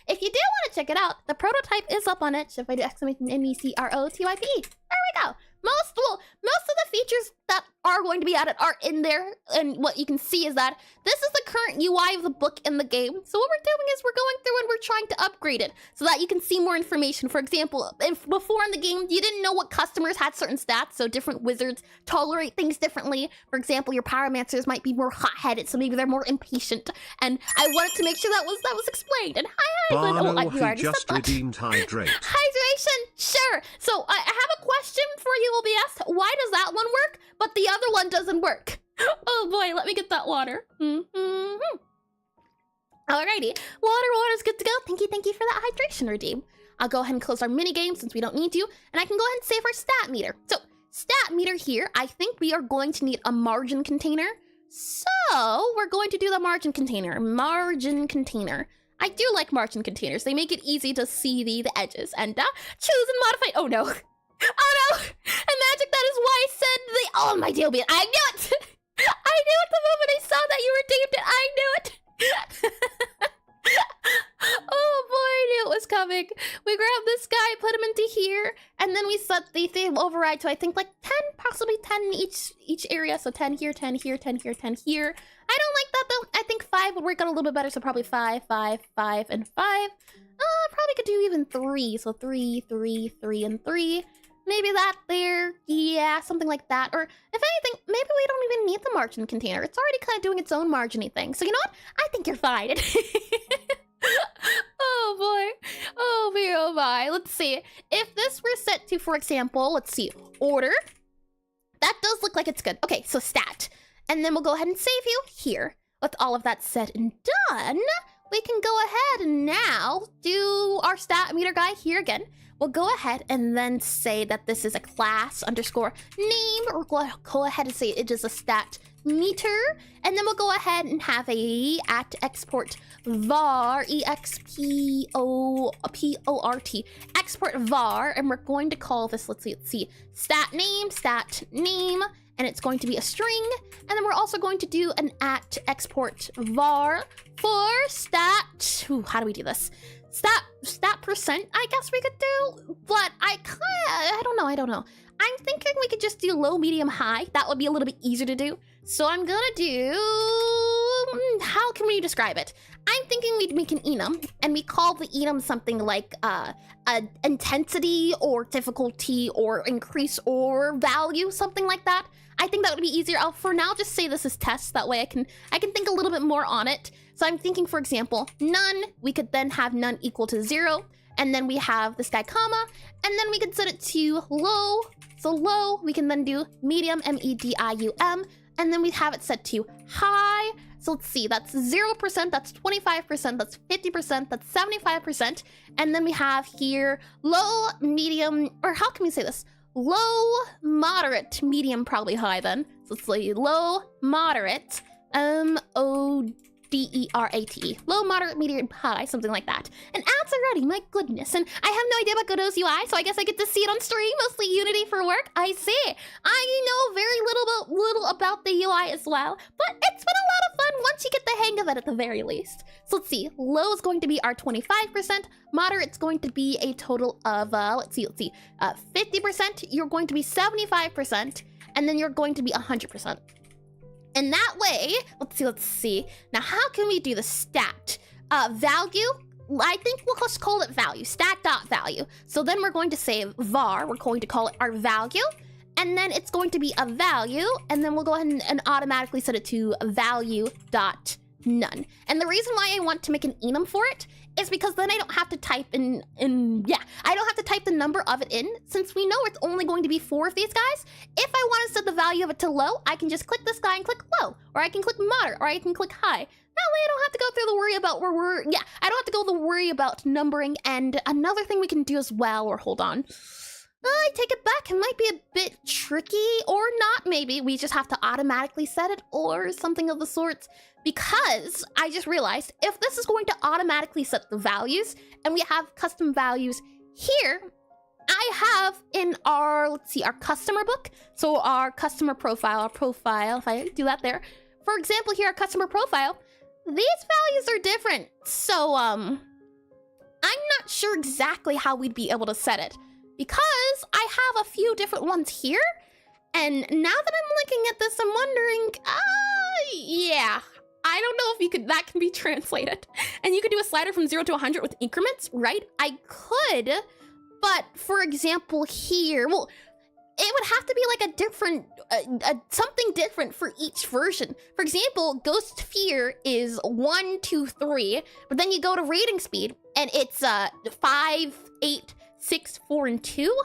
If you do want to check it out, the prototype is up on it. If I do exclamation NECROTYP. There we go. Most of the features that are going to be added are in there, and what you can see is that this is the current UI of the book in the game. So what we're doing is we're going through and we're trying to upgrade it so that you can see more information. For example, if before in the game you didn't know what customers had certain stats, so different wizards tolerate things differently. For example, your pyromancers might be more hot-headed, so maybe they're more impatient. And I wanted to make sure that was explained. And Barno, he just redeemed hydrate. Hydration, sure. So I have a question for you, OBS. Why does that one work, but the other one doesn't work? Oh boy, let me get that water. Alrighty, water's good to go. Thank you for that hydration redeem. I'll go ahead and close our mini game since we don't need to, and I can go ahead and save our stat meter. So stat meter here, I think we are going to need a margin container. So we're going to do the margin container. I do like margin containers. They make it easy to see the edges. And choose and modify. Oh no. Oh no. And magic, that is why I said oh my deal, I knew it. I knew it the moment I saw that you redeemed it. I knew it. override to I think like 10, possibly 10 in each area. So 10 here, 10 here, 10 here, 10 here. I don't like that though. I think 5 would work out a little bit better. So probably 5, 5, 5, and 5. Probably could do even 3. So 3, 3, 3, and 3. Maybe that there. Yeah, something like that. Or if anything, maybe we don't even need the margin container. It's already kind of doing its own margin-y thing. So you know what? I think you're fine. Oh boy. Oh me, oh my. Let's see. If this were set to, for example, let's see, order. That does look like it's good. Okay, so stat. And then we'll go ahead and save you here. With all of that said and done, we can go ahead and now do our stat meter guy here again. We'll go ahead and then say that this is a class underscore name, or go ahead and say it is a stat meter, and then we'll go ahead and have a at export var export export var, and we're going to call this, let's see, stat name, and it's going to be a string, and then we're also going to do an at export var for stat. Ooh, how do we do this? Stat percent, I guess we could do, but I don't know. I'm thinking we could just do low, medium, high. That would be a little bit easier to do. So I'm gonna do, how can we describe it? I'm thinking we make an enum, and we call the enum something like intensity or difficulty or increase or value, something like that. I think that would be easier. I'll for now just say this is test. That way I can think a little bit more on it. So I'm thinking, for example, none. We could then have none equal to 0, and then we have this guy comma, and then we could set it to low. So low, we can then do medium, medium, and then we have it set to high. So let's see, that's 0%, that's 25%, that's 50%, that's 75%, and then we have here low, medium, or how can we say this? Low, moderate, medium, probably high then. So let's say low, moderate, moderate, low, moderate, medium, high, something like that. And ads are ready, my goodness. And I have no idea about Godot's UI, so I guess I get to see it on stream, mostly Unity for work. I see. I know very little about the UI as well, but it's been a lot of fun once you get the hang of it at the very least. So let's see, low is going to be our 25%, moderate's going to be a total of, let's see, 50%, you're going to be 75%, and then you're going to be 100%. And that way, let's see. Now, how can we do the stat? Value, I think we'll just call it value, stat.value. So then we're going to say var, we're going to call it our value, and then it's going to be a value, and then we'll go ahead and automatically set it to value.none. And the reason why I want to make an enum for it is because then I don't have to type I don't have to type the number of it in, since we know it's only going to be 4 of these guys. If I want to set the value of it to low, I can just click this guy and click low, or I can click moderate, or I can click high. That way I don't have to go through the worry about I don't have to go the worry about numbering. And another thing we can do as well, or hold on. I take it back, it might be a bit tricky, or not maybe. We just have to automatically set it, or something of the sorts. Because I just realized, if this is going to automatically set the values, and we have custom values here, I have in our, let's see, our customer book, so our customer profile, if I do that there. For example, here, our customer profile, these values are different. So, I'm not sure exactly how we'd be able to set it, because I have a few different ones here, and now that I'm looking at this, I'm wondering, yeah. I don't know if that can be translated. And you could do a slider from 0 to 100 with increments, right? I could, but for example here, well, it would have to be like a different, something different for each version. For example, Ghost Fear is 1, 2, 3, but then you go to rating speed and it's 5, 8, 6, 4, and 2.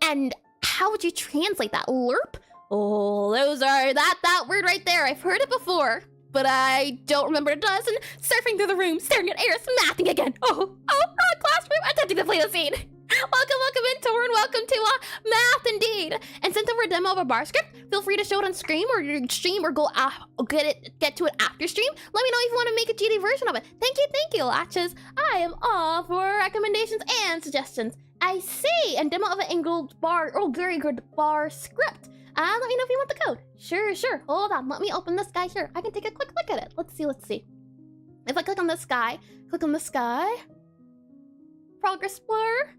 And how would you translate that? LERP? Oh, those are that word right there. I've heard it before, but I don't remember what it does. And surfing through the room, staring at Eris, mathing again. Oh, classroom, attempting to play the scene. Welcome in, Tor, and welcome to Math Indeed. And since we're a demo of a bar script, feel free to show it on stream or go get to it after stream. Let me know if you want to make a GD version of it. Thank you, Latches. I am all for recommendations and suggestions. I see, and demo of an angled bar, very good bar script. Let me know if you want the code. Sure. Hold on, let me open this guy here. I can take a quick look at it. Let's see. If I click on this guy, progress blur.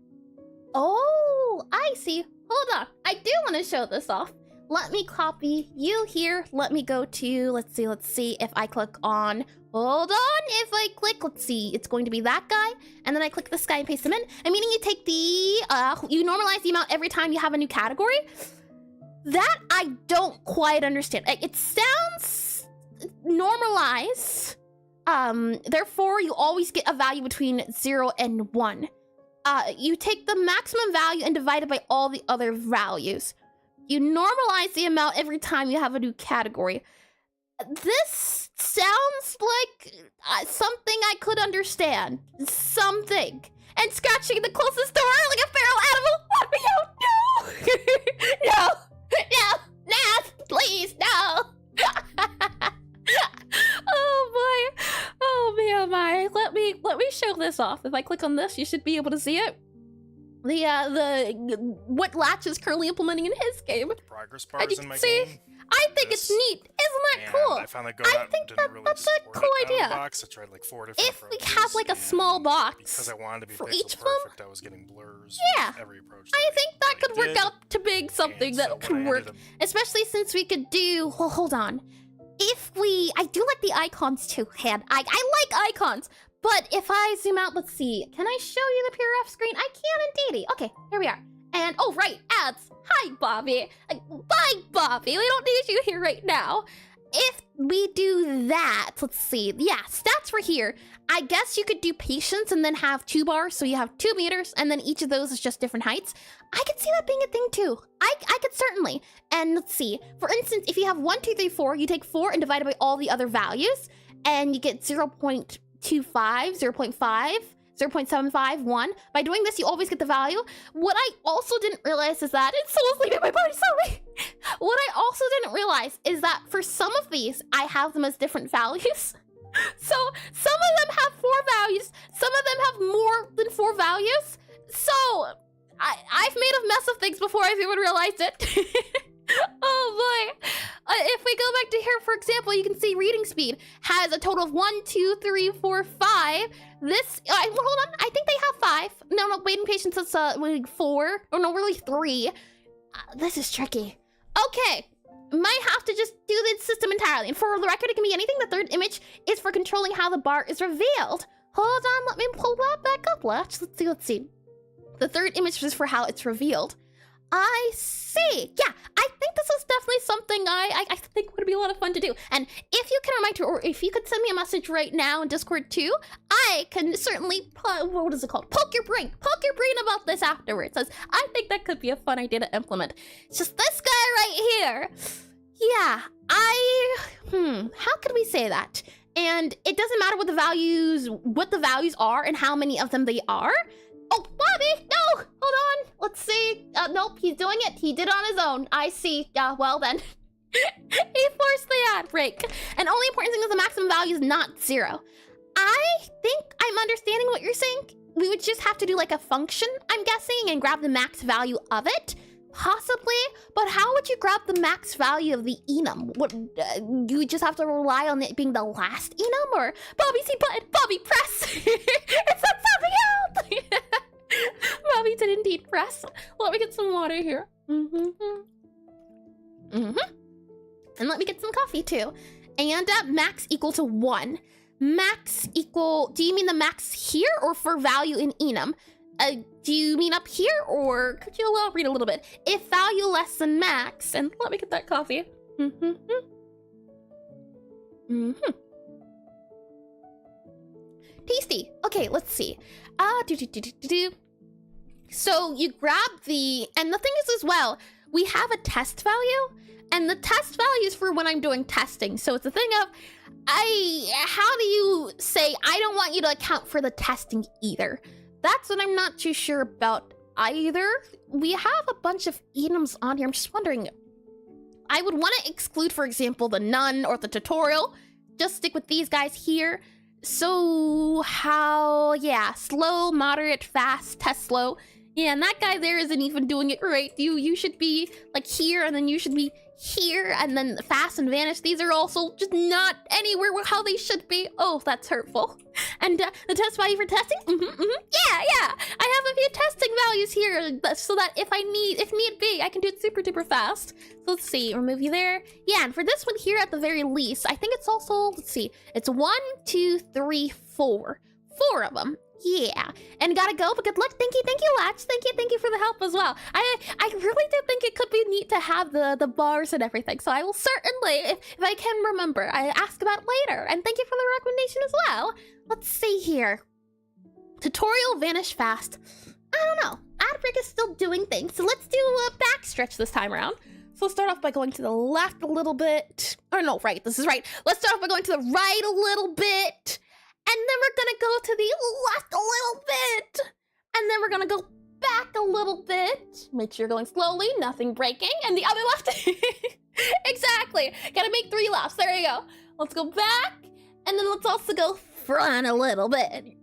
Oh, I see. hold on. I do want to show this off. Let me copy you here. Let me go to, let's see if I click on, hold on. If I click, let's see, it's going to be that guy. And then I click this guy and paste him in. And meaning you take the, you normalize the amount every time you have a new category. That I don't quite understand. It sounds normalize. Therefore, you always get a value between 0 and 1. You take the maximum value and divide it by all the other values. You normalize the amount every time you have a new category. This sounds like something I could understand. Something. And scratching the closest door like a feral animal. Let me out. No. No. Please, no. Oh man, my. Let me show this off. If I click on this, you should be able to see it. What Latch is currently implementing in his game. Progress bars in my game. I think it's neat. Isn't that cool? I found that Godot didn't really that's a cool idea. Box. I tried like 4 different if we have like a small box because I wanted to be for pixel each perfect, I was getting blurs. Yeah, every approach I think that could work out to being something that could work, especially since we could do. Well, hold on. I do like the icons too, and I like icons. But if I zoom out, let's see. Can I show you the PRF screen? I can indeedy. Okay, here we are. And, oh, right, ads. Hi, Bobby. Bye, Bobby. We don't need you here right now. If we do that, let's see. Yeah, stats were here. I guess you could do patience and then have 2 bars. So you have 2 meters, and then each of those is just different heights. I could see that being a thing, too. I could certainly. And let's see. For instance, if you have 1, 2, 3, 4, you take 4 and divide it by all the other values, and you get 0.25, 0.5, 0.75, 1. By doing this, you always get the value. What I also didn't realize is that it's so asleep at my party, sorry. What I also didn't realize is that for some of these, I have them as different values. So some of them have 4 values, some of them have more than 4 values. So I've made a mess of things before I've even realized it. Oh boy. If we go back to here, for example, you can see reading speed has a total of 1, 2, 3, 4, 5. This, hold on, I think they have 5. No, waiting patience is 4. Or no, really 3. This is tricky. Okay, might have to just do the system entirely. And for the record, it can be anything. The third image is for controlling how the bar is revealed. Hold on, let me pull that back up, Latch. Let's see. The third image is for how it's revealed. I see. Yeah, I think this is definitely something I think would be a lot of fun to do. And if you can remind me, or if you could send me a message right now in Discord too, I can certainly, what is it called? Poke your brain about this afterwards. As I think that could be a fun idea to implement. It's just this guy right here. Yeah, how could we say that? And it doesn't matter what the values are and how many of them they are. Oh, Bobby, no, hold on. Let's see. Nope, he's doing it. He did it on his own. I see. Yeah, well then. He forced the ad break. And only important thing is the maximum value is not 0. I think I'm understanding what you're saying. We would just have to do like a function, I'm guessing, and grab the max value of it. Possibly, but how would you grab the max value of the enum? What, you would just have to rely on it being the last enum, or Bobby, see button, Bobby, press. It's not something else. Bobby did indeed press. Let me get some water here. And let me get some coffee too. And max equal to 1. Max equal. Do you mean the max here or for value in enum? Do you mean up here, or could you elaborate a little bit? If value less than max, and let me get that coffee. Tasty. Okay, let's see. So you grab the, and the thing is as well, we have a test value, and the test value is for when I'm doing testing. So it's a thing of, how do you say, I don't want you to account for the testing either? That's what I'm not too sure about either. We have a bunch of enums on here. I'm just wondering, I would want to exclude, for example, the none or the tutorial. Just stick with these guys here. So how, yeah, slow, moderate, fast, test slow. Yeah, and that guy there isn't even doing it right. You should be like here, and then you should be here, and then fast and vanish. These are also just not anywhere how they should be. Oh, that's hurtful. And the test value for testing? Yeah. I have a few testing values here so that if need be, I can do it super duper fast. So let's see, remove you there. Yeah, and for this one here at the very least, I think it's also, let's see, it's 1, 2, 3, 4. 4 of them. Yeah, and gotta go, but good luck. Thank you, Latch. Thank you for the help as well. I really do think it could be neat to have the bars and everything, so I will certainly, if I can remember, I ask about it later. And thank you for the recommendation as well. Let's see here. Tutorial vanish fast. I don't know. Adbrick is still doing things, so let's do a backstretch this time around. So let's start off by going to the left a little bit. Or no, right, this is right. Let's start off by going to the right a little bit. And then we're gonna go to the left a little bit. And then we're gonna go back a little bit. Make sure you're going slowly, nothing breaking. And the other left. Exactly. Gotta make 3 laps. There you go. Let's go back. And then let's also go front a little bit.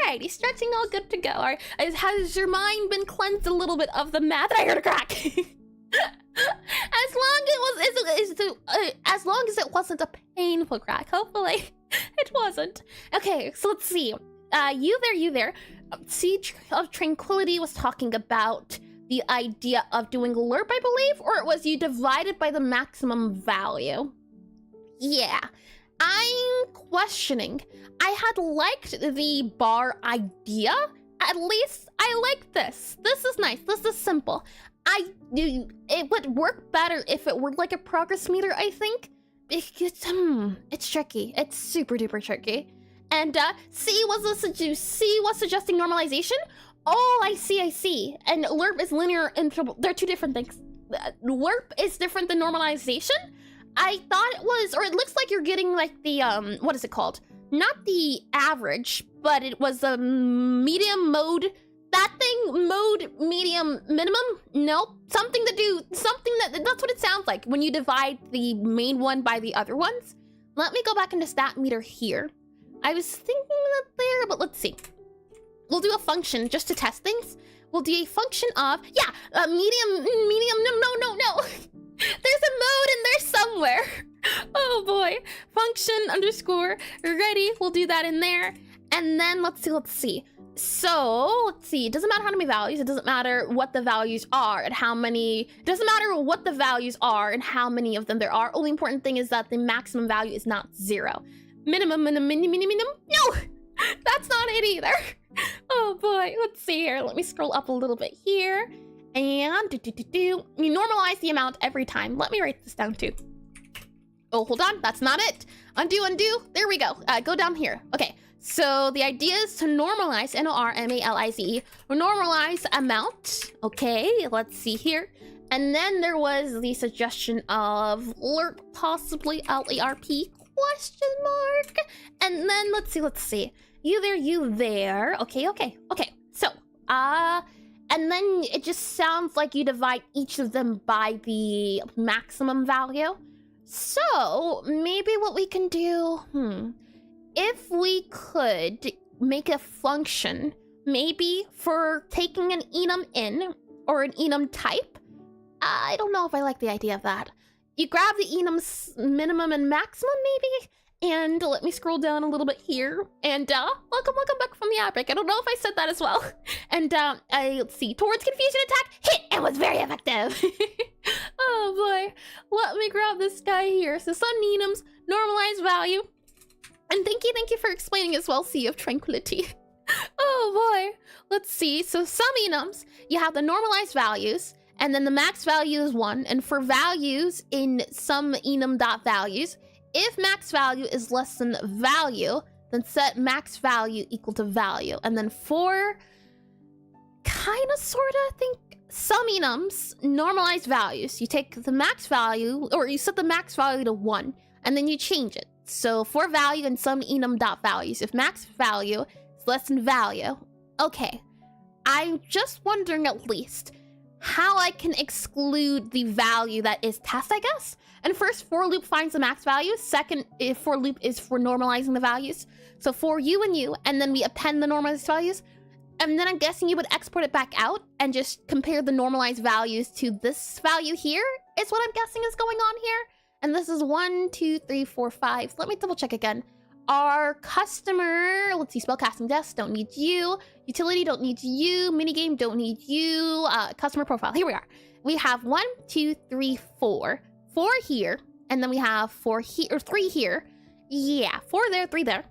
Alrighty, stretching all good to go. All right. Has your mind been cleansed a little bit of the math? I heard a crack. As long as it wasn't a painful crack, hopefully it wasn't. Okay, so let's see. You there. Seed of Tranquility was talking about the idea of doing lerp, I believe, or it was you divided by the maximum value. Yeah, I'm questioning. I had liked the bar idea. At least I like this. This is nice. This is simple. It would work better if it were like a progress meter, I think. It's tricky. It's super duper tricky. And C was suggesting normalization. Oh, I see. And lerp is linear interval. They're 2 different things. Lerp is different than normalization. I thought it was, or it looks like you're getting like the what is it called? Not the average, but it was a medium mode. That thing, mode, medium, minimum? Nope. That's what it sounds like when you divide the main one by the other ones. Let me go back into stat meter here. I was thinking that there, but let's see. We'll do a function just to test things. We'll do a function of, medium, no. There's a mode in there somewhere. Oh boy. Function underscore ready. We'll do that in there. And then let's see. So, let's see. It doesn't matter how many values. It doesn't matter what the values are and how many. It doesn't matter what the values are and how many of them there are. Only important thing is that the maximum value is not 0. Minimum. No! That's not it either. Oh boy. Let's see here. Let me scroll up a little bit here. And you normalize the amount every time. Let me write this down too. Oh, hold on. That's not it. Undo. There we go. Go down here. Okay. So the idea is to normalize, Normalize, normalize amount. Okay, let's see here. And then there was the suggestion of lerp, possibly LERP, question mark. And then let's see. You there. Okay. So, and then it just sounds like you divide each of them by the maximum value. So maybe what we can do, if we could make a function, maybe for taking an enum in, or an enum type. I don't know if I like the idea of that. You grab the enum's minimum and maximum, maybe? And let me scroll down a little bit here. And welcome back from the outbreak. I don't know if I said that as well. And let's see, towards confusion attack, hit, and was very effective. Oh boy, let me grab this guy here. So sun enums, normalized value. And thank you for explaining as well, Sea of Tranquility. Oh boy. Let's see. So some enums, you have the normalized values, and then the max value is 1. And for values in some enum.values, if max value is less than value, then set max value equal to value. And then for I think some enums, normalized values, you take the max value, or you set the max value to 1, and then you change it. So for value in some enum.values, if max value is less than value, okay. I'm just wondering at least how I can exclude the value that is test, I guess. And first, for loop finds the max value. Second, if for loop is for normalizing the values. So for you, and then we append the normalized values. And then I'm guessing you would export it back out and just compare the normalized values to this value here is what I'm guessing is going on here. And this is 1, 2, 3, 4, 5. Let me double check again. Our customer, let's see, spellcasting desk, don't need you. Utility, don't need you. Minigame, don't need you. Customer profile, here we are. We have 1, 2, 3, 4. 4 here, and then we have 4 here, or 3 here. Yeah, 4 there, 3 there.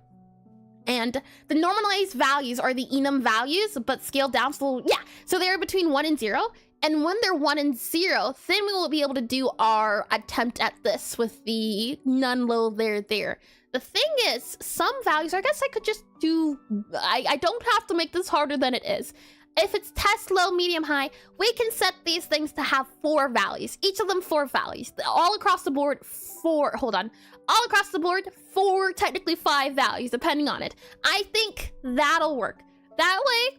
And the normalized values are the enum values, but scaled down, so yeah. So they're between 1 and 0. And when they're 1 and 0, then we will be able to do our attempt at this with the none, low, there. The thing is, some values, I guess I could just do, I don't have to make this harder than it is. If it's test, low, medium, high, we can set these things to have 4 values. Each of them 4 values. All across the board, 4, hold on. All across the board, 4, technically 5 values, depending on it. I think that'll work. That way,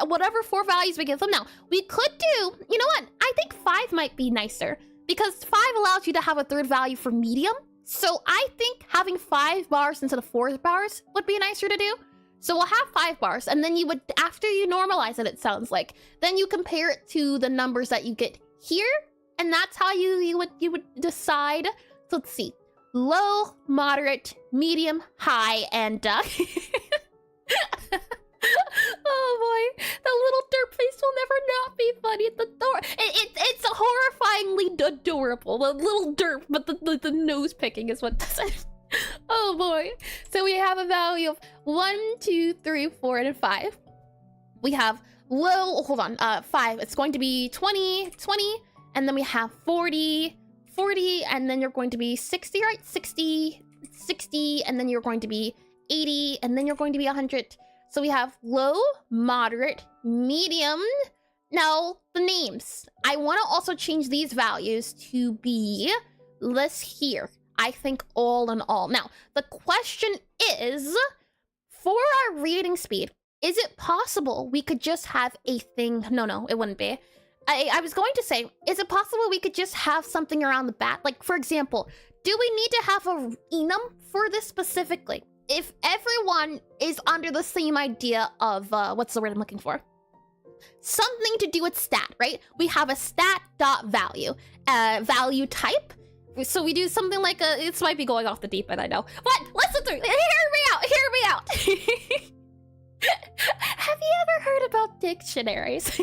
whatever 4 values we give them. Now, we could do, you know what? I think 5 might be nicer because 5 allows you to have a 3rd value for medium. So I think having 5 bars instead of 4 bars would be nicer to do. So we'll have 5 bars, and then you would, after you normalize it, it sounds like, then you compare it to the numbers that you get here, and that's how you would decide. So let's see, low, moderate, medium, high, and oh boy, the little derp face will never not be funny at the door. It's horrifyingly adorable. The little derp, but the nose picking is what does it. Oh boy. So we have a value of 1, 2, 3, 4, and 5. We have low, hold on, 5. It's going to be 20, 20, and then we have 40, 40, and then you're going to be 60, right? 60, 60, and then you're going to be 80, and then you're going to be 100. So we have low, moderate, medium. Now, the names. I want to also change these values to be this here. I think all in all. Now, the question is, for our reading speed, is it possible we could just have a thing? No, it wouldn't be. I was going to say, is it possible we could just have something around the bat? Like, for example, do we need to have a enum for this specifically? If everyone is under the same idea of, what's the word I'm looking for? Something to do with stat, right? We have a stat.value, value type. So we do something like a, this might be going off the deep end, I know. What? Listen through, hear me out. Have you ever heard about dictionaries?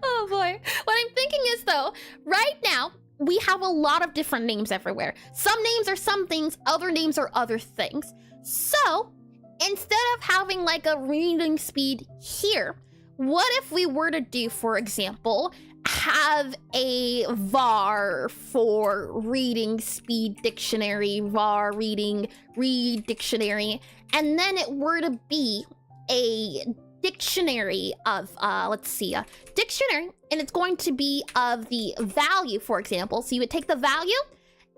Oh boy. What I'm thinking is though, right now, we have a lot of different names everywhere. Some names are some things, other names are other things. So, instead of having like a reading speed here, what if we were to do, for example, have a var for reading speed dictionary, var read dictionary, and then it were to be a dictionary of, let's see, a dictionary, and it's going to be of the value, for example. So you would take the value,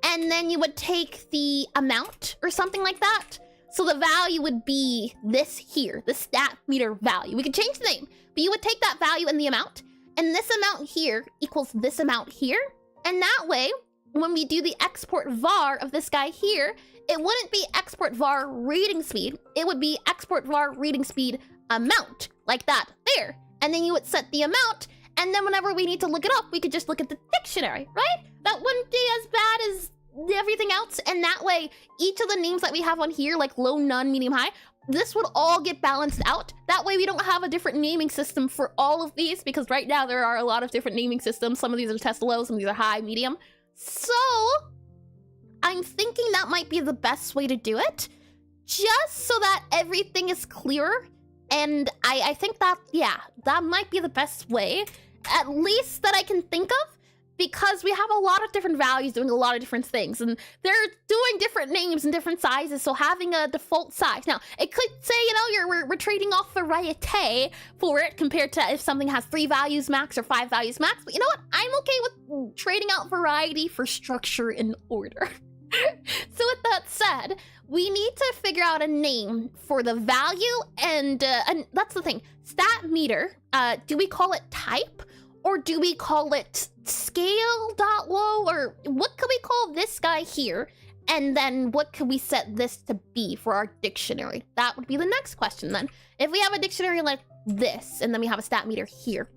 and then you would take the amount or something like that. So the value would be this here, the stat meter value. We could change the name, but you would take that value and the amount, and this amount here equals this amount here. And that way, when we do the export var of this guy here, it wouldn't be export var reading speed. It would be export var reading speed amount, like that there. And then you would set the amount, and then whenever we need to look it up, we could just look at the dictionary, right? That wouldn't be as bad as everything else. And that way, each of the names that we have on here, like low, none, medium, high, this would all get balanced out. That way we don't have a different naming system for all of these, because right now there are a lot of different naming systems. Some of these are test low, some of these are high, medium. So I'm thinking that might be the best way to do it, just so that everything is clearer. And I think that, yeah, that might be the best way, at least that I can think of, because we have a lot of different values doing a lot of different things, and they're doing different names and different sizes, so having a default size. Now, it could say, you know, we're trading off variety for it compared to if something has 3 values max or 5 values max, but you know what? I'm okay with trading out variety for structure and order. So with that said, we need to figure out a name for the value, and that's the thing. Stat meter, do we call it type? Or do we call it scale.low? Or what could we call this guy here? And then what could we set this to be for our dictionary? That would be the next question then. If we have a dictionary like this, and then we have a stat meter here,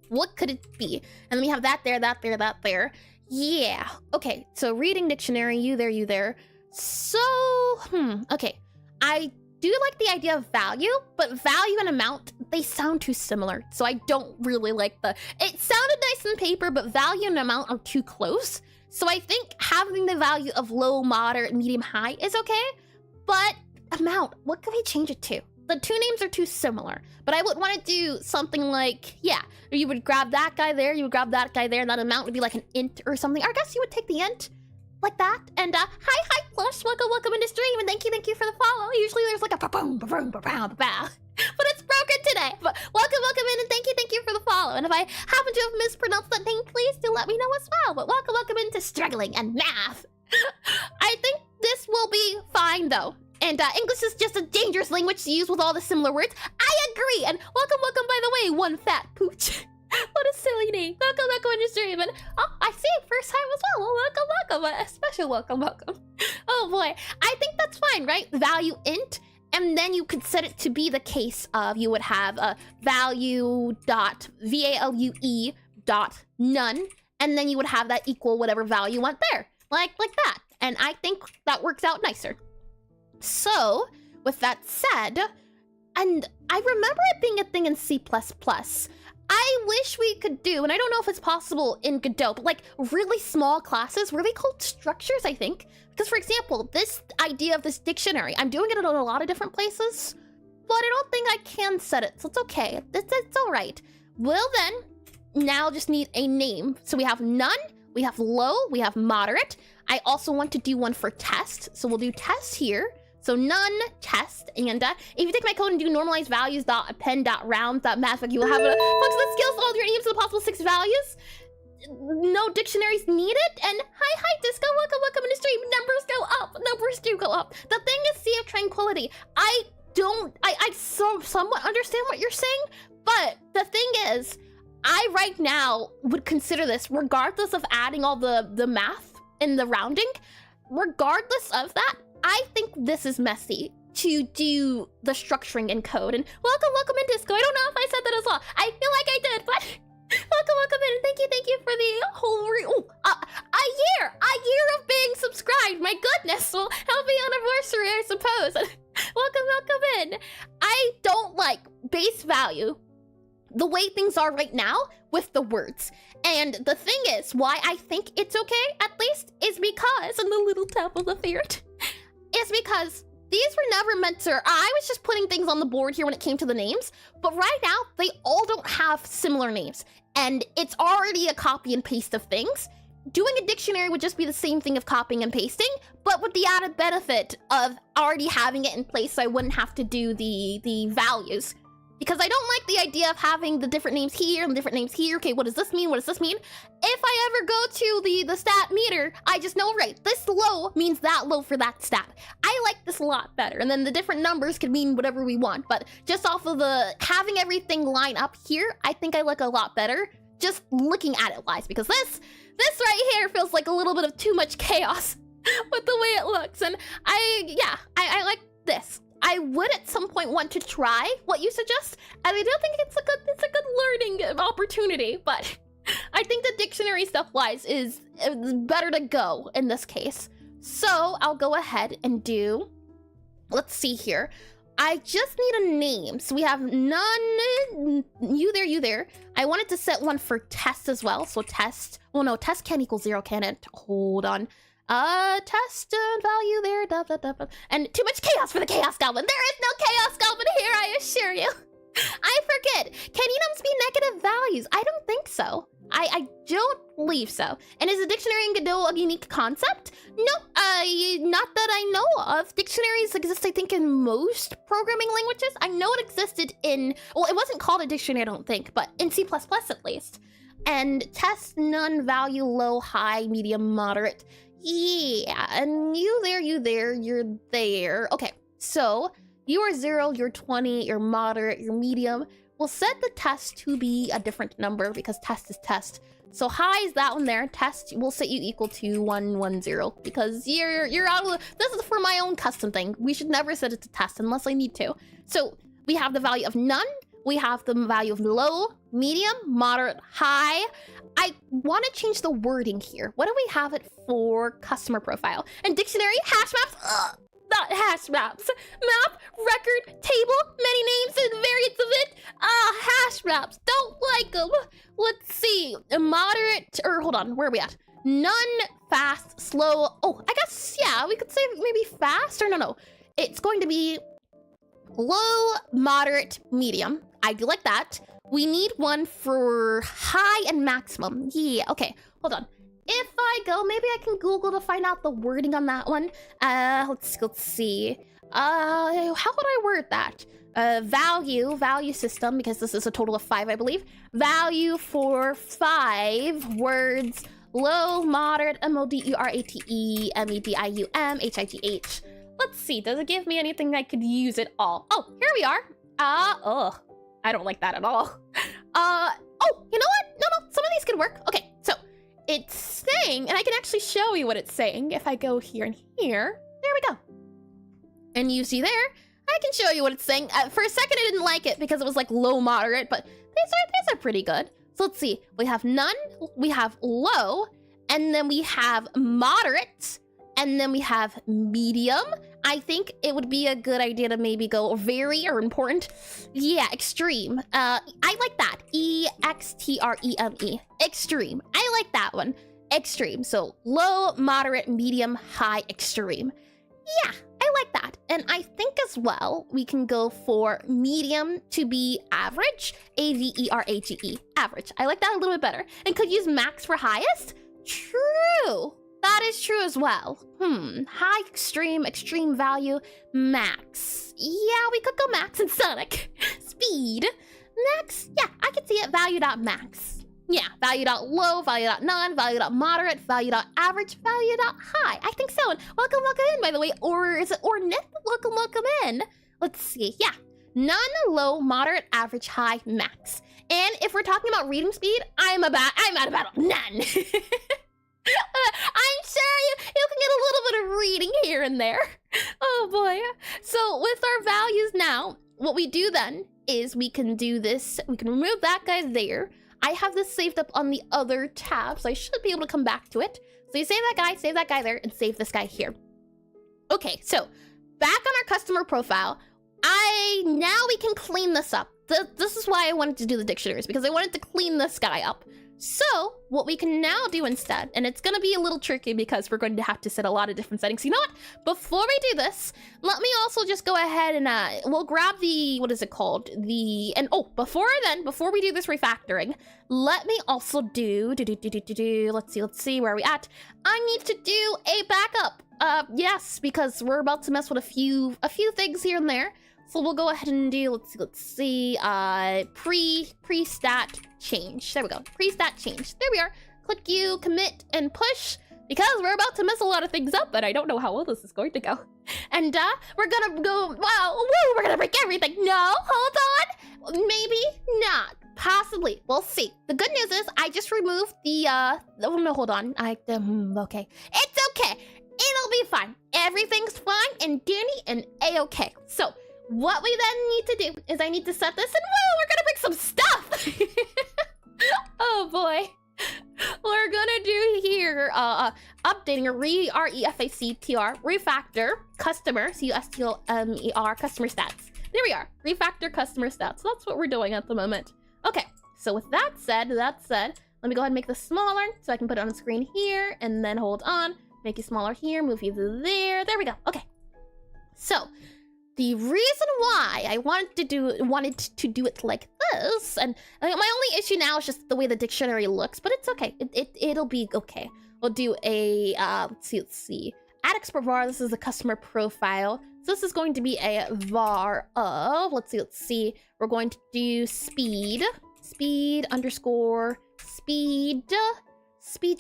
What could it be? And then we have that there, that there, that there. Yeah. Okay, so reading dictionary, you there. So, okay. I do like the idea of value, but value and amount, they sound too similar. So I don't really like it sounded nice on paper, but value and amount are too close. So I think having the value of low, moderate, medium, high is okay. But amount, what can we change it to? The two names are too similar, but I would want to do something like, yeah, you would grab that guy there, you would grab that guy there, and that amount would be like an int or something. Or I guess you would take the int like that. And hi, Plush, welcome into stream, and thank you for the follow. Usually there's like a ba-boom, ba-boom, ba-boom, ba-boom. But it's broken today. But welcome in, and thank you for the follow. And if I happen to have mispronounced that name, please do let me know as well. But welcome into struggling and math. I think this will be fine though. And English is just a dangerous language to use with all the similar words. I agree. And welcome, by the way, one fat pooch. What a silly name. Welcome into stream. And oh, I see it first time as well. Welcome. A special welcome. Oh boy. I think that's fine, right? Value int. And then you could set it to be the case of you would have a value dot value dot none. And then you would have that equal whatever value you want there. Like that. And I think that works out nicer. So, with that said, and I remember it being a thing in C++, I wish we could do, and I don't know if it's possible in Godot, but like really small classes, were they called structures, I think? Because for example, this idea of this dictionary, I'm doing it in a lot of different places, but I don't think I can set it, so it's okay. It's all right. We'll then now just need a name. So we have none, we have low, we have moderate. I also want to do one for test, so we'll do test here. So none, test, and if you take my code and do normalize values dot append dot round dot math, you will have a function that scales all your names to the possible 6 values. No dictionaries needed. And hi Disco, welcome in the stream. Numbers go up. Numbers do go up. The thing is Sea of Tranquility. I somewhat understand what you're saying, but the thing is, I right now would consider this, regardless of adding all the math and the rounding, regardless of that, I think this is messy to do the structuring in code. And welcome in Disco. I don't know if I said that as well. I feel like I did, but welcome in. And thank you for the whole a year of being subscribed. My goodness, well, happy anniversary, I suppose. welcome in. I don't like base value the way things are right now with the words. And the thing is, why I think it's okay, at least, is because, and the little tap of the ferret, is because these were never meant to, I was just putting things on the board here when it came to the names, but right now, they all don't have similar names. And it's already a copy and paste of things. Doing a dictionary would just be the same thing of copying and pasting, but with the added benefit of already having it in place so I wouldn't have to do the values. Because I don't like the idea of having the different names here and different names here. Okay, what does this mean? What does this mean? If I ever go to the stat meter, I just know, right, this low means that low for that stat. I like this a lot better. And then the different numbers could mean whatever we want. But just off of the having everything line up here, I think I look a lot better just looking at it wise. Because this right here feels like a little bit of too much chaos with the way it looks. And I like this. I would at some point want to try what you suggest, and I don't think it's a good learning opportunity, but I think the dictionary stuff-wise is better to go in this case. So I'll go ahead and do, let's see here. I just need a name. So we have none, you there. I wanted to set one for test as well. So test, oh no, test can't equal 0, can it? Hold on. Test and value there, and too much chaos for the Chaos Goblin. There is no Chaos Goblin here, I assure you. I forget. Can enums be negative values? I don't think so. I don't believe so. And is a dictionary in Godot a unique concept? No, not that I know of. Dictionaries exist, I think, in most programming languages. I know it existed in, well, it wasn't called a dictionary, I don't think, but in C++ at least. And test, none, value, low, high, medium, moderate. Yeah, and you there, you're there. Okay, so you are 0, you're 20, you're moderate, you're medium. We'll set the test to be a different number because test is test. So high is that one there. Test, we'll set you equal to 110 because you're out of the, this is for my own custom thing. We should never set it to test unless I need to. So we have the value of none, we have the value of low, medium, moderate, high. I want to change the wording here. What do we have it for customer profile? And dictionary, hash maps, not hash maps. Map, record, table, many names and variants of it. Hash maps, don't like them. Let's see, moderate, or hold on, where are we at? None, fast, slow. Oh, I guess, yeah, we could say maybe fast, or no. It's going to be low, moderate, medium. I do like that. We need one for high and maximum. Yeah, okay, hold on. If I go, maybe I can Google to find out the wording on that one. Let's see. How would I word that? Value system, because this is a total of 5, I believe. Value for 5 words. Low, moderate, moderate, medium, high. Let's see, does it give me anything I could use at all? Oh, here we are. I don't like that at all. Oh, you know what? No, some of these could work. Okay, so it's saying, and I can actually show you what it's saying if I go here and here. There we go. And you see there, I can show you what it's saying. For a second, I didn't like it because it was like low, moderate, but these are pretty good. So let's see, we have none, we have low, and then we have moderate, and then we have medium. I think it would be a good idea to maybe go very or important. Yeah, extreme. I like that. EXTREME. Extreme. I like that one. Extreme. So low, moderate, medium, high, extreme. Yeah, I like that. And I think as well, we can go for medium to be average. AVERAGE. Average. I like that a little bit better. And could use max for highest? True. That is true as well. High, extreme value, max. Yeah, we could go max in Sonic. Speed. Max. Yeah, I can see it. Value.max. Yeah, value.low, value.none, value.moderate, value.average, value.high. I think so. And welcome in, by the way. Or is it Ornith? Welcome in. Let's see. Yeah. None, low, moderate, average, high, max. And if we're talking about reading speed, I'm at about none. I'm sure you can get a little bit of reading here and there. Oh boy. So with our values now, what we do then is we can do this. We can remove that guy there. I have this saved up on the other tab, so I should be able to come back to it. So you save that guy there, and save this guy here. Okay, so back on our customer profile, now we can clean this up. This is why I wanted to do the dictionaries, because I wanted to clean this guy up. So what we can now do instead, and it's going to be a little tricky because we're going to have to set a lot of different settings. You know what? Before we do this, let me also just go ahead and we'll grab the, what is it called? Before we do this refactoring, let me also do, let's see, where are we at? I need to do a backup. Yes, because we're about to mess with a few things here and there. So we'll go ahead and do, let's see, pre-stat change. There we go, pre-stat change. There we are. Click you, commit, and push, because we're about to mess a lot of things up, and I don't know how well this is going to go. And we're gonna go, we're gonna break everything. No, hold on. Maybe not. Possibly. We'll see. The good news is I just removed the, oh no, hold on. Okay. It's okay. It'll be fine. Everything's fine and dandy and a-okay. So, what we then need to do is I need to set this, and we're gonna bring some stuff. Oh boy. We're gonna do here, updating a refactr, refactor, customer, customer, customer stats. There we are, refactor customer stats. So that's what we're doing at the moment. Okay, so with that said, let me go ahead and make this smaller so I can put it on the screen here, and then hold on, make you smaller here, move you there. There we go. Okay, so the reason why I wanted to do it like this, and my only issue now is just the way the dictionary looks, but it's okay. It'll be okay. We'll do a let's see. Add export var. This is the customer profile. So this is going to be a var of, let's see. We're going to do speed underscore speed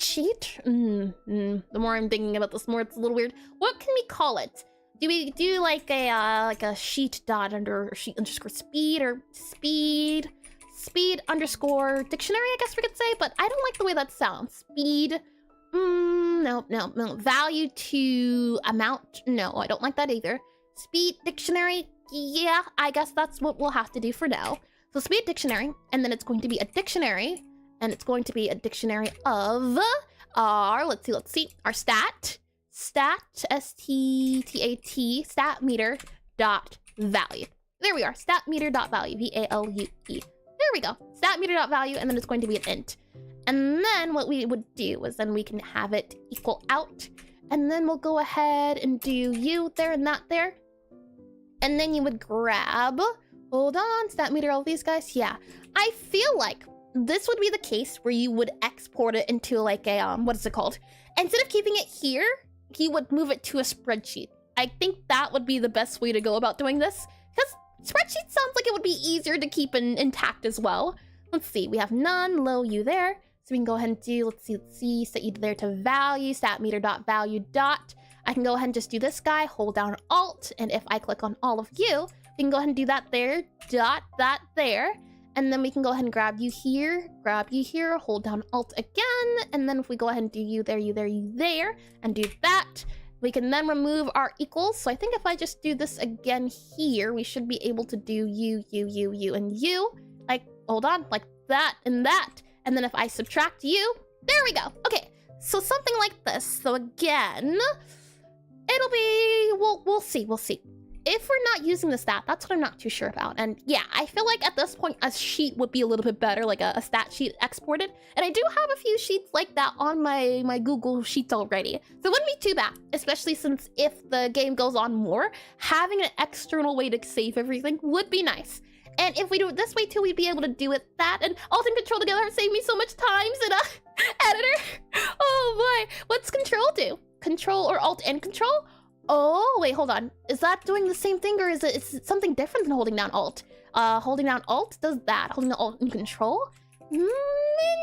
sheet. The more I'm thinking about this, more it's a little weird. What can we call it? Do we do like a sheet dot sheet underscore speed, or speed underscore dictionary, I guess we could say, but I don't like the way that sounds. Speed, no. Value to amount, no, I don't like that either. Speed dictionary, yeah, I guess that's what we'll have to do for now. So speed dictionary, and then it's going to be a dictionary, and it's going to be a dictionary of our, let's see, our stat, S-T-T-A-T, stat meter dot value. There we are, stat meter dot value, V-A-L-U-E. There we go, stat meter dot value, and then it's going to be an int. And then what we would do is then we can have it equal out, and then we'll go ahead and do you there and that there. And then you would grab, hold on, stat meter, all these guys. Yeah, I feel like this would be the case where you would export it into like a, what is it called? Instead of keeping it here, you would move it to a spreadsheet. I think that would be the best way to go about doing this, because spreadsheet sounds like it would be easier to keep intact as well. Let's see, we have none, low you there. So we can go ahead and do, let's see, set you there to value, stat meter dot value dot. I can go ahead and just do this guy, hold down Alt, and if I click on all of you, we can go ahead and do that there, dot that there. And then we can go ahead and grab you here, hold down Alt again. And then if we go ahead and do you there, and do that, we can then remove our equals. So I think if I just do this again here, we should be able to do you, and you. Like, hold on, like that and that. And then if I subtract you, there we go. Okay, so something like this. So again, it'll be, we'll see. If we're not using the stat, that's what I'm not too sure about. And yeah, I feel like at this point, a sheet would be a little bit better, like a stat sheet exported. And I do have a few sheets like that on my Google Sheets already. So it wouldn't be too bad, especially since if the game goes on more, having an external way to save everything would be nice. And if we do it this way too, we'd be able to do it that. And Alt and Control together have saved me so much times in editor. Oh boy, what's Control do? Control or Alt and Control? Oh, wait, hold on. Is that doing the same thing, or is it something different than holding down Alt? Holding down Alt does that. Holding down Alt and Control?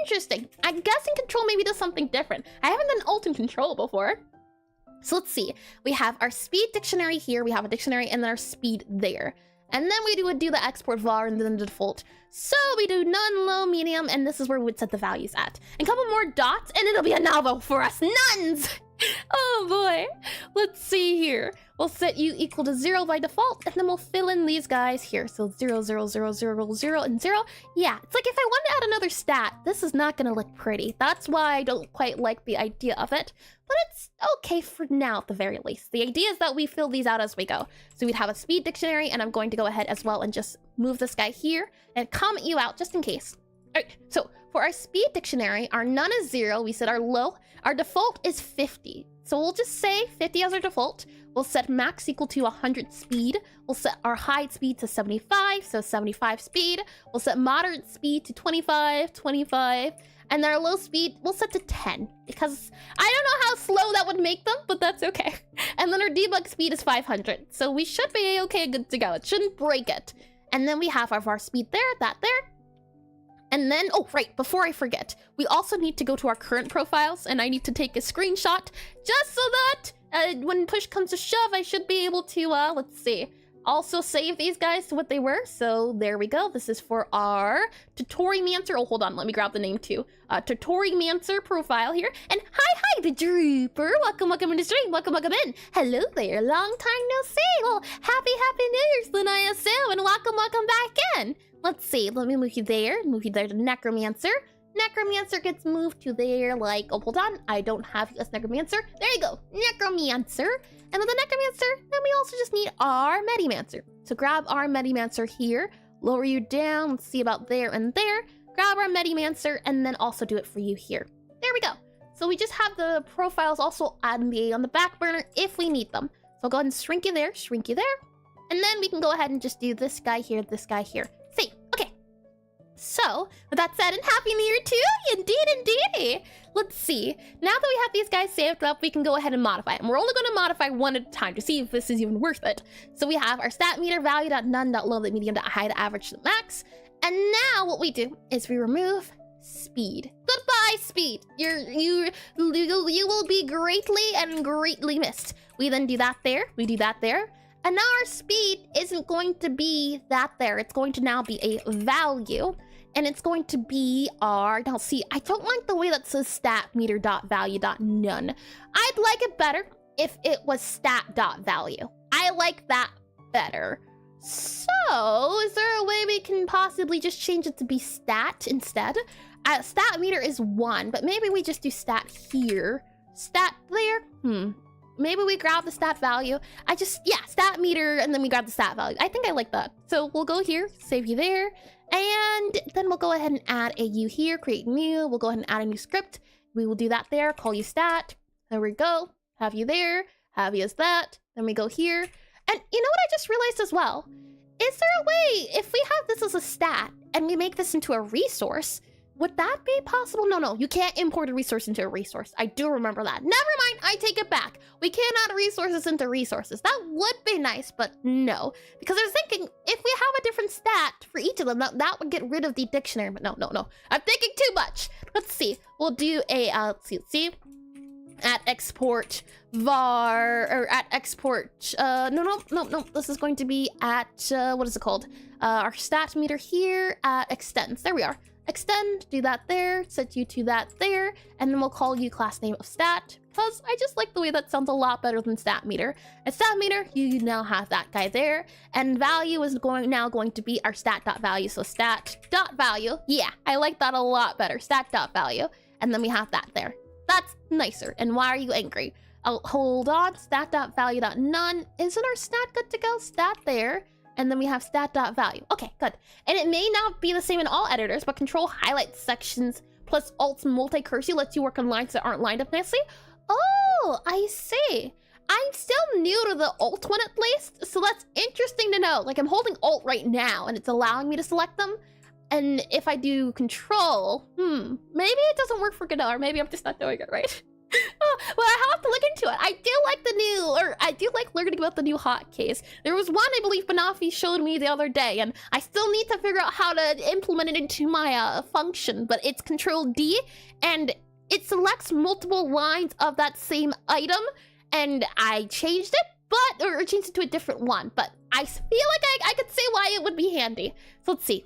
Interesting. I'm guessing Control maybe does something different. I haven't done Alt and Control before. So let's see. We have our speed dictionary here. We have a dictionary, and then our speed there. And then we would do the export var and then the default. So we do none, low, medium, and this is where we would set the values at. And a couple more dots, and it'll be a novel for us nuns! Oh boy. Let's see here. We'll set you equal to 0 by default, and then we'll fill in these guys here. So 0, 0, 0, 0, 0, and 0. Yeah, it's like if I want to add another stat, this is not going to look pretty. That's why I don't quite like the idea of it. But it's okay for now at the very least. The idea is that we fill these out as we go. So we'd have a speed dictionary, and I'm going to go ahead as well and just move this guy here and comment you out just in case. All right, so for our speed dictionary, our none is 0. We set our low. Our default is 50. So we'll just say 50 as our default. We'll set max equal to 100 speed. We'll set our high speed to 75, so 75 speed. We'll set moderate speed to 25, 25. And our low speed, we'll set to 10, because I don't know how slow that would make them, but that's okay. And then our debug speed is 500. So we should be okay, good to go. It shouldn't break it. And then we have our var speed there, that there. And then, oh, right, before I forget, we also need to go to our current profiles, and I need to take a screenshot just so that when push comes to shove, I should be able to, let's see, also save these guys to what they were. So there we go. This is for our Tutorimancer. Oh, hold on, let me grab the name too. Tutorimancer profile here. And hi, the Drooper. Welcome in the stream. Welcome in. Hello there. Long time no see. Well, happy New Year's then, I assume, and welcome back in. Let's see, let me move you there to Necromancer. Necromancer gets moved to there, like, oh, hold on, I don't have you as Necromancer. There you go, Necromancer. And with the Necromancer, then we also just need our Medimancer. So grab our Medimancer here, lower you down, let's see about there and there. Grab our Medimancer, and then also do it for you here. There we go. So we just have the profiles also on the back burner if we need them. So I'll go ahead and shrink you there. And then we can go ahead and just do this guy here. See, okay. So, with that said, and Happy New Year to you, indeed. Let's see. Now that we have these guys saved up, we can go ahead and modify it. And we're only going to modify one at a time to see if this is even worth it. So we have our stat meter, value.none.low, medium.high, max. And now what we do is we remove speed. Goodbye, speed. You will be greatly missed. We then do that there. And now our speed isn't going to be that there. It's going to now be a value. And it's going to be our... Now, see, I don't like the way that says stat meter.value.none. I'd like it better if it was stat.value. I like that better. So, is there a way we can possibly just change it to be stat instead? Stat meter is 1, but maybe we just do stat here. Stat there? Maybe we grab the stat value. Stat meter, and then we grab the stat value. I think I like that. So we'll go here, save you there, and then we'll go ahead and add a U here, create new. We'll go ahead and add a new script. We will do that there, call you stat. There we go. Have you there, have you as that. Then we go here. And you know what I just realized as well? Is there a way, if we have this as a stat and we make this into a resource, would that be possible? No, you can't import a resource into a resource. I do remember that. Never mind, I take it back. We can't add resources into resources. That would be nice, but no. Because I was thinking, if we have a different stat for each of them, that would get rid of the dictionary, but no. I'm thinking too much. Let's see, we'll do a, let's see. At export var, or at export, no, this is going to be at, what is it called? Our stat meter here, extends, there we are. Extend, do that there, set you to that there, and then we'll call you class name of stat, because I just like the way that sounds a lot better than stat meter. At stat meter, you now have that guy there, and value is now going to be our stat.value, so stat.value, yeah, I like that a lot better, stat.value, and then we have that there. That's nicer, and why are you angry? Oh, hold on, stat.value.none, isn't our stat good to go? Stat there. And then we have stat.value. Okay, good. And it may not be the same in all editors, but control highlights sections plus alt's multi-cursor lets you work on lines that aren't lined up nicely. Oh, I see. I'm still new to the alt one at least, so that's interesting to know. Like I'm holding alt right now and it's allowing me to select them. And if I do control, maybe it doesn't work for Godot, or maybe I'm just not doing it right. Oh, well, I have to look into it. I do like learning about the new hotkeys. There was one I believe Banafi showed me the other day, and I still need to figure out how to implement it into my function, but it's Control D, and it selects multiple lines of that same item, and I changed it, or changed it to a different one, but I feel like I could see why it would be handy. So let's see.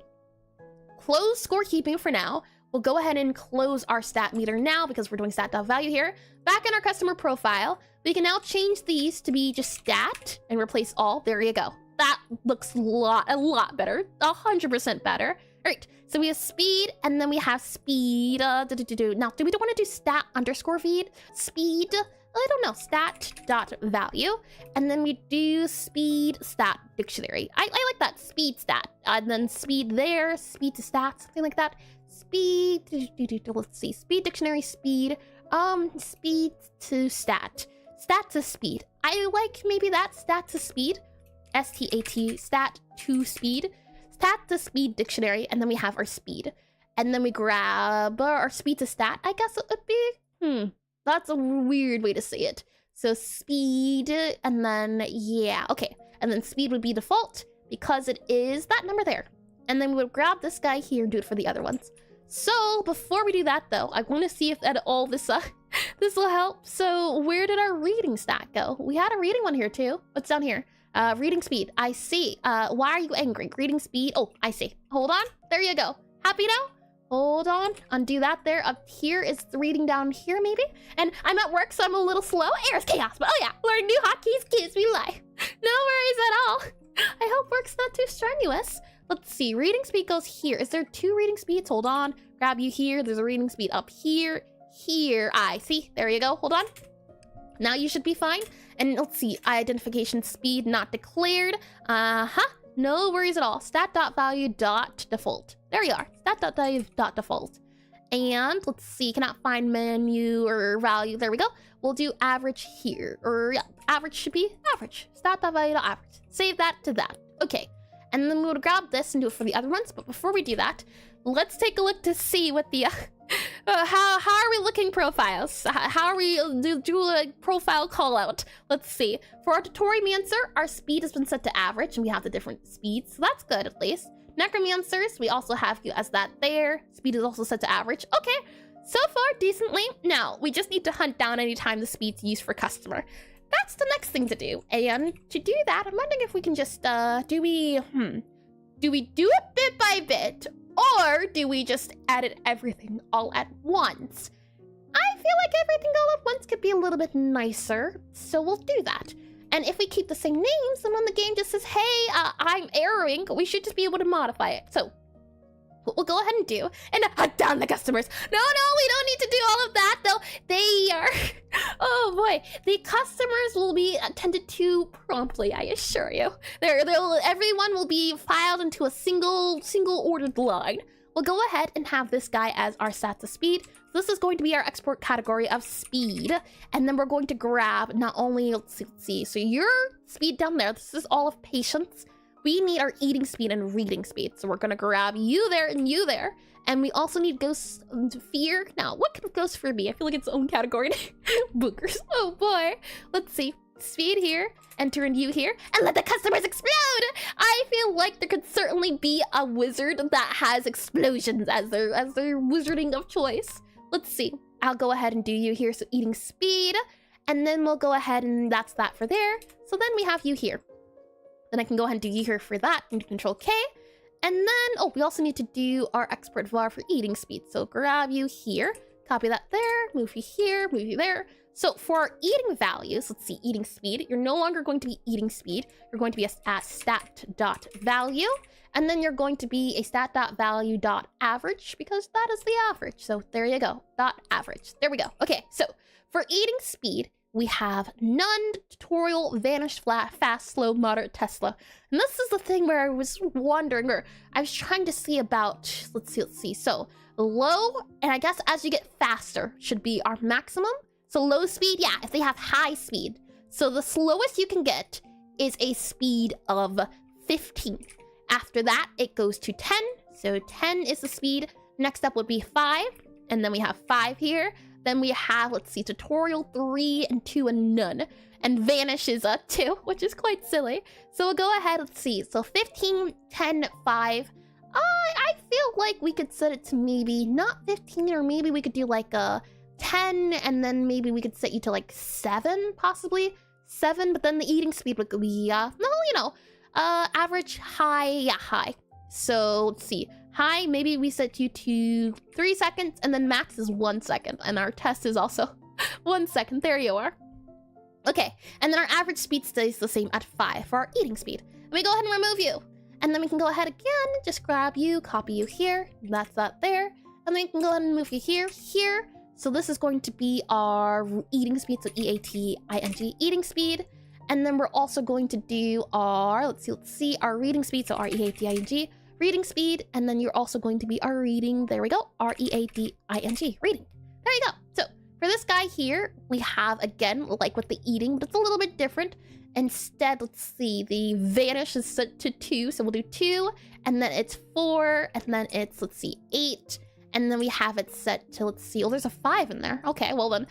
Close scorekeeping for now. We'll go ahead and close our stat meter now because we're doing stat.value here. Back in our customer profile, we can now change these to be just stat and replace all. There you go. That looks a lot better. 100% better. All right, so we have speed and then we have speed. Now, do we want to do stat underscore feed? Speed, I don't know, stat.value. And then we do speed stat dictionary. I like that, speed stat. And then speed there, speed to stat, something like that. Speed, let's see, speed dictionary, speed, speed to stat to speed. I like maybe that, stat to speed, STAT, stat to speed to speed dictionary, and then we have our speed. And then we grab our speed to stat, I guess it would be, that's a weird way to say it. So speed, and then, yeah, okay. And then speed would be default because it is that number there. And then we would grab this guy here and do it for the other ones. So before we do that though, I want to see if at all this will help. So where did our reading stat go? We had a reading one here too. What's down here? Reading speed. I see. Why are you angry? Reading speed. Oh, I see. Hold on. There you go. Happy now? Hold on. Undo that there. Up here is the reading down here maybe. And I'm at work, so I'm a little slow. Air's chaos. But oh yeah, learn new hotkeys gives me life. No worries at all. I hope work's not too strenuous. Let's see, reading speed goes here. Is there 2 reading speeds? Hold on. Grab you here. There's a reading speed up here. Here. I see. There you go. Hold on. Now you should be fine. And let's see, identification speed not declared. No worries at all. Stat.value.default. There you are. Stat.value.default. And let's see, cannot find menu or value. There we go. We'll do average here. Or yeah, average should be average. Stat.value.average. Save that to that. Okay. And then we would grab this and do it for the other ones. But before we do that, let's take a look to see what the how are we looking profiles? How are we do a profile call out? Let's see. For our Necromancer, our speed has been set to average, and we have the different speeds, so that's good at least. Necromancers, we also have you as that there. Speed is also set to average. Okay, so far decently. Now we just need to hunt down anytime the speed's used for customer. That's the next thing to do. And to do that, I'm wondering if we can just, do we do it bit by bit, or do we just edit everything all at once? I feel like everything all at once could be a little bit nicer, so we'll do that. And if we keep the same names, then when the game just says, hey, I'm erroring, we should just be able to modify it. So what we'll go ahead and do, and hunt down the customers. No, we don't need to do all of that, though. They are, oh boy, the customers will be attended to promptly, I assure you. Everyone will be filed into a single ordered line. We'll go ahead and have this guy as our stats of speed. So this is going to be our export category of speed. And then we're going to grab not only, let's see, so your speed down there, this is all of patience. We need our eating speed and reading speed. So we're going to grab you there and you there. And we also need ghost fear. Now, what can ghost fear be? I feel like it's its own category. Bookers. Oh boy. Let's see. Speed here. Enter in you here. And let the customers explode! I feel like there could certainly be a wizard that has explosions as their wizarding of choice. Let's see. I'll go ahead and do you here. So eating speed. And then we'll go ahead and that's that for there. So then we have you here. Then I can go ahead and do you here for that and Control K. And then, oh, we also need to do our export var for eating speed. So grab you here, copy that there, move you here, move you there. So for our eating values, let's see, eating speed, you're no longer going to be eating speed. You're going to be a stat.value. And then you're going to be a stat.value.average because that is the average. So there you go, .average. There we go. Okay, so for eating speed, we have none, tutorial, vanished, flat, fast, slow, moderate, Tesla. And this is the thing where I was wondering, or I was trying to see about, let's see. So low, and I guess as you get faster should be our maximum. So low speed, yeah, if they have high speed. So the slowest you can get is a speed of 15. After that, it goes to 10. So 10 is the speed. Next up would be 5. And then we have 5 here. Then we have, let's see, tutorial 3 and 2 and none. And vanish is 2, which is quite silly. So we'll go ahead, let's see. So 15, 10, 5. I feel like we could set it to maybe not 15, or maybe we could do like a 10, and then maybe we could set you to like 7, possibly. 7, but then the eating speed would be, average, high, high. So let's see. High, maybe we set you to 3 seconds, and then max is 1 second, and our test is also 1 second. There you are. Okay, and then our average speed stays the same at 5 for our eating speed. And we go ahead and remove you. And then we can go ahead again, just grab you, copy you here, that's that there. And then we can go ahead and move you here, here. So this is going to be our eating speed, so E-A-T-I-N-G, eating speed. And then we're also going to do our, let's see, our reading speed, so R-E-A-D-I-N-G, reading speed, and then you're also going to be our reading, there we go, R-E-A-D-I-N-G, reading. There you go. So for this guy here, we have, again, like with the eating, but it's a little bit different. Instead, let's see, the vanish is set to 2, so we'll do 2, and then it's 4, and then it's, let's see, 8, and then we have it set to, let's see, oh, there's a 5 in there. Okay, well then,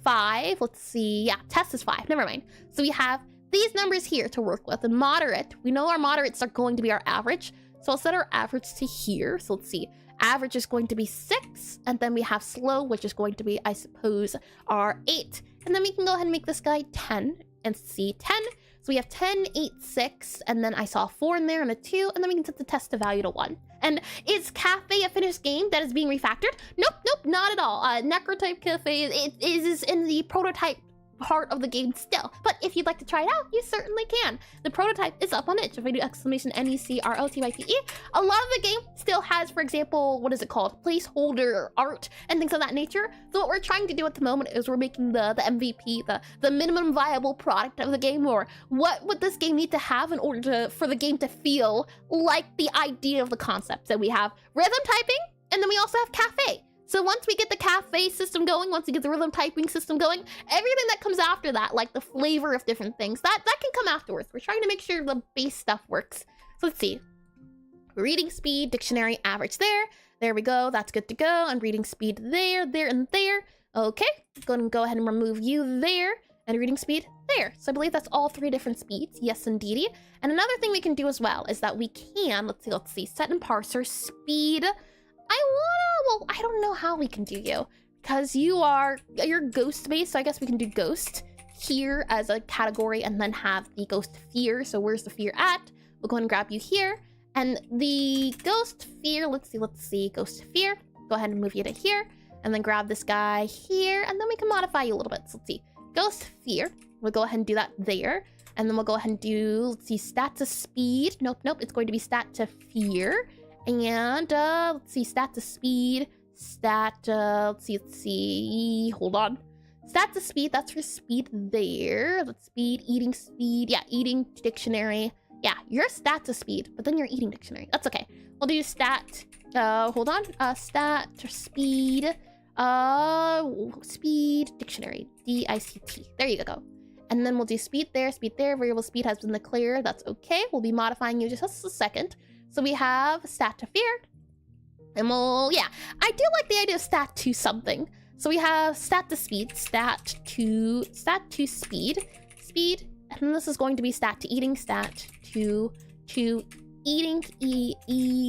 5, let's see, yeah, test is 5, never mind. So we have these numbers here to work with. And moderate, we know our moderates are going to be our average, so I'll set our average to here. So let's see, average is going to be 6, and then we have slow, which is going to be, I suppose, our 8. And then we can go ahead and make this guy 10, and see 10. So we have 10, 8, 6, and then I saw a 4 in there and a 2, and then we can set the test to value to 1. And is Cafe a finished game that is being refactored? Nope, not at all. Necrotype Cafe is in the prototype part of the game still, but if you'd like to try it out, you certainly can. The prototype is up on itch. If I do exclamation NECROTYPE, a lot of the game still has, for example, what is it called, placeholder art and things of that nature. So what we're trying to do at the moment is we're making the MVP, the minimum viable product of the game, or what would this game need to have in order for the game to feel like the idea of the concept. So we have rhythm typing, and then we also have cafe. So once we get the cafe system going, once we get the rhythm typing system going, everything that comes after that, like the flavor of different things, that can come afterwards. We're trying to make sure the base stuff works. So let's see. Reading speed, dictionary, average there. There we go. That's good to go. And reading speed there, there, and there. Okay. Go ahead and remove you there. And reading speed there. So I believe that's all 3 different speeds. Yes, indeedy. And another thing we can do as well is that we can, let's see, set in parser speed. I don't know how we can do you, because you're ghost based, so I guess we can do ghost here as a category and then have the ghost fear. So where's the fear at? We'll go ahead and grab you here. And the ghost fear, let's see, ghost fear. Go ahead and move you to here, and then grab this guy here, and then we can modify you a little bit. So let's see, ghost fear. We'll go ahead and do that there. And then we'll go ahead and do, let's see, stat to speed. Nope, it's going to be stat to fear. And let's see, stat to speed, let's see, hold on. Stat to speed, that's for speed there. Let's speed, yeah, eating dictionary. Yeah, you're stat to speed, but then you're eating dictionary. That's okay. We'll do stat, hold on, stat to speed, speed dictionary, DICT. There you go. And then we'll do speed there, variable speed has been declared. That's okay. We'll be modifying you just a second. So we have stat to fear. And yeah, I do like the idea of stat to something. So we have stat to speed, stat to speed, and then this is going to be stat to eating, stat to eating,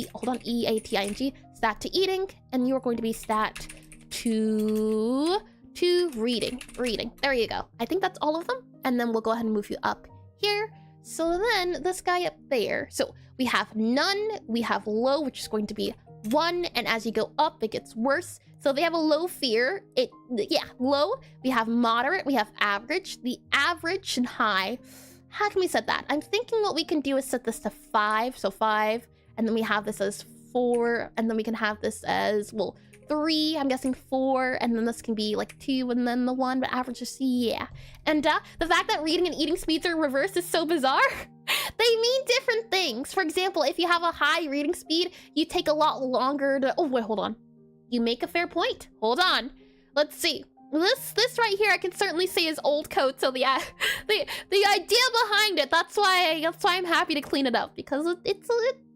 EATING, stat to eating, and you're going to be stat to reading. There you go. I think that's all of them. And then we'll go ahead and move you up here. So then this guy up there. So we have none, we have low, which is going to be 1, and as you go up, it gets worse. So they have a low fear. Low. We have moderate, we have average. The average and high. How can we set that? I'm thinking what we can do is set this to 5. So 5, and then we have this as 4, and then we can have this as, well, 3, I'm guessing 4, and then this can be like 2, and then the 1, but average is yeah. And the fact that reading and eating speeds are reversed is so bizarre. They mean different things. For example, if you have a high reading speed, you take a lot longer to, oh wait, hold on. You make a fair point. Hold on. Let's see. This right here I can certainly say is old code, so the idea behind it, that's why I'm happy to clean it up, because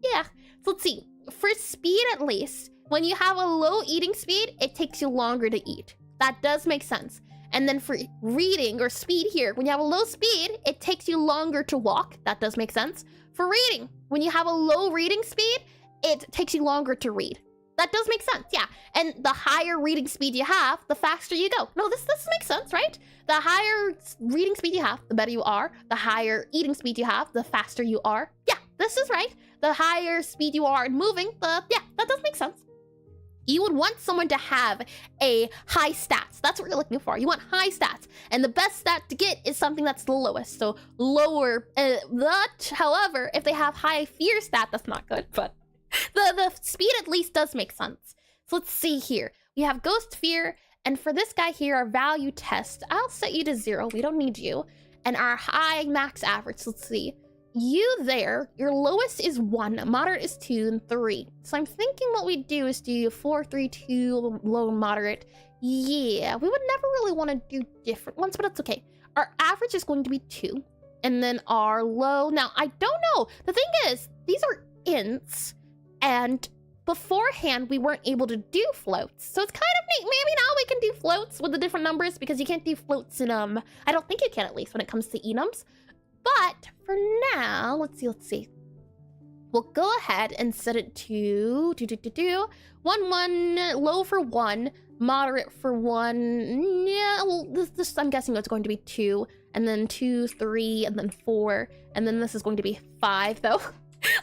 yeah. So let's see. For speed at least, when you have a low eating speed, it takes you longer to eat. That does make sense. And then for reading or speed here, when you have a low speed, it takes you longer to walk. That does make sense. For reading, when you have a low reading speed, it takes you longer to read. That does make sense, yeah. And the higher reading speed you have, the faster you go. No, this makes sense, right? The higher reading speed you have, the better you are. The higher eating speed you have, the faster you are. Yeah, this is right. The higher speed you are in moving, yeah, that does make sense. You would want someone to have a high stats. That's what you're looking for. You want high stats. And the best stat to get is something that's the lowest. So lower, however, if they have high fear stat, that's not good, but the speed at least does make sense. So let's see here. We have ghost fear, and for this guy here, our value test, I'll set you to 0. We don't need you. And our high max average, let's see. You there, your lowest is 1, moderate is 2, and 3. So I'm thinking what we do is do 4, 3, 2, low, moderate. Yeah, we would never really want to do different ones, but that's okay. Our average is going to be 2, and then our low. Now, I don't know. The thing is, these are ints, and beforehand, we weren't able to do floats. So it's kind of neat. Maybe now we can do floats with the different numbers, because you can't do floats in, I don't think you can, at least when it comes to enums. But for now, let's see. We'll go ahead and set it to 1, 1, low for 1, moderate for 1. Yeah, well, this I'm guessing it's going to be 2, and then 2, 3, and then 4, and then this is going to be 5, though.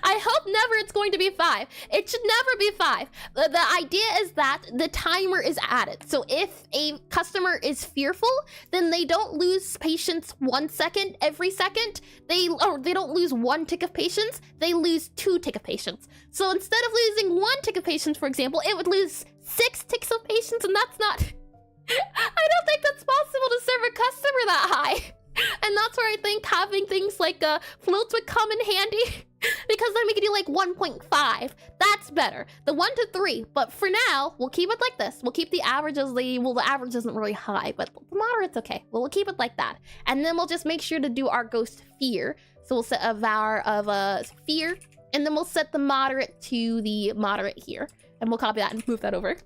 I hope never it's going to be 5. It should never be 5. The idea is that the timer is added. So if a customer is fearful, then they don't lose patience 1 second every second. They don't lose 1 tick of patience. They lose 2 tick of patience. So instead of losing 1 tick of patience, for example, it would lose 6 ticks of patience, and that's not. I don't think that's possible to serve a customer that high. And that's where I think having things like floats would come in handy. Because then we could do like 1.5. That's better. The 1 to 3. But for now, we'll keep it like this. We'll keep the average as the average isn't really high, but the moderate's okay. We'll keep it like that. And then we'll just make sure to do our ghost fear. So we'll set a var of fear. And then we'll set the moderate to the moderate here. And we'll copy that and move that over.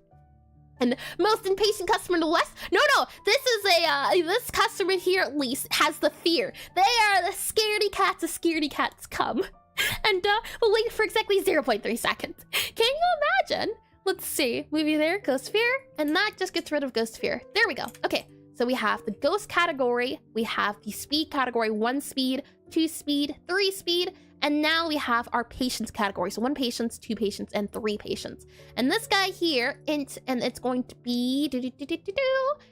And most impatient customer in the West? No, this is this customer here at least has the fear. They are the scaredy cats of scaredy cats come. And we'll wait for exactly 0.3 seconds. Can you imagine? Let's see. Movie there, ghost fear, and that just gets rid of ghost fear. There we go. Okay, so we have the ghost category, we have the speed category, 1 speed, 2 speed, 3 speed, And now we have our patients category. So 1 patients, 2 patients, and 3 patients. And this guy here, and it's going to be...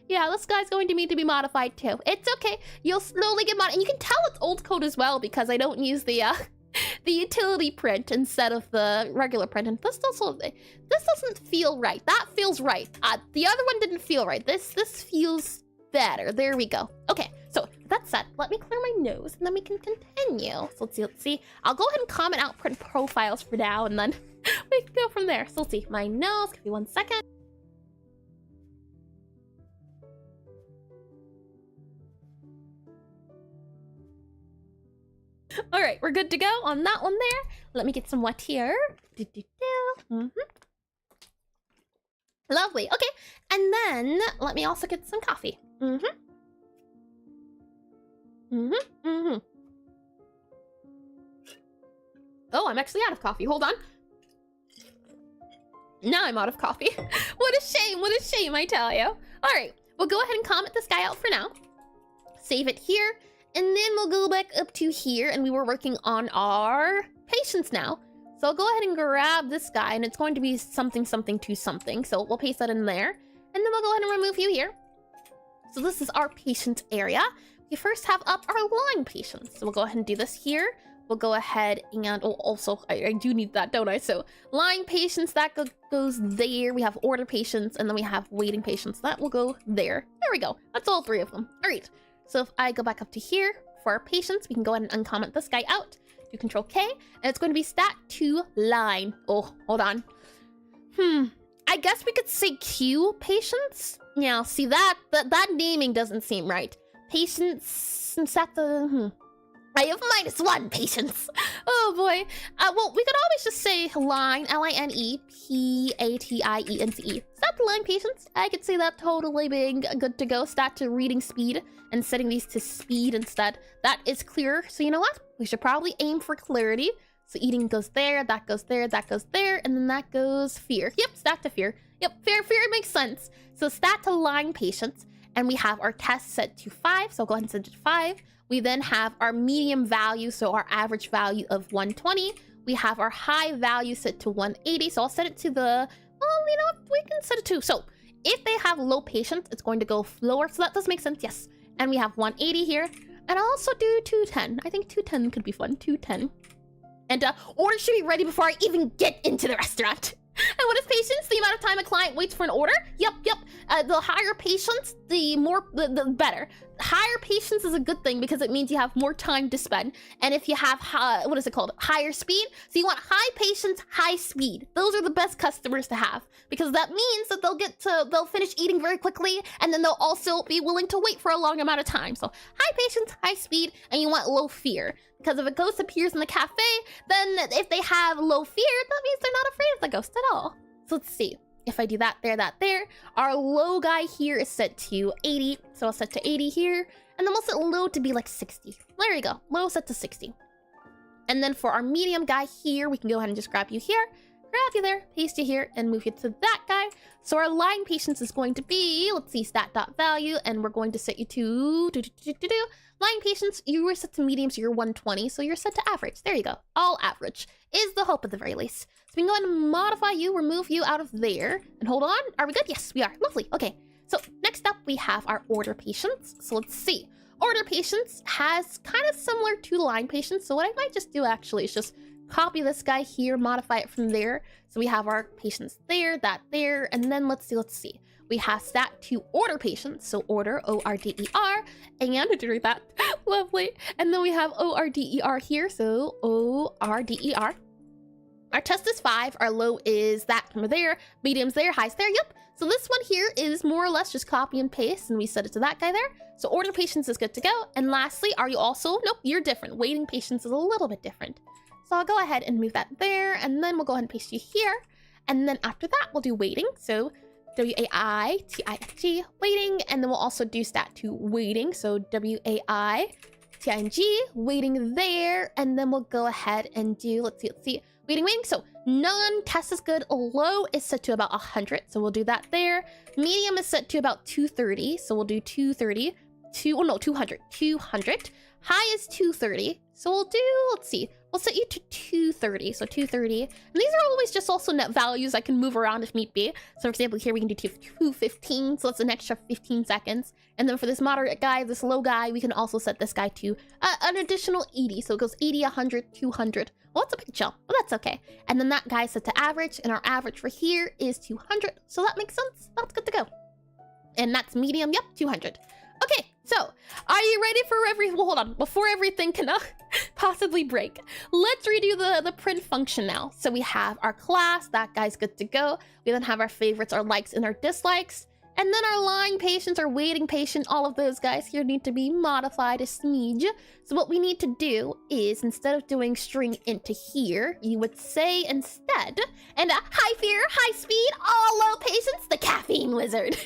Yeah, this guy's going to need to be modified too. It's okay. You'll slowly get modified. And you can tell it's old code as well because I don't use the the utility print instead of the regular print. And this doesn't feel right. That feels right. The other one didn't feel right. This feels better. There we go. Okay, so with that said, let me clear my nose and then we can continue. So let's see. I'll go ahead and comment out print profiles for now and then we can go from there. So let's see. My nose, give me 1 second. All right, we're good to go on that one there. Let me get some wet here. Lovely. Okay, and then let me also get some coffee. Oh, I'm actually out of coffee. Hold on. Now I'm out of coffee. What a shame, I tell you. All right, we'll go ahead and comment this guy out for now. Save it here, and then we'll go back up to here, and we were working on our patients now. So I'll go ahead and grab this guy, and it's going to be something, something to something. So we'll paste that in there, and then we'll go ahead and remove you here. So this is our patient area. We first have up our line patients. So we'll go ahead and do this here. We'll go ahead and also, I do need that, don't I? So line patients, that goes there. We have order patients, and then we have waiting patients. That will go there. There we go. That's all 3 of them. All right. So if I go back up to here for our patients, we can go ahead and uncomment this guy out. Do Control K, and it's going to be stat to line. Oh, hold on. I guess we could say Q patients. Now, see that naming doesn't seem right. Patients, stat the I have -1 patients. Oh boy. Well, we could always just say line, L-I-N-E-P-A-T-I-E-N-C-E. Stat to line patients. I could see that totally being good to go. Stat to reading speed and setting these to speed instead. That is clear. So you know what? We should probably aim for clarity. So eating goes there, that goes there, that goes there, and then that goes fear. Yep, stat to fear. Yep, fear makes sense. So stat to line patients, and we have our test set to 5. So I'll go ahead and set it to 5. We then have our medium value, so our average value of 120. We have our high value set to 180. So I'll set it to the, well, you know what? We can set it to, so if they have low patience, it's going to go lower. So that does make sense, yes. And we have 180 here. And I'll also do 210. I think 210 could be fun, 210. And order should be ready before I even get into the restaurant. And what is patience? The amount of time a client waits for an order? Yep. The higher patience, the better. Higher patience is a good thing because it means you have more time to spend. And if you have, what is it called? Higher speed. So you want high patience, high speed. Those are the best customers to have because that means that they'll finish eating very quickly and then they'll also be willing to wait for a long amount of time. So high patience, high speed, and you want low fear. Because if a ghost appears in the cafe, then if they have low fear, that means they're not afraid of the ghost at all. So let's see. If I do that there, our low guy here is set to 80. So I'll set to 80 here. And then we'll set low to be like 60. There we go. Low set to 60. And then for our medium guy here, we can go ahead and just grab you here. Grab you there, paste you here, and move you to that guy. So our line patience is going to be, let's see, stat.value, and we're going to set you to line patience. You were set to medium, so you're 120, so you're set to average. There you go. All average is the hope at the very least. So we can go ahead and modify you, remove you out of there, and hold on. Are we good? Yes, we are. Lovely. Okay. So next up, we have our order patience. So let's see. Order patience has kind of similar to line patience. So what I might just do actually is just copy this guy here, modify it from there. So we have our patients there, that there, and then let's see. We have stat to order patients, so order, O-R-D-E-R, and to read that, lovely. And then we have O-R-D-E-R here, so O-R-D-E-R. Our test is 5, our low is that from there, medium's there, high's there, yep. So this one here is more or less just copy and paste, and we set it to that guy there. So order patience is good to go. And lastly, are you also, nope, you're different. Waiting patience is a little bit different. So I'll go ahead and move that there, and then we'll go ahead and paste you here. And then after that, we'll do waiting. So W-A-I-T-I-N-G, waiting, and then we'll also do stat to waiting. So W-A-I-T-I-N-G, waiting there, and then we'll go ahead and do, let's see, waiting. So none, test is good. Low is set to about 100, so we'll do that there. Medium is set to about 230, so we'll do 230. 200. High is 230, so we'll do, let's see, we'll set you to 230. So 230. And these are always just also net values I can move around if need be. So for example, here we can do 215. So that's an extra 15 seconds. And then for this moderate guy, this low guy, we can also set this guy to an additional 80. So it goes 80, 100, 200. Well, that's a big jump, but that's okay. And then that guy set to average, and our average for here is 200. So that makes sense. That's good to go. And that's medium. Yep, 200. Okay, so are you ready for well, hold on. Before everything can possibly break, let's redo the print function now. So we have our class. That guy's good to go. We then have our favorites, our likes, and our dislikes. And then our lying patients, our waiting patient, all of those guys here need to be modified a smidge. So what we need to do is, instead of doing string into here, you would say instead, and high fear, high speed, all low patients, the caffeine wizard.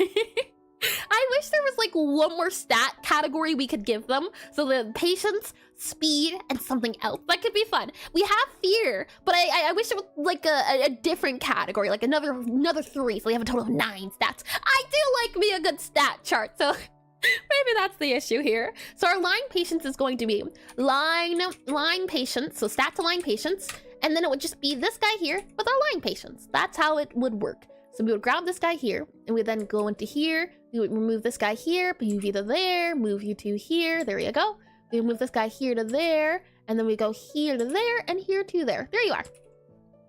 I wish there was like one more stat category we could give them. So the patience, speed, and something else. That could be fun. We have fear, but I wish it was like a different category, like another 3. So we have a total of 9 stats. I do like me a good stat chart, so maybe that's the issue here. So our line patience is going to be line patience, so stat to line patience, and then it would just be this guy here with our line patience. That's how it would work. So we would grab this guy here, and we then go into here. We would remove this guy here, move you to there, move you to here. There you go. We move this guy here to there, and then we go here to there, and here to there. There you are.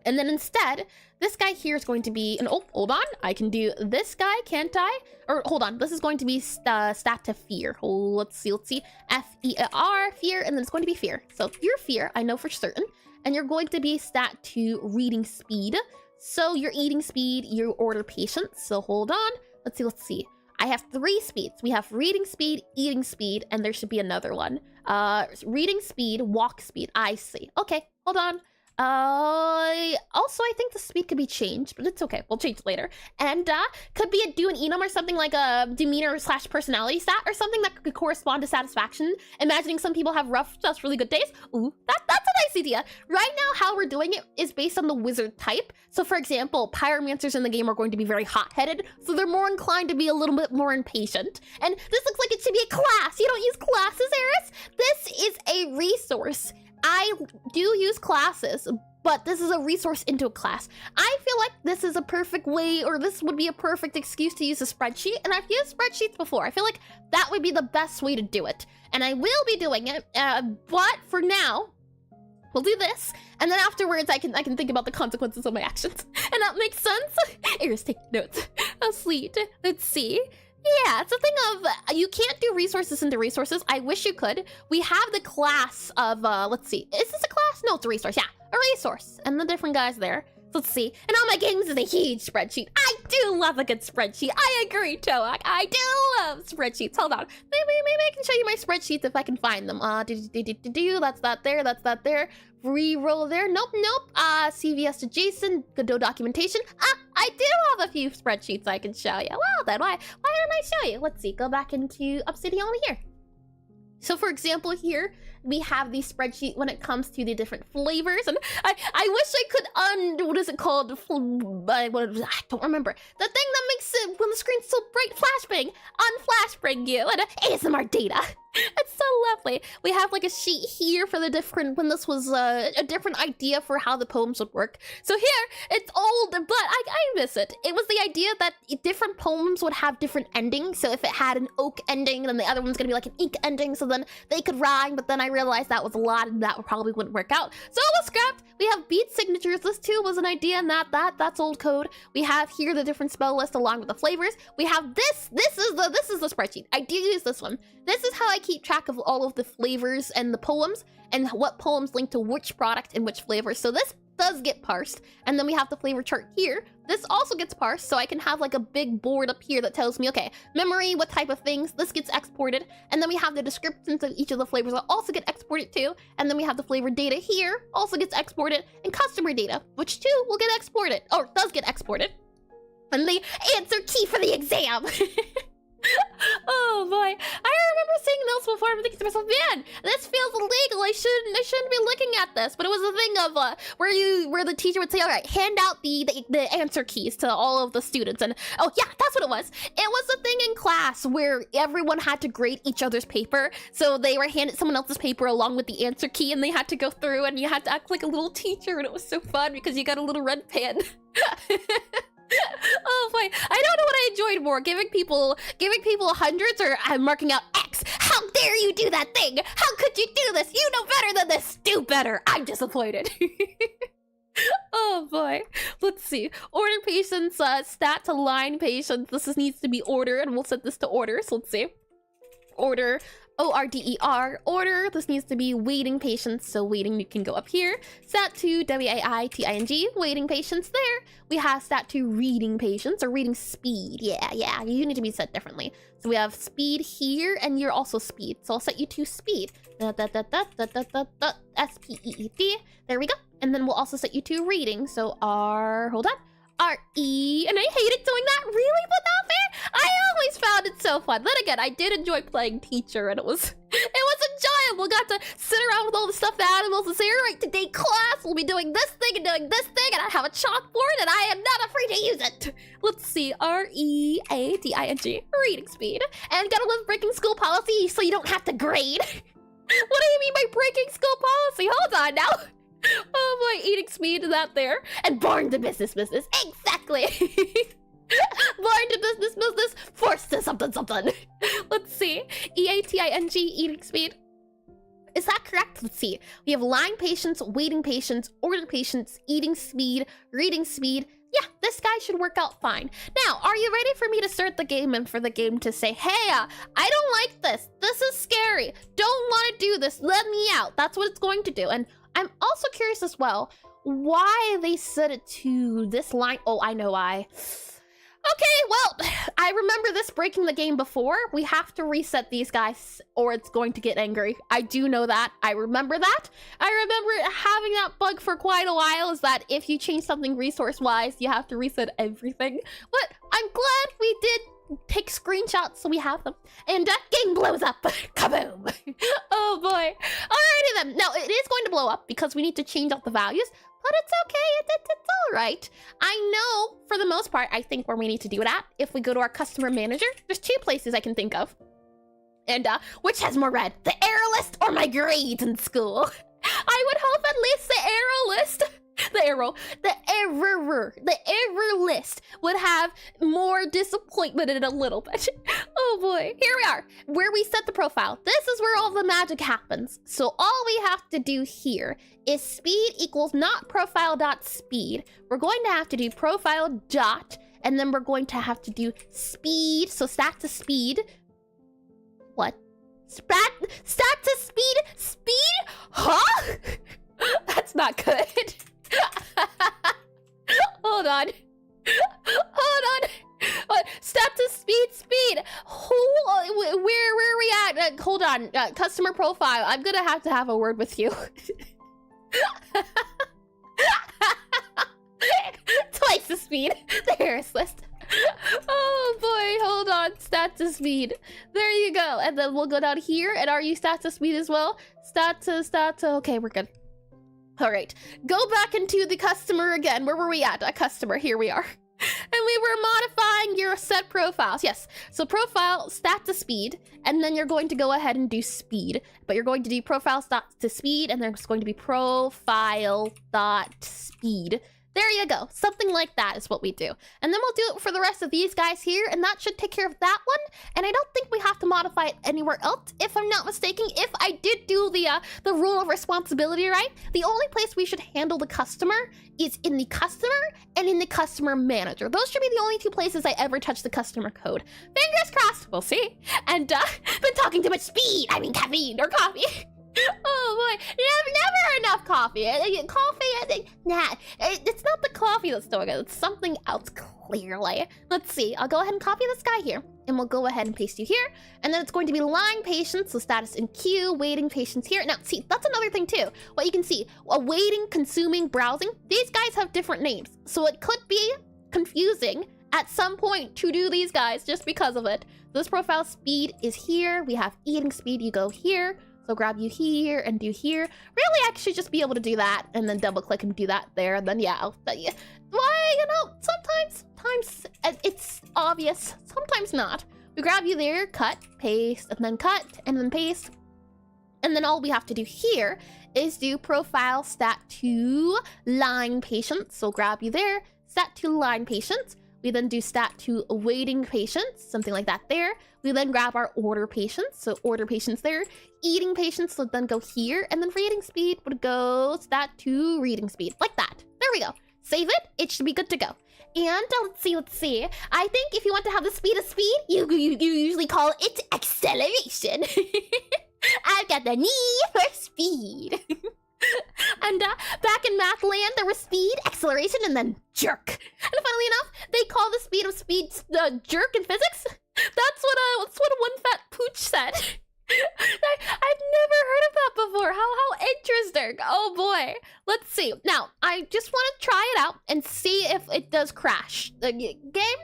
And then instead, this guy here is going to be an, oh, hold on. I can do this guy, can't I? Or hold on, this is going to be stat to fear. Oh, let's see. F-E-R, fear, and then it's going to be fear. So your fear, I know for certain. And you're going to be stat to reading speed. So your eating speed, your order patience. So hold on. Let's see. I have 3 speeds. We have reading speed, eating speed, and there should be another one. Reading speed, walk speed. I see. Okay, hold on. Also, I think the speed could be changed, but it's okay. We'll change it later. And could be do an enum or something like a demeanor / personality stat or something that could correspond to satisfaction. Imagining some people have rough, just really good days. Ooh, that's a nice idea. Right now, how we're doing it is based on the wizard type. So for example, pyromancers in the game are going to be very hot-headed, so they're more inclined to be a little bit more impatient. And this looks like it should be a class. You don't use classes, Eris? This is a resource. I do use classes, but this is a resource into a class. I feel like this is a perfect way, or this would be a perfect excuse to use a spreadsheet, and I've used spreadsheets before. I feel like that would be the best way to do it, and I will be doing it, but for now, we'll do this, and then afterwards I can think about the consequences of my actions, and that makes sense? Eris, take notes. Oh, sweet. Let's see. Yeah, it's a thing of, you can't do resources into resources. I wish you could. We have the class of, let's see. Is this a class? No, it's a resource. Yeah, a resource. And the different guys there. Let's see. And oh my games is a huge spreadsheet. I do love a good spreadsheet. I agree, Toak. I do love spreadsheets. Hold on. Maybe I can show you my spreadsheets if I can find them. That's that there. That's that there. Reroll there. Nope. CVS to Jason. Godot documentation. I do have a few spreadsheets I can show you. Well then, why don't I show you? Let's see. Go back into Obsidian here. So for example here, we have the spreadsheet when it comes to the different flavors, and I wish I could what is it called? I don't remember. The thing that makes it, when the screen's so bright, flashbang, unflashbang you, and ASMR data. It's so lovely. We have like a sheet here for the different, when this was a different idea for how the poems would work. So here, it's old, but I miss it. It was the idea that different poems would have different endings. So if it had an oak ending, then the other one's gonna be like an ink ending, so then they could rhyme, but then I realized that was a lot and that probably wouldn't work out. So it was scrapped. We have beat signatures. This too was an idea, and that's old code. We have here the different spell list along with the flavors. We have this is the spreadsheet. I do use this one. This is how I keep track of all of the flavors and the poems and what poems link to which product and which flavor. So this does get parsed, and then we have the flavor chart here. This also gets parsed, so I can have like a big board up here that tells me, okay, memory, what type of things, this gets exported, and then we have the descriptions of each of the flavors that also get exported too, and then we have the flavor data here, also gets exported, and customer data, which too will get exported, or does get exported. And the answer key for the exam. Oh boy, I remember seeing those before. I'm thinking to myself, man, this feels illegal. I shouldn't be looking at this. But it was a thing of where the teacher would say, all right, hand out the answer keys to all of the students. And oh yeah, that's what it was. It was a thing in class where everyone had to grade each other's paper. So they were handed someone else's paper along with the answer key, and they had to go through, and you had to act like a little teacher, and it was so fun because you got a little red pen. Oh boy, I don't know what I enjoyed more, giving people hundreds or marking out X. How dare you do that thing? How could you do this? You know better than this. Do better. I'm disappointed. Oh boy, let's see. Order patience, stat to line patience. This needs to be order, and we'll set this to order. So let's see. Order. O-R-D-E-R, order. This needs to be waiting patience, so waiting you can go up here. Stat to W-A-I-T-I-N-G, waiting patience there. We have stat to reading patience, or reading speed. Yeah, you need to be set differently. So we have speed here, and you're also speed. So I'll set you to speed. S-P-E-E-D. There we go. And then we'll also set you to reading. So hold on. R-E, and I hated doing that, really, but not fair. I always found it so fun. Then again, I did enjoy playing teacher, and it was enjoyable. Got to sit around with all the stuffed animals and say, all right, today class, we'll be doing this thing and doing this thing, and I have a chalkboard, and I am not afraid to use it. Let's see, R-E-A-D-I-N-G, reading speed. And gotta love breaking school policy so you don't have to grade. What do you mean by breaking school policy? Hold on now. Oh boy, eating speed, that there. And born to business. Exactly. Born to business, forced to something. Let's see. E-A-T-I-N-G, eating speed. Is that correct? Let's see. We have line patience, waiting patience, order patience, eating speed, reading speed. Yeah, this guy should work out fine. Now, are you ready for me to start the game and for the game to say, hey, I don't like this. This is scary. Don't want to do this. Let me out. That's what it's going to do. And I'm also curious as well why they set it to this line. Oh, I know why. Okay, well, I remember this breaking the game before. We have to reset these guys or it's going to get angry. I do know that. I remember that. I remember having that bug for quite a while, is that if you change something resource-wise, you have to reset everything. But I'm glad we did take screenshots so we have them. And that game blows up. Kaboom. Oh boy. Alrighty then. Now, it is going to blow up because we need to change out the values. But it's okay, it's all right. I know, for the most part, I think where we need to do it at, if we go to our customer manager, there's two places I can think of. And, which has more red? The error list or my grades in school? I would hope at least the error list, the error list would have more disappointment in it a little bit. Oh boy, here we are, where we set the profile. This is where all the magic happens. So all we have to do here is speed equals not profile dot speed. We're going to have to do profile dot, and then we're going to have to do speed. So stat to speed. What? Stat to speed? Speed? Huh? That's not good. Hold on. What? Stat to speed. Where are we at? Hold on. Customer profile. I'm gonna have a word with you. Twice the speed. The Harris list. Oh boy, hold on. Stat to speed. There you go. And then we'll go down here. And are you stat to speed as well? Stat to. Okay, we're good. All right. Go back into the customer again. Where were we at? A customer. Here we are. And we were modifying your set profiles. Yes. So profile stat to speed, and then you're going to go ahead and do speed. But you're going to do profile stat to speed, and there's going to be profile dot speed. There you go. Something like that is what we do. And then we'll do it for the rest of these guys here, and that should take care of that one. And I don't think we have to modify it anywhere else, if I'm not mistaken. If I did do the rule of responsibility right, the only place we should handle the customer is in the customer and in the customer manager. Those should be the only two places I ever touch the customer code. Fingers crossed. We'll see. And been talking too much speed. I mean caffeine or coffee. Oh boy, never enough coffee. Nah, it's not the coffee that's doing it. It's something else, clearly. Let's see. I'll go ahead and copy this guy here, and we'll go ahead and paste you here. And then it's going to be line patience, so status in queue, waiting patience here. Now, see, that's another thing too. What you can see, waiting, consuming, browsing. These guys have different names, so it could be confusing at some point to do these guys just because of it. This profile speed is here. We have eating speed. You go here. So grab you here and do here. Really, I should just be able to do that and then double click and do that there. And then, yeah, why, you know, sometimes it's obvious, sometimes not. We grab you there, cut, paste, and then paste. And then all we have to do here is do profile stat to line patients. So grab you there, stat to line patients. We then do stat to awaiting patients, something like that there. We then grab our order patients, so order patients there. Eating patients would then go here, and then reading speed would go stat to reading speed, like that. There we go. Save it, it should be good to go. And let's see. I think if you want to have the speed of speed, you usually call it acceleration. I've got the need for speed. And back in math land, there was speed, acceleration, and then jerk. And funnily enough, they call the speed of speed jerk in physics. That's what one fat pooch said. I've never heard of that before. How interesting. Oh boy. Let's see. Now, I just want to try it out and see if it does crash. The game?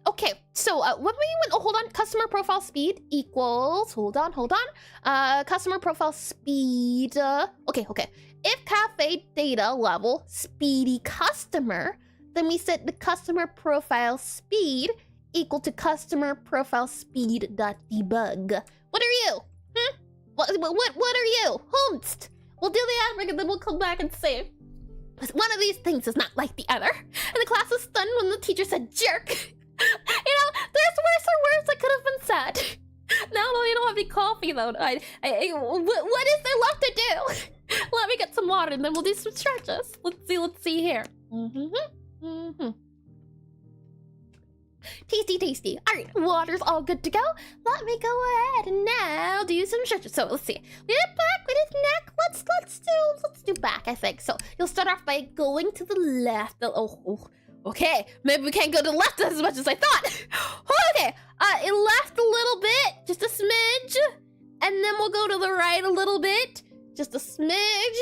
Okay, so when we went, hold on, customer profile speed equals, hold on, customer profile speed, okay. If cafe data level speedy customer, then we set the customer profile speed equal to customer profile speed dot debug. What are you? What are you? Homst. We'll do the average and then we'll come back and say, one of these things is not like the other. And the class was stunned when the teacher said jerk. You know, there's worse that could have been said. Now I don't have any coffee though. What is there left to do? Let me get some water and then we'll do some stretches. Let's see here. Tasty. All right, water's all good to go. Let me go ahead and now do some stretches. So let's see. We did back, we did neck. Let's do back, I think. So you'll start off by going to the left. Okay, maybe we can't go to the left as much as I thought. Okay, it left a little bit, just a smidge. And then we'll go to the right a little bit, just a smidge.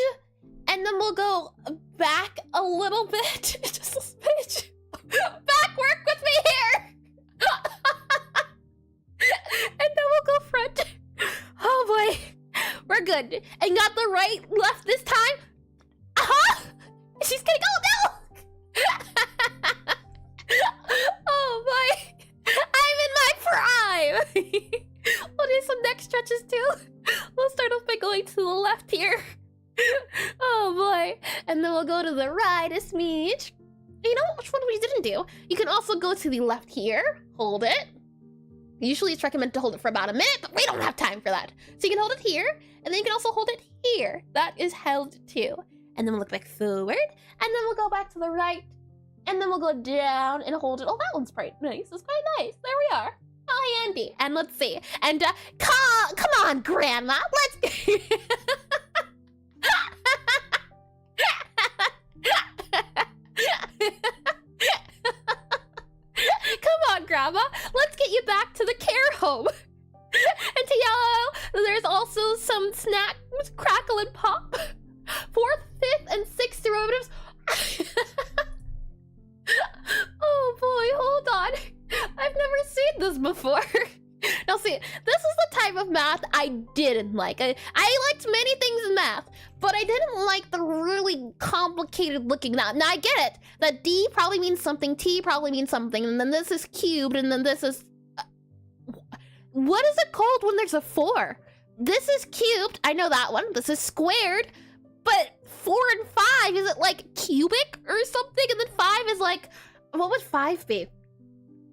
And then we'll go back a little bit, just a smidge. Back, work with me here. And then we'll go front. Oh boy, we're good. And got the right, left this time. She's gonna go now. Oh boy, I'm in my prime. We'll do some neck stretches too. We'll start off by going to the left here. Oh boy, and then we'll go to the right a smidge. You know which one we didn't do? You can also go to the left here, hold it. Usually it's recommended to hold it for about a minute, but we don't have time for that. So you can hold it here, and then you can also hold it here. That is held too. And then we'll look back forward, and then we'll go back to the right, and then we'll go down and hold it. Oh, that one's quite nice. It's quite nice. There we are. Oh, handy. And let's see. And come on, Grandma. Let's. Come on, Grandma. Let's get you back to the care home. And to yellow, there's also some snack, crackle and pop. 4th, 5th, and 6th derivatives. Oh boy, hold on. I've never seen this before. Now see, this is the type of math I didn't like. I liked many things in math, but I didn't like the really complicated looking math. Now I get it, that D probably means something, T probably means something, and then this is cubed, and then this is... what is it called when there's a 4? This is cubed, I know that one. This is squared, but 4 and 5, is it like cubic or something? And then 5 is like, what would 5 be?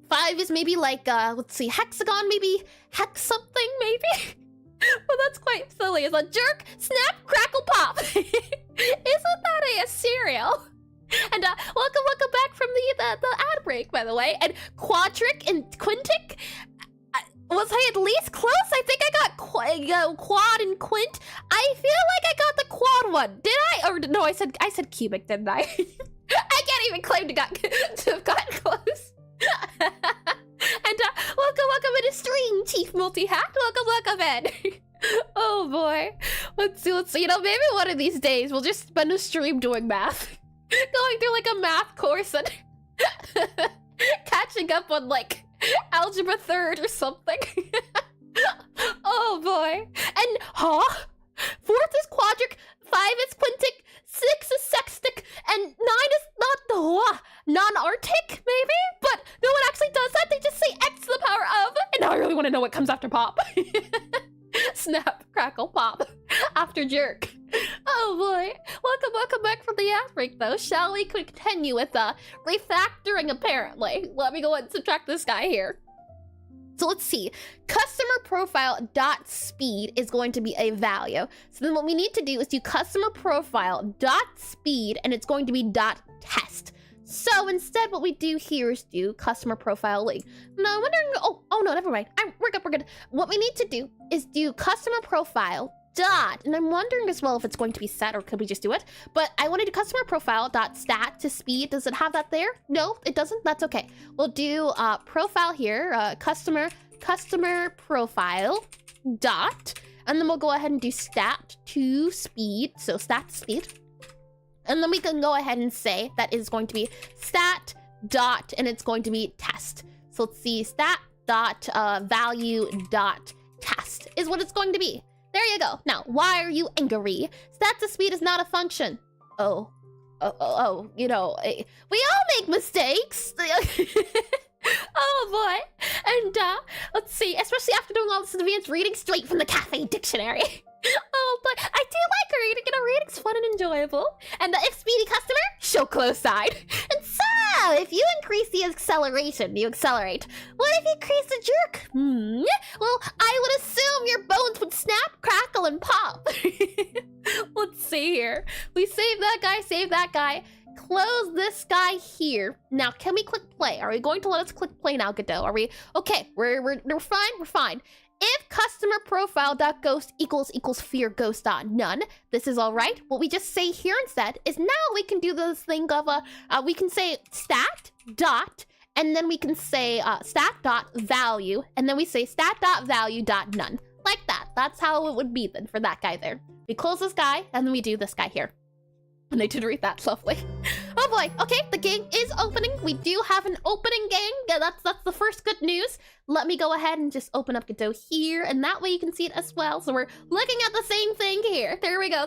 5 is maybe like, let's see, hexagon, maybe hex something, maybe? Well, that's quite silly. It's a jerk, snap, crackle, pop. Isn't that a cereal? And welcome back from the ad break, by the way. And quadric and quintic, was I at least close? I think I got quad and quint. I feel like I got the quad one. Did I? Or no, I said cubic, didn't I? I can't even claim to have gotten close. And welcome in a stream, Chief Multi-Hat. Welcome in. Oh boy. Let's see. You know, maybe one of these days we'll just spend a stream doing math. Going through like a math course and catching up on like algebra third or something. Oh boy. And fourth is quadric, 5 is quintic, 6 is sextic, and 9 is not non-arctic, maybe? But no one actually does that. They just say x to the power of. And now I really want to know what comes after pop. Snap, crackle, pop. After jerk. Oh boy. Welcome back from the ad break though. Shall we continue with refactoring apparently? Let me go ahead and subtract this guy here. So let's see, customer profile dot speed is going to be a value. So then what we need to do is do customer profile dot speed, and it's going to be dot test. So instead what we do here is do customer profile link. Now I'm wondering, oh no, never mind. We're good. What we need to do is do customer profile dot, and I'm wondering as well if it's going to be set or could we just do it, but I want to do customer profile dot stat to speed. Does it have that there? No, it doesn't. That's okay. We'll do profile here, customer profile dot, and then we'll go ahead and do stat to speed, so stat to speed, and then we can go ahead and say that is going to be stat dot, and it's going to be test. So let's see, stat dot value dot test is what it's going to be. There you go. Now, why are you angry? Stat to speed is not a function. Oh, you know, we all make mistakes. Oh boy. And let's see, especially after doing all this advanced reading straight from the cafe dictionary. Oh, but I do like reading, and reading's fun and enjoyable. And the if speedy customer, show close side. And so, if you increase the acceleration, you accelerate. What if you increase the jerk? Well, I would assume your bones would snap, crackle, and pop. Let's see here. We save that guy. Close this guy here. Now, can we click play? Are we going to let us click play now, Godot? Are we? Okay, we're fine. If customer profile.ghost equals fear ghost dot none, this is all right. What we just say here instead is now we can do this thing of we can say stat dot, and then we can say stat dot value, and then we say stat dot value dot none, like that. That's how it would be then for that guy there. We close this guy, and then we do this guy here. And I did read that lovely. Oh boy, okay, the game is opening. We do have an opening game. Yeah, that's the first good news. Let me go ahead and just open up Godot here, and that way you can see it as well. So we're looking at the same thing here. There we go.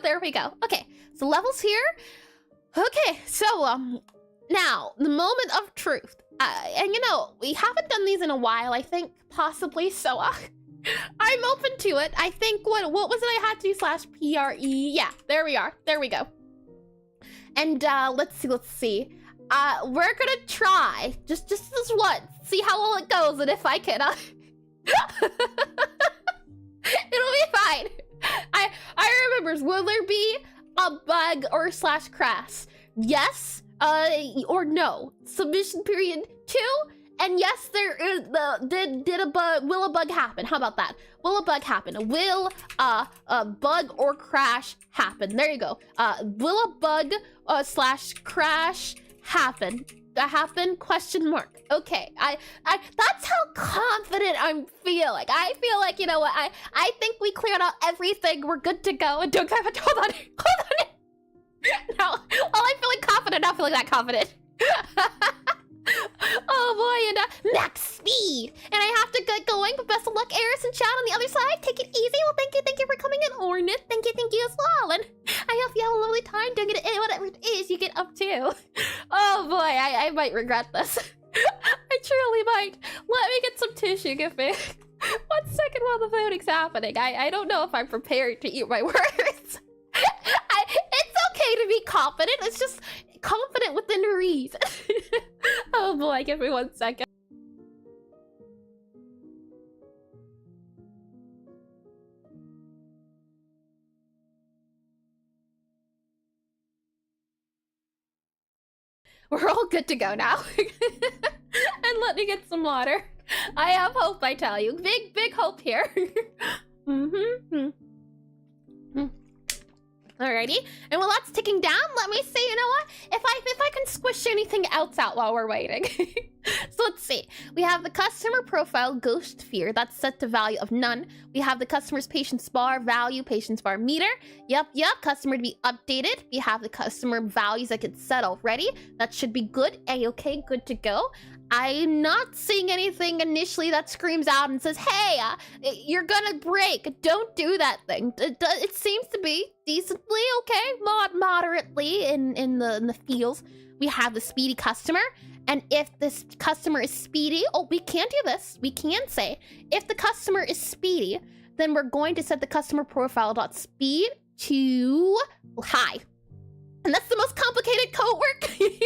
Okay, so levels here. Okay, so now the moment of truth. And you know, we haven't done these in a while, I think, possibly, so I'm open to it. I think, what was it I had to do /PRE? Yeah, there we go. And let's see. We're gonna try just this once, see how well it goes, and if I can, it'll be fine. I remember. Will there be a bug or /crash? Yes, or no. Submission period 2. And yes, there is will a bug happen? How about that? Will a bug happen? Will a bug or crash happen? There you go. Will a bug /crash happen? Happen? Question mark. Okay. I that's how confident I'm feeling. I feel like, you know what, I think we cleared out everything. We're good to go. And don't hold on. Now, while I'm feeling confident, not feeling that confident. Oh boy, and max speed, and I have to get going, but best of luck, Eris and Chad on the other side. Take it easy. Well, thank you for coming in, Ornith. Thank you as well, and I hope you have a lovely time doing it, whatever it is you get up to. Oh boy, I might regret this. I truly might. Let me get some tissue. Give me 1 second while the voting's happening. I don't know if I'm prepared to eat my words. It's okay to be confident. It's just confident within reason. Oh boy, give me 1 second. We're all good to go now. And let me get some water. I have hope, I tell you. Big hope here. Alrighty, and while that's ticking down, let me see, you know what? If I can squish anything else out while we're waiting. So let's see. We have the customer profile ghost fear that's set to value of none. We have the customer's patience bar value, patience bar meter. Yep. Customer to be updated. We have the customer values that get set already. That should be good. A-okay, good to go. I'm not seeing anything initially that screams out and says, hey, you're gonna break. Don't do that thing. It seems to be decently okay, moderately in the feels. We have the speedy customer. And if this customer is speedy, we can do this. We can say, if the customer is speedy, then we're going to set the customer profile.speed to high. And that's the most complicated code work. It'll be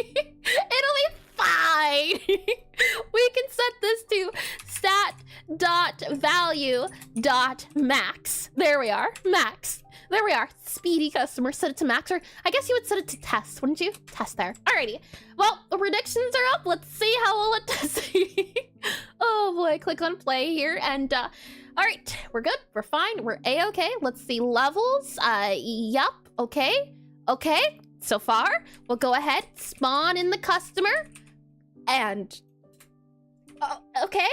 fine. We can set this to stat.value.max. There we are, max. There we are, speedy customer, set it to max, or I guess you would set it to test, wouldn't you? Test there. Alrighty. Well, the predictions are up. Let's see how well it does. Oh boy, click on play here, and all right, we're good, we're fine, we're a-okay. Let's see levels. Yup, okay. So far, we'll go ahead, spawn in the customer, and okay.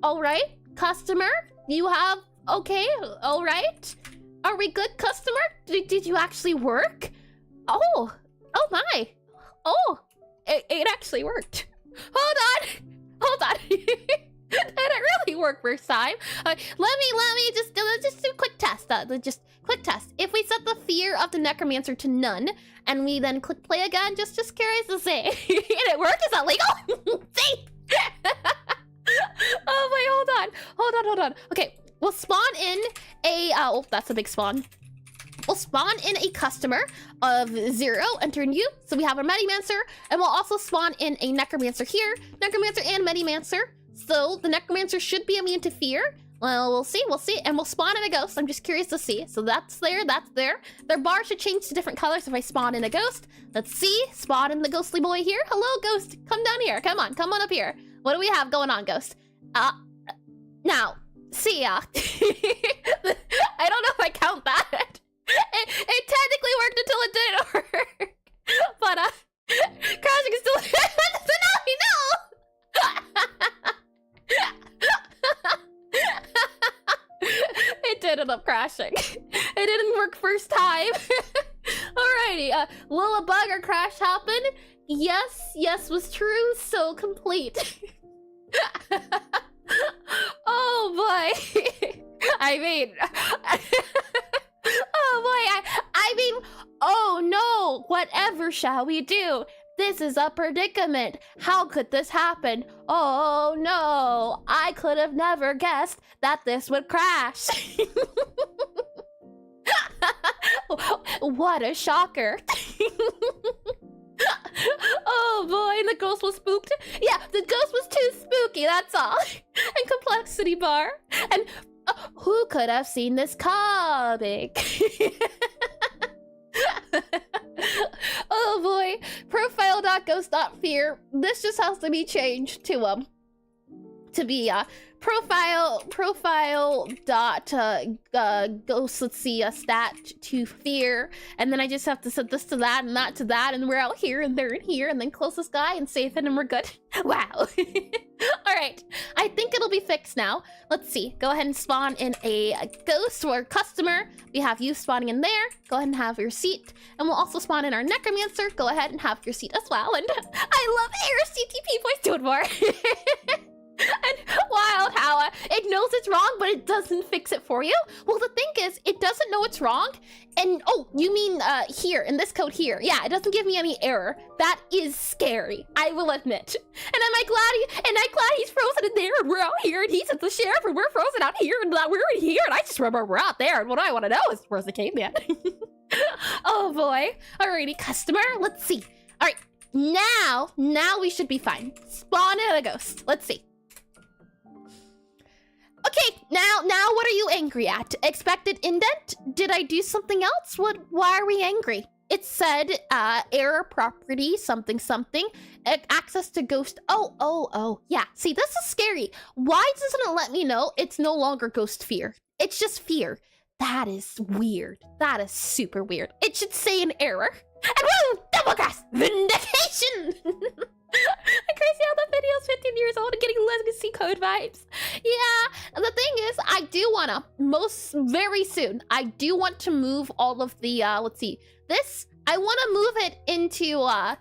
All right, customer. You have, okay, all right. Are we good, customer? Did you actually work? Oh my. Oh, it actually worked. Hold on. Did it really work first time? Let me just do a quick test. Just quick test. If we set the fear of the Necromancer to none, and we then click play again, just curious to see. Did it work? Is that legal? See? Oh wait, hold on. Okay, we'll spawn in a, oh, that's a big spawn. We'll spawn in a customer of 0, enter new. So we have a Medimancer, and we'll also spawn in a Necromancer here. Necromancer and Medimancer. So the Necromancer should be immune to fear. Well, we'll see, and we'll spawn in a ghost. I'm just curious to see. So that's there. Their bar should change to different colors if I spawn in a ghost. Let's see, spawn in the ghostly boy here. Hello, ghost, come down here, come on up here. What do we have going on, ghost? Now, see ya. I don't know if I count that. It technically worked until it didn't work. But, crashing is still, so now we know. It did end up crashing. It didn't work first time. Alrighty, will a bug or crash happen? Yes was true, so complete. Oh boy. I mean, oh boy, I mean, oh no, whatever shall we do? This is a predicament. How could this happen? Oh no, I could have never guessed that this would crash. What a shocker. Oh boy, and the ghost was spooked. Yeah, the ghost was too spooky, that's all. And complexity bar. And who could have seen this coming? Oh boy, profile.ghost.fear. This just has to be changed to be profile dot ghost, let's see, stat to fear, and then I just have to set this to that and that to that, and we're out here and there and here, and then close this guy and save it, and we're good. Wow. All right, I think it'll be fixed now. Let's see, go ahead and spawn in a ghost or customer. We have you spawning in there. Go ahead and have your seat, and we'll also spawn in our Necromancer. Go ahead and have your seat as well. And I love CTP voice doing more. And wild how it knows it's wrong, but it doesn't fix it for you. Well, the thing is, it doesn't know it's wrong. And oh, you mean here in this code here? Yeah, it doesn't give me any error. That is scary, I will admit. And I'm glad he's frozen in there, and we're out here, and he's at the sheriff, and we're frozen out here, and we're in here, and I just remember we're out there. And what I want to know is where's the caveman? Oh boy. Alrighty, customer. Let's see. All right, now we should be fine. Spawn in a ghost. Let's see. Okay, now what are you angry at? Expected indent? Did I do something else? Why are we angry? It said error property something access to ghost. Oh yeah, see, this is scary. Why doesn't it let me know it's no longer ghost fear? It's just fear. That is weird. That is super weird. It should say an error. And woo, double cross vindication. duplication. Crazy how the video's 15 years old and getting legacy code vibes. Yeah, the thing is, I do wanna, very soon, I do want to move all of the, let's see, this, I wanna move it into, well, I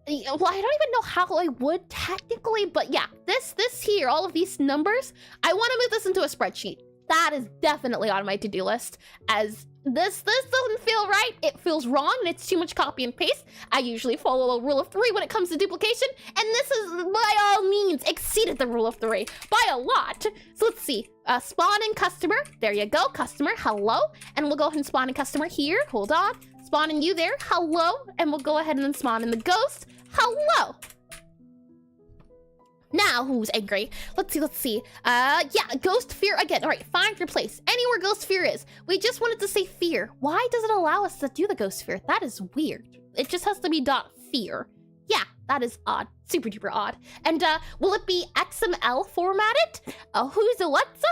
don't even know how I would technically, but yeah, this here, all of these numbers, I wanna move this into a spreadsheet. That is definitely on my to-do list, as this doesn't feel right, it feels wrong, and it's too much copy and paste. I usually follow a rule of 3 when it comes to duplication, and this is by all means exceeded the rule of 3 by a lot. So let's see, spawn in customer, there you go, customer, hello, and we'll go ahead and spawn in customer here, hold on, spawn in you there, hello, and we'll go ahead and then spawn in the ghost, hello. Now, who's angry? Let's see. Yeah, ghost fear again. All right, find replace. Anywhere ghost fear is. We just wanted to say fear. Why does it allow us to do the ghost fear? That is weird. It just has to be .fear. Yeah, that is odd. Super duper odd. And will it be XML formatted? Who's the what's?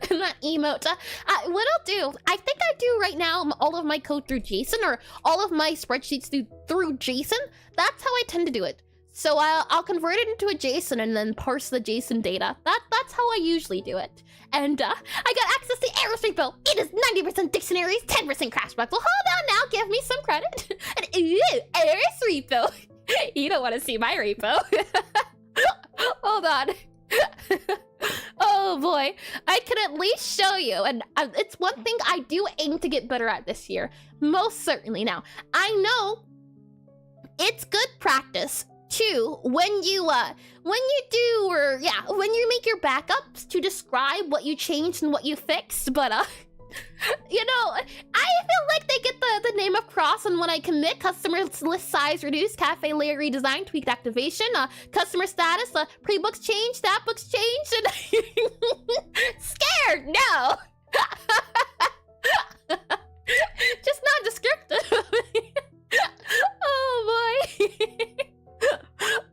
And that emote. What I'll do, I think I do right now all of my code through JSON, or all of my spreadsheets through JSON. That's how I tend to do it. So I'll convert it into a JSON and then parse the JSON data. That's how I usually do it. And I got access to Aerospace Repo. It is 90% dictionaries, 10% Crashbox. Well, hold on now, give me some credit. And ooh, Aerospace Repo. You don't want to see my repo. Hold on. Oh boy, I can at least show you, and it's one thing I do aim to get better at this year. Most certainly. Now, I know it's good practice too when you make your backups to describe what you changed and what you fixed, but you know, I feel like they get the name across on when I commit customer list size reduced, cafe layer redesign, tweaked activation, customer status, pre-books changed, stat books changed, and scared, no. Just not descriptive. Oh boy.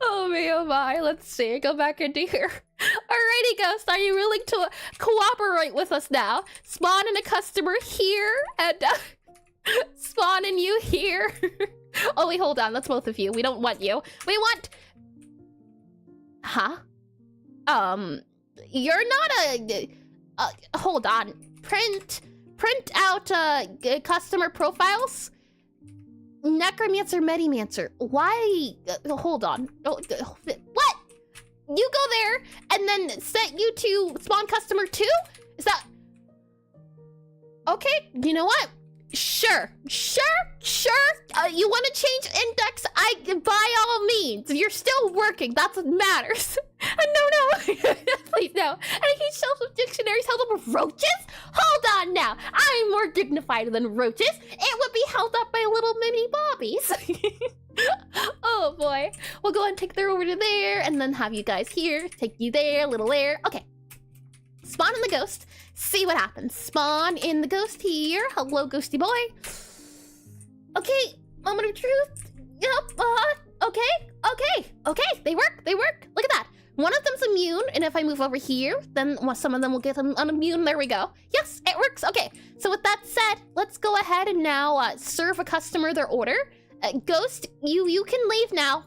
Oh my, let's see, go back into here. Alrighty, Ghost, are you willing to cooperate with us now? Spawn in a customer here, and spawn in you here. Oh wait, hold on, that's both of you. We don't want you. We want... Huh? You're not a... hold on. Print out customer profiles? Necromancer, Medimancer. Why? Hold on. What? You go there and then set you to spawn customer 2? Is that... Okay, you know what? Sure. You want to change index? By all means. You're still working. That's what matters. No. Please, no. And a huge shelf of dictionaries held up with roaches? Hold on now. I'm more dignified than roaches. It would be held up by little mini bobbies. Oh boy. We'll go ahead and take her over to there and then have you guys here. Take you there, little there. Okay. Spawn in the ghost. See what happens. Spawn in the ghost here. Hello, ghosty boy. Okay. Moment of truth. Yep. Okay. They work. Look at that. One of them's immune, and if I move over here, then some of them will get unimmune. There we go. Yes, it works. Okay. So with that said, let's go ahead and now serve a customer their order. Ghost, you can leave now.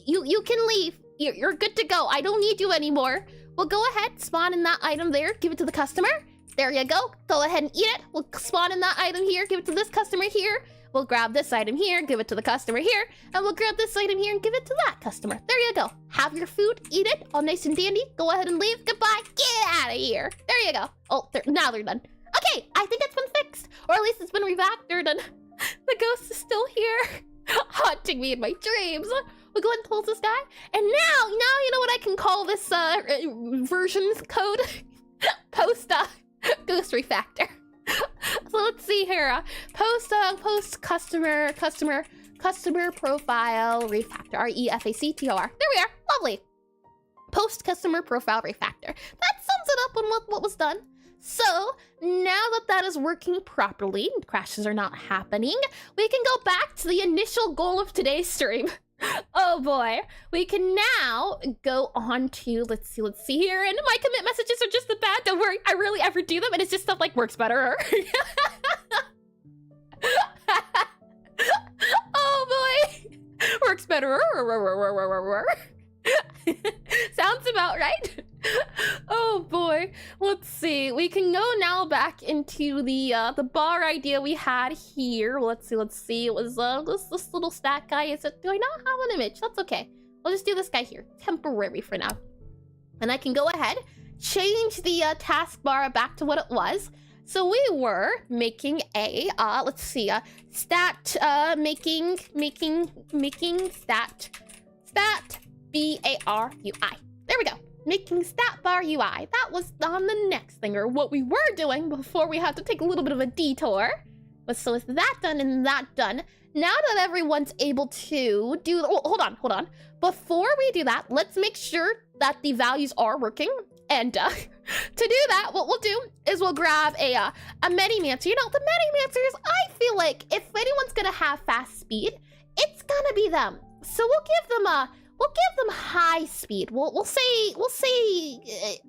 You can leave. You're good to go. I don't need you anymore. We'll go ahead, spawn in that item there, give it to the customer. There you go. Go ahead and eat it. We'll spawn in that item here, give it to this customer here. We'll grab this item here, give it to the customer here, and we'll grab this item here and give it to that customer. There you go. Have your food, eat it, all nice and dandy. Go ahead and leave. Goodbye. Get out of here. There you go. Oh, now they're done. Okay, I think it's been fixed, or at least it's been refactored, and the ghost is still here, haunting me in my dreams. We'll go ahead and close this guy, and now you know what I can call this version code? Post ghost refactor. So let's see here. Post customer profile refactor. REFACTOR. There we are. Lovely. Post customer profile refactor. That sums it up on what was done. So now that is working properly, crashes are not happening, we can go back to the initial goal of today's stream. Oh boy, we can now go on to, let's see here, and my commit messages are just as bad, don't worry, I rarely ever do them, and it's just stuff like works better. Oh better. Sounds about right. Oh boy. Let's see. We can go now back into the bar idea we had here. Let's see. It was this little stat guy. Do I not have an image? That's okay. I'll just do this guy here. Temporary for now. And I can go ahead, change the taskbar back to what it was. So we were making a let's see, stat making stat bar UI. There we go. Making stat bar UI. That was on the next thing, or what we were doing before we had to take a little bit of a detour. But so with that done and that done, now that everyone's able to do, hold on. Before we do that, let's make sure that the values are working. And to do that, what we'll do is we'll grab a Medimancer. You know, the Medimancers, I feel like if anyone's gonna have fast speed, it's gonna be them. So we'll give them high speed. We'll say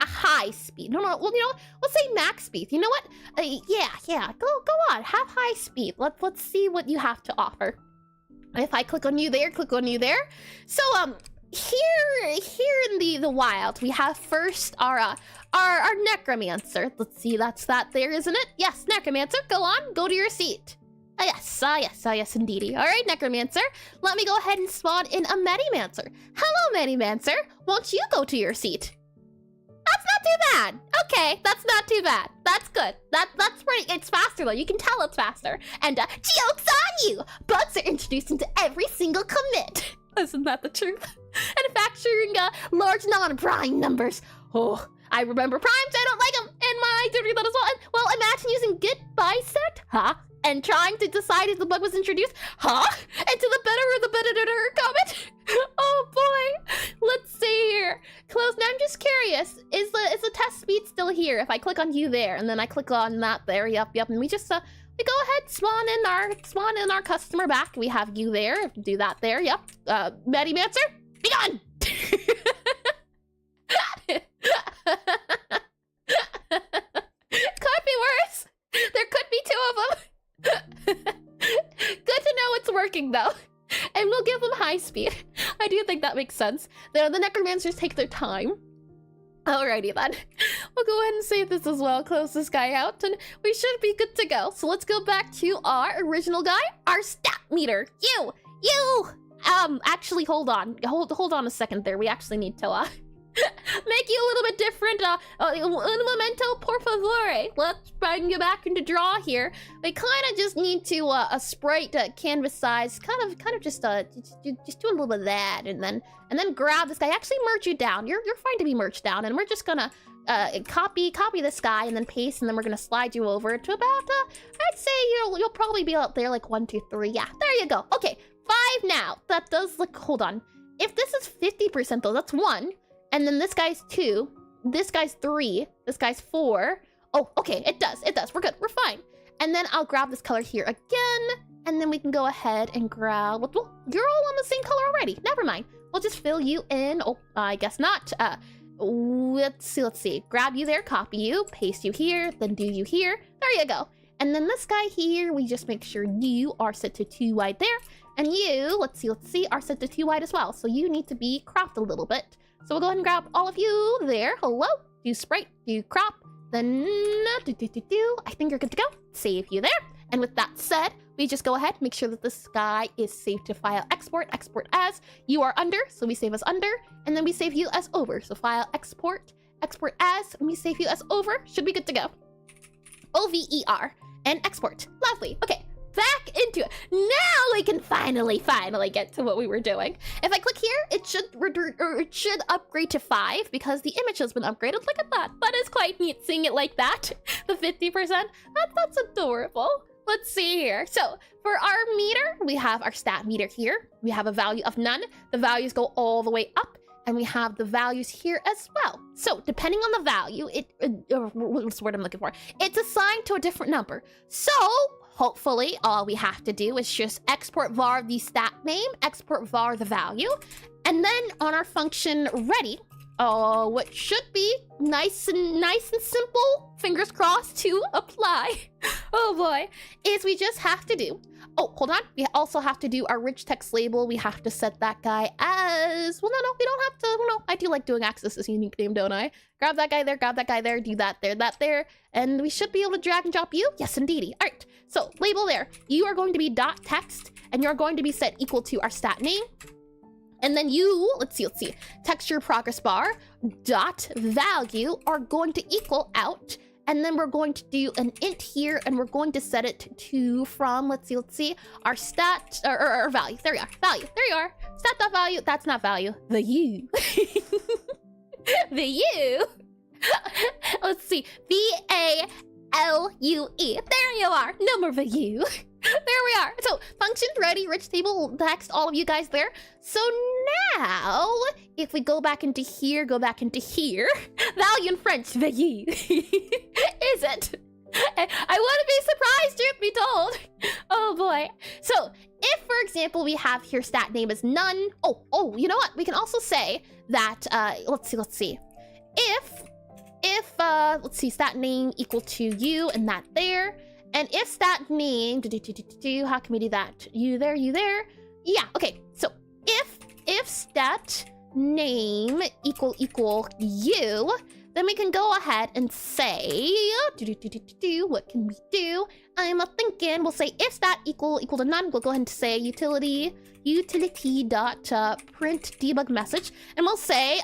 a high speed. No, we'll say max speed. You know what? Yeah. Go on. Have high speed. Let's see what you have to offer. If I click on you there, So here in the wild, we have first our Necromancer. Let's see, that's that there, isn't it? Yes, Necromancer. Go to your seat. Yes, indeedy. All right, Necromancer. Let me go ahead and spawn in a Medimancer. Hello, Medimancer. Won't you go to your seat? That's not too bad. Okay, that's not too bad. That's good. That's pretty. It's faster though. You can tell it's faster. And joke's on you. Bugs are introduced into every single commit. Isn't that the truth? Manufacturing large non-prime numbers. Oh, I remember primes. I don't like them, and I did read that as well. And, well, imagine using get bisect, and trying to decide if the bug was introduced, into the better or the better comment. Oh boy, let's see here. Close. Now I'm just curious. Is the test speed still here? If I click on you there, and then I click on that there, yep, and we just we go ahead, spawn in our customer back. We have you there. Do that there, yep. Medimancer, be gone. Could be worse. There could be two of them. Good to know it's working though. And we'll give them high speed. I do think that makes sense. The Necromancers take their time. Alrighty then. We'll go ahead and save this as well. Close this guy out and we should be good to go. So let's go back to our original guy, our stat meter. You! Actually, hold on a second there. We actually need to make you a little bit different. Un momento, por favor. Let's bring you back into draw here. We kind of just need to a sprite canvas size, kind of just do a little bit of that, and then grab this guy. Actually, merge you down. You're fine to be merged down, and we're just gonna copy this guy, and then paste, and then we're gonna slide you over to about I'd say you'll probably be out there like 1, 2, 3. Yeah, there you go. Okay, 5 now. That does look. Hold on. If this is 50% though, that's 1. And then this guy's 2, this guy's 3, this guy's 4. Oh, okay, it does. We're good, we're fine. And then I'll grab this color here again, and then we can go ahead and grab, well, you're all on the same color already. Never mind. We'll just fill you in. Oh, I guess not. Let's see. Grab you there, copy you, paste you here, then do you here. There you go. And then this guy here, we just make sure you are set to 2 wide there. And you, let's see, are set to 2 wide as well. So you need to be cropped a little bit. So we'll go ahead and grab all of you there. Hello. Do sprite, do crop, then I think you're good to go. Save you there. And with that said, we just go ahead, make sure that this guy is saved to file export as. You are under, so we save as under, and then we save you as over. So file export as, and we save you as over. Should be good to go. OVER and export. Lovely. Okay. Back into it. Now we can finally get to what we were doing. If I click here, it should upgrade to 5 because the image has been upgraded. Look at that. That is quite neat seeing it like that. The 50%. That's adorable. Let's see here. So for our meter, we have our stat meter here. We have a value of none. The values go all the way up. And we have the values here as well. So depending on the value, what's the word I'm looking for? It's assigned to a different number. So hopefully all we have to do is just export var the stat name, export var the value, and then on our function ready, what should be nice and simple, fingers crossed, to apply, oh boy, is we just have to do Oh, hold on. We also have to do our rich text label. We have to set that guy as, well, no, we don't have to, well, no, I do like doing access as a unique name, don't I? Grab that guy there, do that there, and we should be able to drag and drop you. Yes, indeedy. All right, so label there. You are going to be dot text, and you're going to be set equal to our stat name. And then you, let's see, texture progress bar dot value are going to equal out. And then we're going to do an int here, and we're going to set it to from, let's see, our stat, or value. There we are, value, there you are. Stat.value, that's not value, the U. The U. Let's see, VALUE, there you are, no more the U. There we are. So functions ready, rich table text, all of you guys there. So now, if we go back into here, value in French, value. Is it? I wouldn't be surprised, truth be told. Oh boy. So if, for example, we have here stat name is none. Oh, you know what? We can also say that, let's see. If let's see, stat name equal to you and that there. And if stat name, how can we do that? You there. Yeah, okay. So if stat name equal you, then we can go ahead and say, what can we do? I'm thinking, we'll say if stat equal to none, we'll go ahead and say utility dot print debug message, and we'll say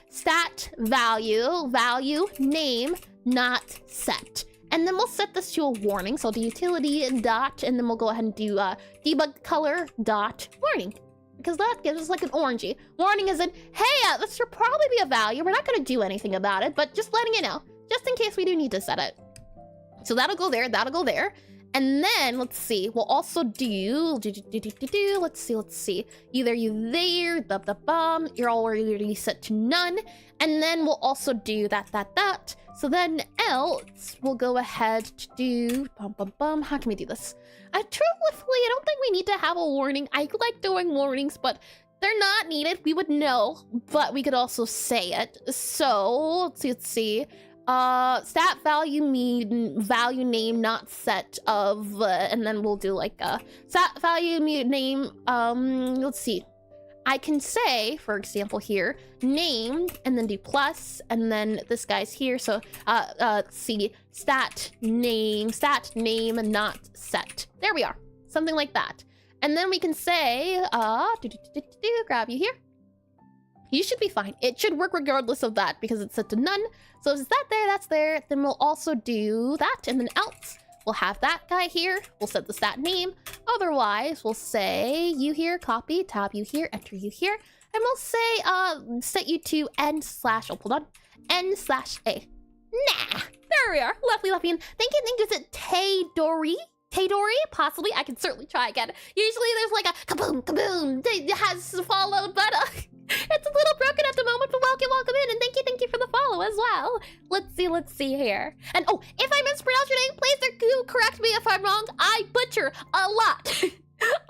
stat value name not set. And then we'll set this to a warning. So the utility dot, and then we'll go ahead and do debug color dot warning, because that gives us like an orangey. Warning is in, hey, this should probably be a value. We're not going to do anything about it, but just letting you know, just in case we do need to set it. So that'll go there. And then let's see, we'll also do, let's see, either you there, you're already set to none. And then we'll also do that. So then else, we'll go ahead to do, how can we do this? Truthfully, I don't think we need to have a warning. I like doing warnings, but they're not needed. We would know, but we could also say it. So, let's see. Stat value name not set of, and then we'll do like a stat value name, let's see. I can say, for example here, name, and then do plus, and then this guy's here, so, let's see, stat name not set. There we are, something like that. And then we can say, grab you here. You should be fine. It should work regardless of that, because it's set to none. So if it's that there, that's there, then we'll also do that, and then else. We'll have that guy here. We'll set the stat name. Otherwise, we'll say you here, copy, tab you here, enter you here. And we'll say, set you to n/A. Nah, there we are. Lovely. And thank you, is it Taydori? Possibly, I can certainly try again. Usually there's like a kaboom, it has followed, but it's a little broken at the moment, but welcome in, and thank you for the follow as well. Let's see here. And oh, if I mispronounce your name, please do correct me if I'm wrong. I butcher a lot.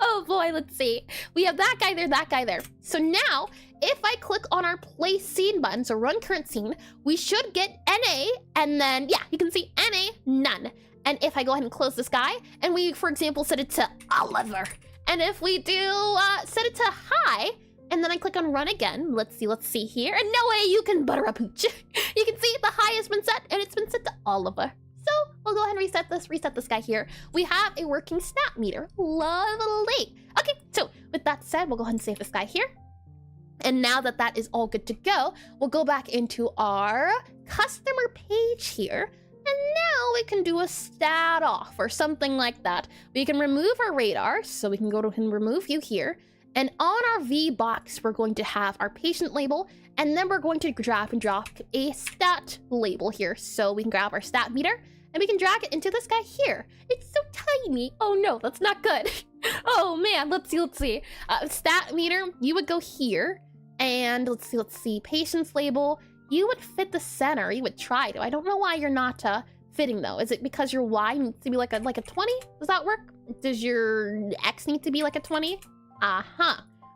Oh boy, let's see. We have that guy there. So now, if I click on our play scene button, so run current scene, we should get NA, and then, yeah, you can see NA, none. And if I go ahead and close this guy, and we, for example, set it to Oliver, and if we do set it to hi, and then I click on run again, let's see here, and no way you can butter a pooch. You can see the hi has been set, and it's been set to Oliver. So we'll go ahead and reset this guy here. We have a working stat meter. Lovely. Okay, so with that said, we'll go ahead and save this guy here. And now that is all good to go, we'll go back into our customer page here. And now we can do a stat off or something like that. We can remove our radar, so we can go to and remove you here. And on our V box, we're going to have our patient label, and then we're going to drag and drop a stat label here. So we can grab our stat meter, and we can drag it into this guy here. It's so tiny. Oh no, that's not good. Oh man, let's see. Stat meter, you would go here, and let's see, patient's label. You would fit the center. You would try to. I don't know why you're not fitting though. Is it because your Y needs to be like a 20? Does that work? Does your X need to be like a 20?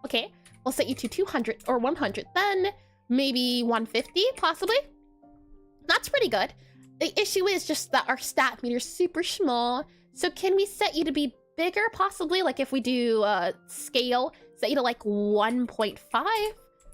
Okay, we'll set you to 200 or 100. Then maybe 150, possibly. That's pretty good. The issue is just that our stat meter is super small. So can we set you to be bigger, possibly. Like if we do scale, say to like 1.5,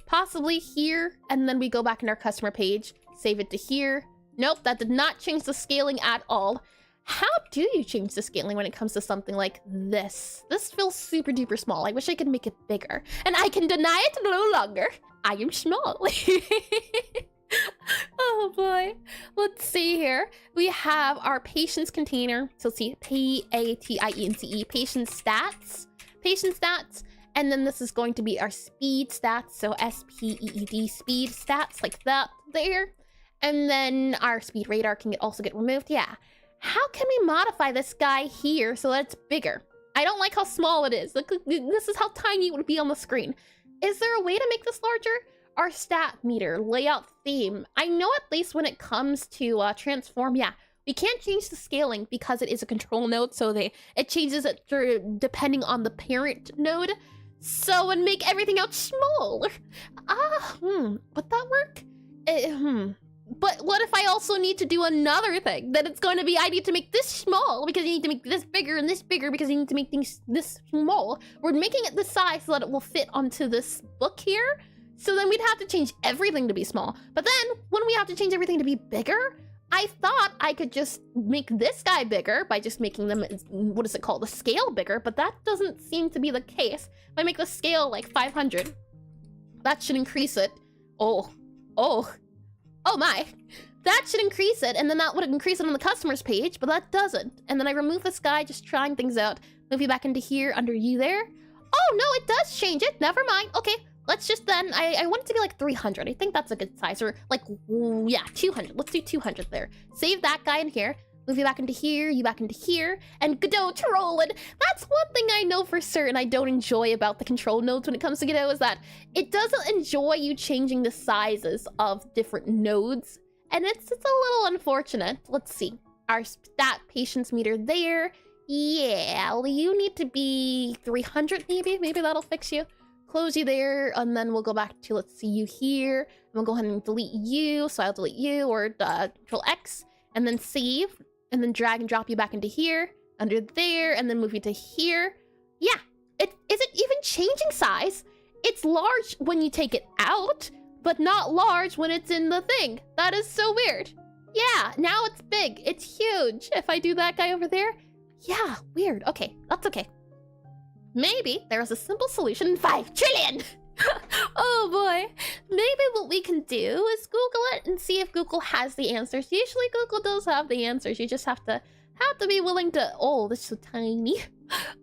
possibly here, and then we go back in our customer page, save it to here. Nope, that did not change the scaling at all. How do you change the scaling when it comes to something like this? This feels super duper small. I wish I could make it bigger. And I can deny it no longer. I am small. Oh boy. Let's see here. We have our patience container. So let's see, P-A-T-I-E-N-C-E, patience stats. Patience stats. And then this is going to be our speed stats. So S-P-E-E-D, speed stats, like that there. And then our speed radar can also get removed. Yeah. How can we modify this guy here so that it's bigger? I don't like how small it is. Look, this is how tiny it would be on the screen. Is there a way to make this larger? Our stat meter, layout theme. I know at least when it comes to transform, yeah, we can't change the scaling because it is a control node, so it changes it depending on the parent node. So and make everything else smaller. Would that work? But what if I also need to do another thing? Then it's going to be, I need to make this small because you need to make this bigger and this bigger because you need to make things this small. We're making it this size so that it will fit onto this book here. So then we'd have to change everything to be small. But then when we have to change everything to be bigger, I thought I could just make this guy bigger by just making them, what is it called? The scale bigger, but that doesn't seem to be the case. If I make the scale like 500, that should increase it. Oh my, that should increase it, and then that would increase it on the customer's page, but that doesn't. And then I remove this guy, just trying things out. Move you back into here, under you there. Oh no, it does change it, never mind. Okay, let's just then, I want it to be like 300. I think that's a good size, or like, yeah, 200. Let's do 200 there. Save that guy in here. Move you back into here, you back into here, and Godot trolling. That's one thing I know for certain I don't enjoy about the control nodes when it comes to Godot is that it doesn't enjoy you changing the sizes of different nodes. And it's a little unfortunate. Let's see. Our stat patience meter there. Yeah, you need to be 300 maybe. Maybe that'll fix you. Close you there, and then we'll go back to, let's see, you here. And we'll go ahead and delete you. So I'll delete you, or Control X, and then save. And then drag and drop you back into here, under there, and then move you to here. Yeah, is it even changing size? It's large when you take it out, but not large when it's in the thing. That is so weird. Yeah, now it's big. It's huge. If I do that guy over there, yeah, weird. Okay, that's okay. Maybe there is a simple solution. 5 trillion! Oh boy. Maybe what we can do is Google it and see if Google has the answers. Usually Google does have the answers. You just have to be willing to... Oh, this is so tiny.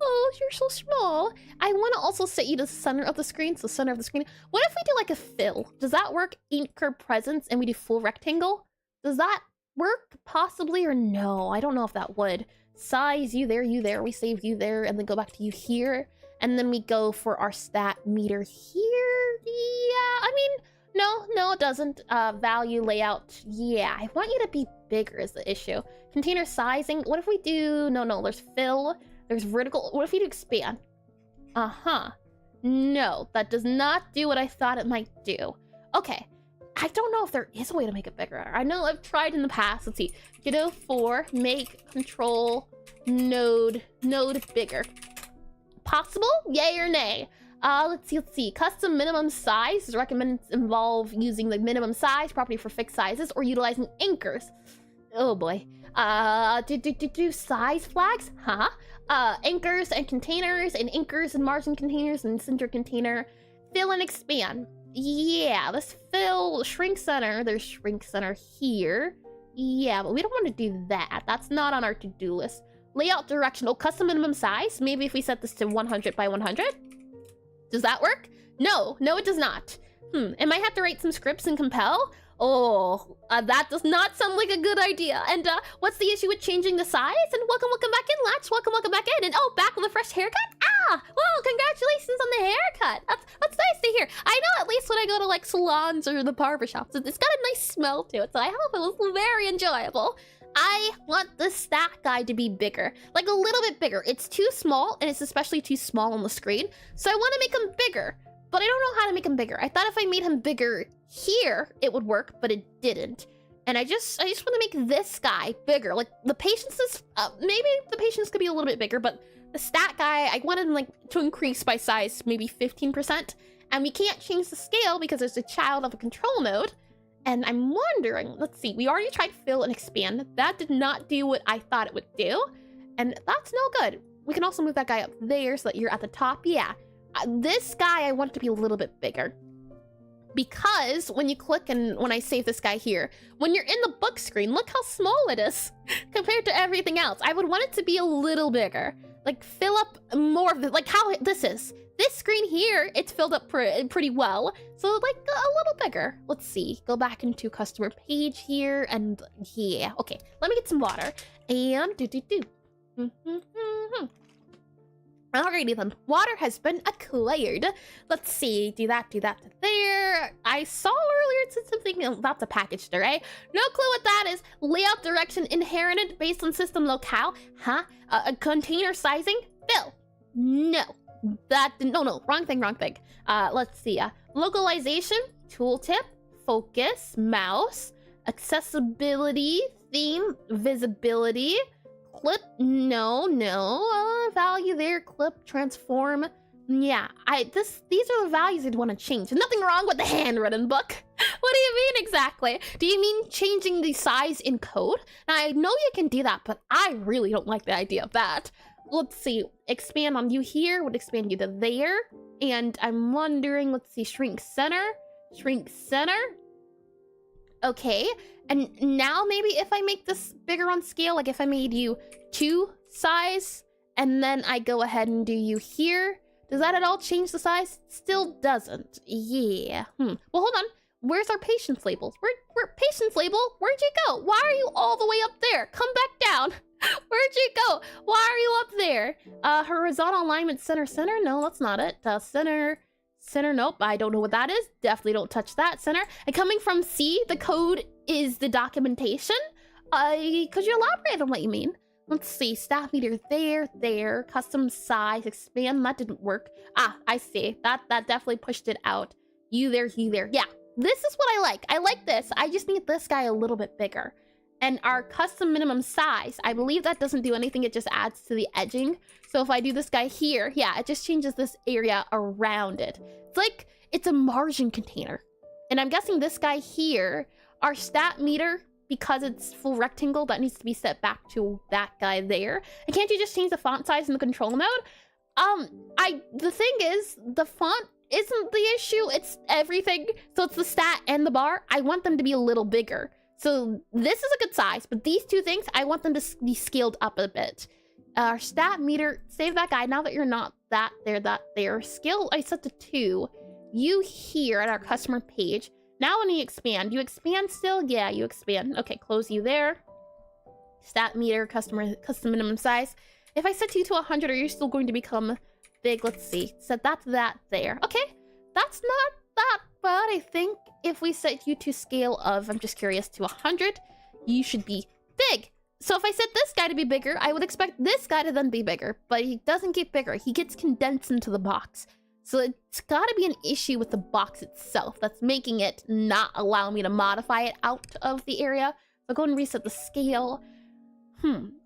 Oh, you're so small. I want to also set you to the center of the screen. So center of the screen. What if we do like a fill? Does that work? Anchor presence and we do full rectangle? Does that work possibly or no? I don't know if that would. Size, you there. We save you there and then go back to you here. And then we go for our stat meter here. Yeah, I mean, no, it doesn't. Value layout. Yeah, I want you to be bigger is the issue. Container sizing. What if we do... No, there's fill. There's vertical. What if we do expand? No, that does not do what I thought it might do. Okay. I don't know if there is a way to make it bigger. I know I've tried in the past. Let's see. Godot 4, make control node bigger. Possible? Yay or nay? Let's see. Custom minimum size is recommended involve using the minimum size property for fixed sizes or utilizing anchors. Oh boy. Do size flags? Anchors and containers and anchors and margin containers and center container. Fill and expand. Yeah, let's fill shrink center. There's shrink center here. Yeah, but we don't want to do that. That's not on our to-do list. Layout directional, custom minimum size. Maybe if we set this to 100 by 100. Does that work? No, it does not. I might have to write some scripts and compel. Oh, that does not sound like a good idea. And what's the issue with changing the size? And welcome back in, Latch. Welcome back in. And oh, back with a fresh haircut? Well, congratulations on the haircut. That's nice to hear. I know at least when I go to like salons or the barber shops, it's got a nice smell to it. So I hope it was very enjoyable. I want the stat guy to be bigger, like a little bit bigger. It's too small, and it's especially too small on the screen. So I want to make him bigger, but I don't know how to make him bigger. I thought if I made him bigger here, it would work, but it didn't. And I just want to make this guy bigger. Like the patience is, maybe the patience could be a little bit bigger, but the stat guy, I wanted like to increase by size maybe 15%, and we can't change the scale because there's a child of a control node. And I'm wondering, let's see, we already tried fill and expand. That did not do what I thought it would do, and that's no good. We can also move that guy up there so that you're at the top. Yeah, this guy I want to be a little bit bigger, because when you click and when I save this guy here, when you're in the book screen, look how small it is compared to everything else. I would want it to be a little bigger, like fill up more of the, like how this is. This screen here, it's filled up pretty well. So like a little bigger. Let's see, go back into customer page here, and yeah, okay. Let me get some water, and Alrighty then, water has been acquired. Let's see, do that to there. I saw earlier it said something, oh, that's a package there, eh? No clue what that is. Layout direction inherited based on system locale. Huh? Container sizing? Fill. No. No, wrong thing. Let's see, localization, tooltip, focus, mouse, accessibility, theme, visibility, clip, no, value there, clip, transform. Yeah, these are the values I'd want to change. There's nothing wrong with the handwritten book. What do you mean exactly? Do you mean changing the size in code? Now, I know you can do that, but I really don't like the idea of that. Let's see, expand on you here would expand you to there. And I'm wondering, let's see, shrink center. Okay, and now maybe if I make this bigger on scale, like if I made you 2 size, and then I go ahead and do you here, does that at all change the size? Still doesn't. Yeah. Well, hold on. Where's our patience labels? Where patience label? Where'd you go? Why are you all the way up there? Come back down. Where'd you go? Why are you up there? Horizontal alignment center. No, that's not it. Center, nope. I don't know what that is. Definitely don't touch that. Center. And coming from C, the code is the documentation. Could you elaborate on what you mean? Let's see. Staff meter there. Custom size, expand. That didn't work. Ah, I see. That definitely pushed it out. You there. Yeah, this is what I like. I like this. I just need this guy a little bit bigger. And our custom minimum size, I believe that doesn't do anything. It just adds to the edging. So if I do this guy here, yeah, it just changes this area around it. It's like it's a margin container. And I'm guessing this guy here, our stat meter, because it's full rectangle, that needs to be set back to that guy there. And can't you just change the font size in the control node? The thing is, the font isn't the issue. It's everything. So it's the stat and the bar. I want them to be a little bigger. So this is a good size, but these two things, I want them to be scaled up a bit. Our stat meter, save that guy. Now that you're not that there. Scale, I set to 2. You here at our customer page. Now when you expand still? Yeah, you expand. Okay, close you there. Stat meter, custom minimum size. If I set you to 100, are you still going to become big? Let's see. Set that to that there. Okay, that's not that bad. I think if we set you to scale of, I'm just curious, to 100, you should be big. So if I set this guy to be bigger, I would expect this guy to then be bigger, but he doesn't get bigger. He gets condensed into the box. So it's got to be an issue with the box itself that's making it not allow me to modify it out of the area. So go and reset the scale.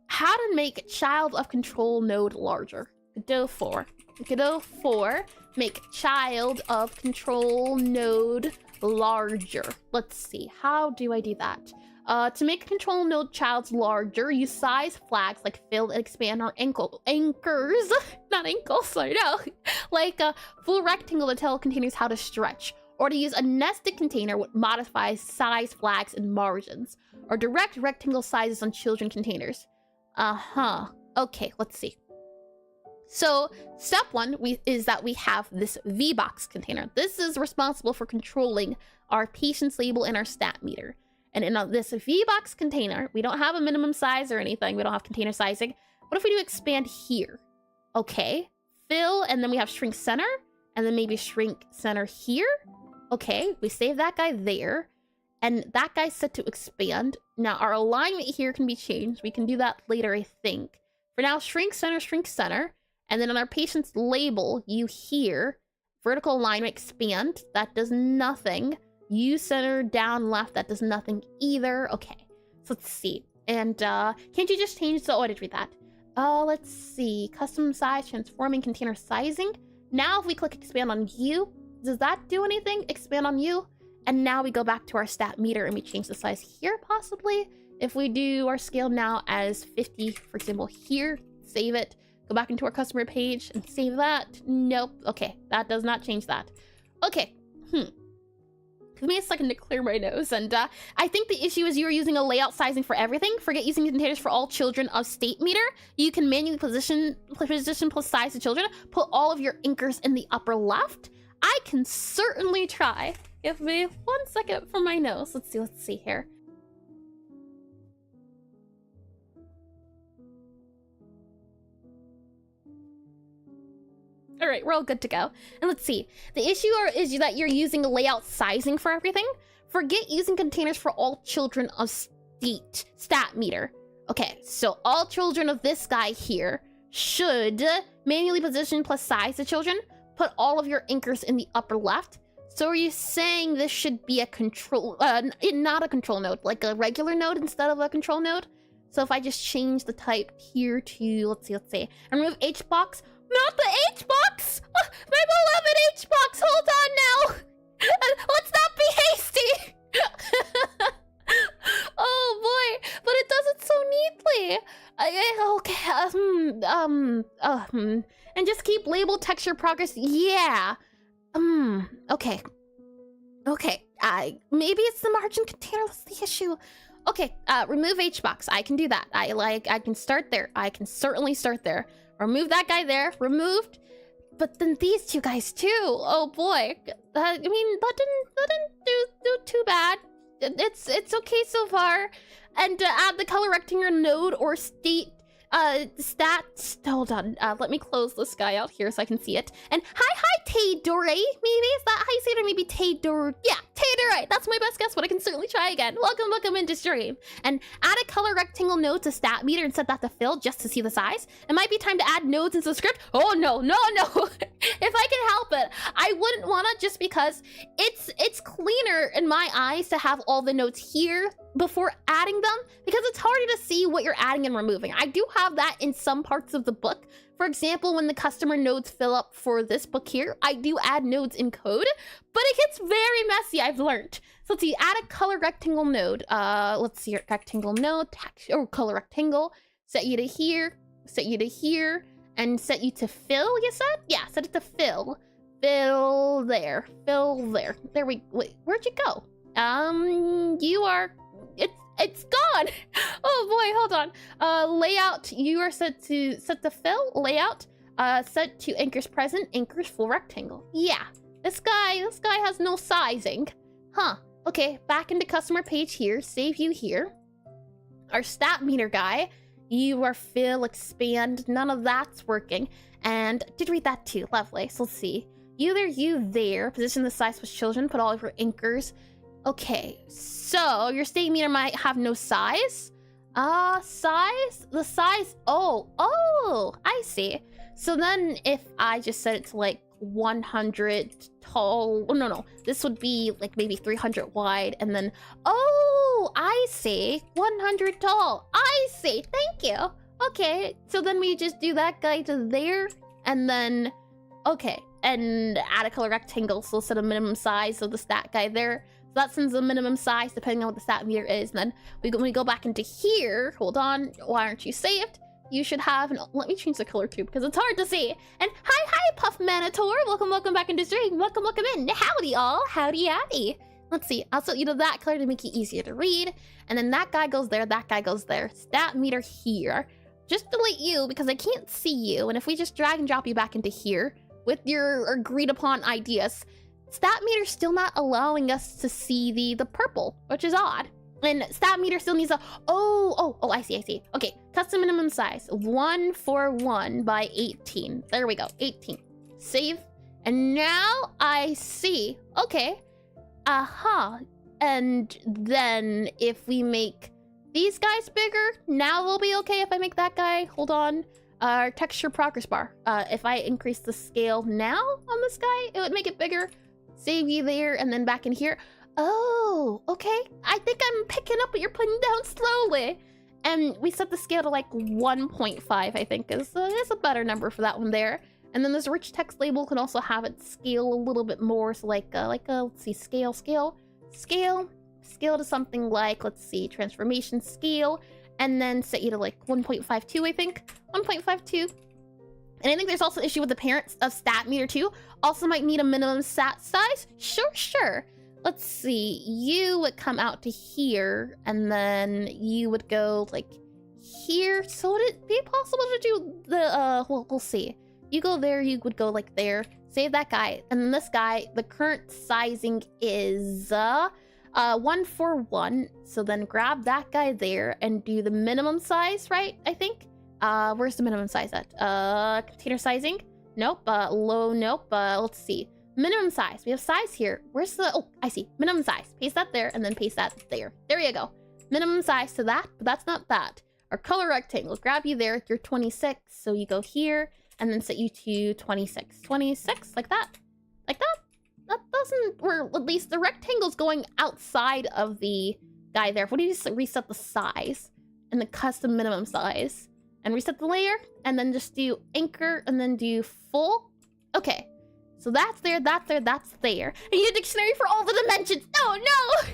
How to make child of control node larger. Godot 4. Make child of control node larger. Let's see. How do I do that? To make control node childs larger, use size flags like fill and expand or anchors. Not ankles, I know. Like a full rectangle to tell containers how to stretch. Or to use a nested container with modifies size flags and margins. Or direct rectangle sizes on children containers. Okay, let's see. So step 1 is that we have this VBox container. This is responsible for controlling our patience label and our stat meter. And in this VBox container, we don't have a minimum size or anything. We don't have container sizing. What if we do expand here? Okay, fill, and then we have shrink center, and then maybe shrink center here. Okay, we save that guy there, and that guy's set to expand. Now our alignment here can be changed. We can do that later, I think. For now, shrink center, and then on our patience label, you here, vertical alignment expand. That does nothing. U center down left, that does nothing either. Okay, so let's see. And can't you just change the, oh, I did read that. Let's see. Custom size, transforming container sizing. Now if we click expand on you, does that do anything? Expand on you. And now we go back to our stat meter and we change the size here possibly. If we do our scale now as 50, for example, here, save it. Go back into our customer page and save that. Nope. Okay, that does not change that. Okay. Give me a second to clear my nose. And I think the issue is you are using a layout sizing for everything. Forget using containers for all children of state meter. You can manually position plus size the children. Put all of your anchors in the upper left. I can certainly try. Give me 1 second for my nose. Let's see here. All right, we're all good to go. And let's see. The issue is that you're using layout sizing for everything. Forget using containers for all children of stat meter. Okay, so all children of this guy here should manually position plus size the children. Put all of your anchors in the upper left. So are you saying this should be a control, not a control node, like a regular node instead of a control node? So if I just change the type here to, let's see, and remove HBox. Not the H-box! My beloved H-box! Hold on now! Let's not be hasty! Oh boy, but it does it so neatly. And just keep label texture progress. Yeah. Okay. Maybe it's the margin container that's the issue. Okay, remove H-box. I can do that. I can start there. I can certainly start there. Remove that guy there. Removed. But then these two guys too. Oh boy. I mean, that didn't do too bad. It's okay so far. And add the color rectangular node or state stats. Hold on. Let me close this guy out here so I can see it. And hi Taydore. Maybe is that how you say it, or maybe Taydore? Yeah, Taydore. That's my best guess, but I can certainly try again. Welcome into stream. And add a color rectangle node to stat meter and set that to fill just to see the size. It might be time to add nodes into the script. Oh no. If I can help it, I wouldn't wanna, just because it's cleaner in my eyes to have all the nodes here before adding them, because it's harder to see what you're adding and removing. I do have that in some parts of the book. For example, when the customer nodes fill up for this book here, I do add nodes in code, but it gets very messy, I've learned. So let's see, add a color rectangle node. Let's see, rectangle node, or color rectangle, set you to here, and set you to fill, you said? Yeah, set it to fill. Fill there. There we, wait, where'd you go? You are, it's gone. Oh boy, hold on. Layout, you are set to fill. Layout, set to anchors present, anchors full rectangle. Yeah, this guy has no sizing. Huh, okay, back into customer page here, save you here. Our stat meter guy, you are fill, expand, none of that's working. And did read that too, lovely. So let's see. You there, position the size with children, put all of your anchors. Okay, so your state meter might have no size. Size? The size, oh, I see. So then if I just set it to like 100 tall, oh no, this would be like maybe 300 wide, and then, oh, I see, 100 tall, I see, thank you. Okay, so then we just do that guy to there, and then, okay, and add a color rectangle, so set a minimum size of the stat guy there. So that sends the minimum size depending on what the stat meter is. And then when we go back into here, hold on, why aren't you saved? You should have, let me change the color too because it's hard to see. And hi Puff Manitor, welcome back into stream, welcome in, howdy all, howdy. Let's see, I'll set you to that color to make it easier to read. And then that guy goes there, stat meter here. Just delete you because I can't see you. And if we just drag and drop you back into here with your agreed upon ideas, stat meter's still not allowing us to see the purple, which is odd. And stat meter still needs a, oh, I see. Okay, custom minimum size, 141 by 18. There we go, 18. Save. And now I see, okay. And then if we make these guys bigger, now they'll be okay if I make that guy, hold on. Our texture progress bar. If I increase the scale now on this guy, it would make it bigger. Save you there, and then back in here. Oh, okay. I think I'm picking up what you're putting down slowly. And we set the scale to like 1.5, I think is a better number for that one there. And then this rich text label can also have it scale a little bit more. So like let's see, scale to something like, let's see, transformation scale, and then set you to like 1.52, I think, 1.52. And I think there's also an issue with the parent of stat meter too. Also might need a minimum stat size. Sure. Let's see, you would come out to here, and then you would go like here. So would it be possible to do the, well, we'll see. You go there, you would go like there, save that guy. And then this guy, the current sizing is 141. So then grab that guy there and do the minimum size, right? I think. Where's the minimum size at? Container sizing? Nope. Low, nope. Let's see. Minimum size. We have size here. Where's the, oh, I see. Minimum size. Paste that there and then paste that there. There you go. Minimum size to that, but that's not that. Our color rectangle. Grab you there. You're 26. So you go here and then set you to 26. 26, like that. Like that. That doesn't, or at least the rectangle's going outside of the guy there. What do you just reset the size and the custom minimum size? And reset the layer, and then just do anchor, and then do full. Okay, so that's there, that's there, that's there. I need a dictionary for all the dimensions. Oh no,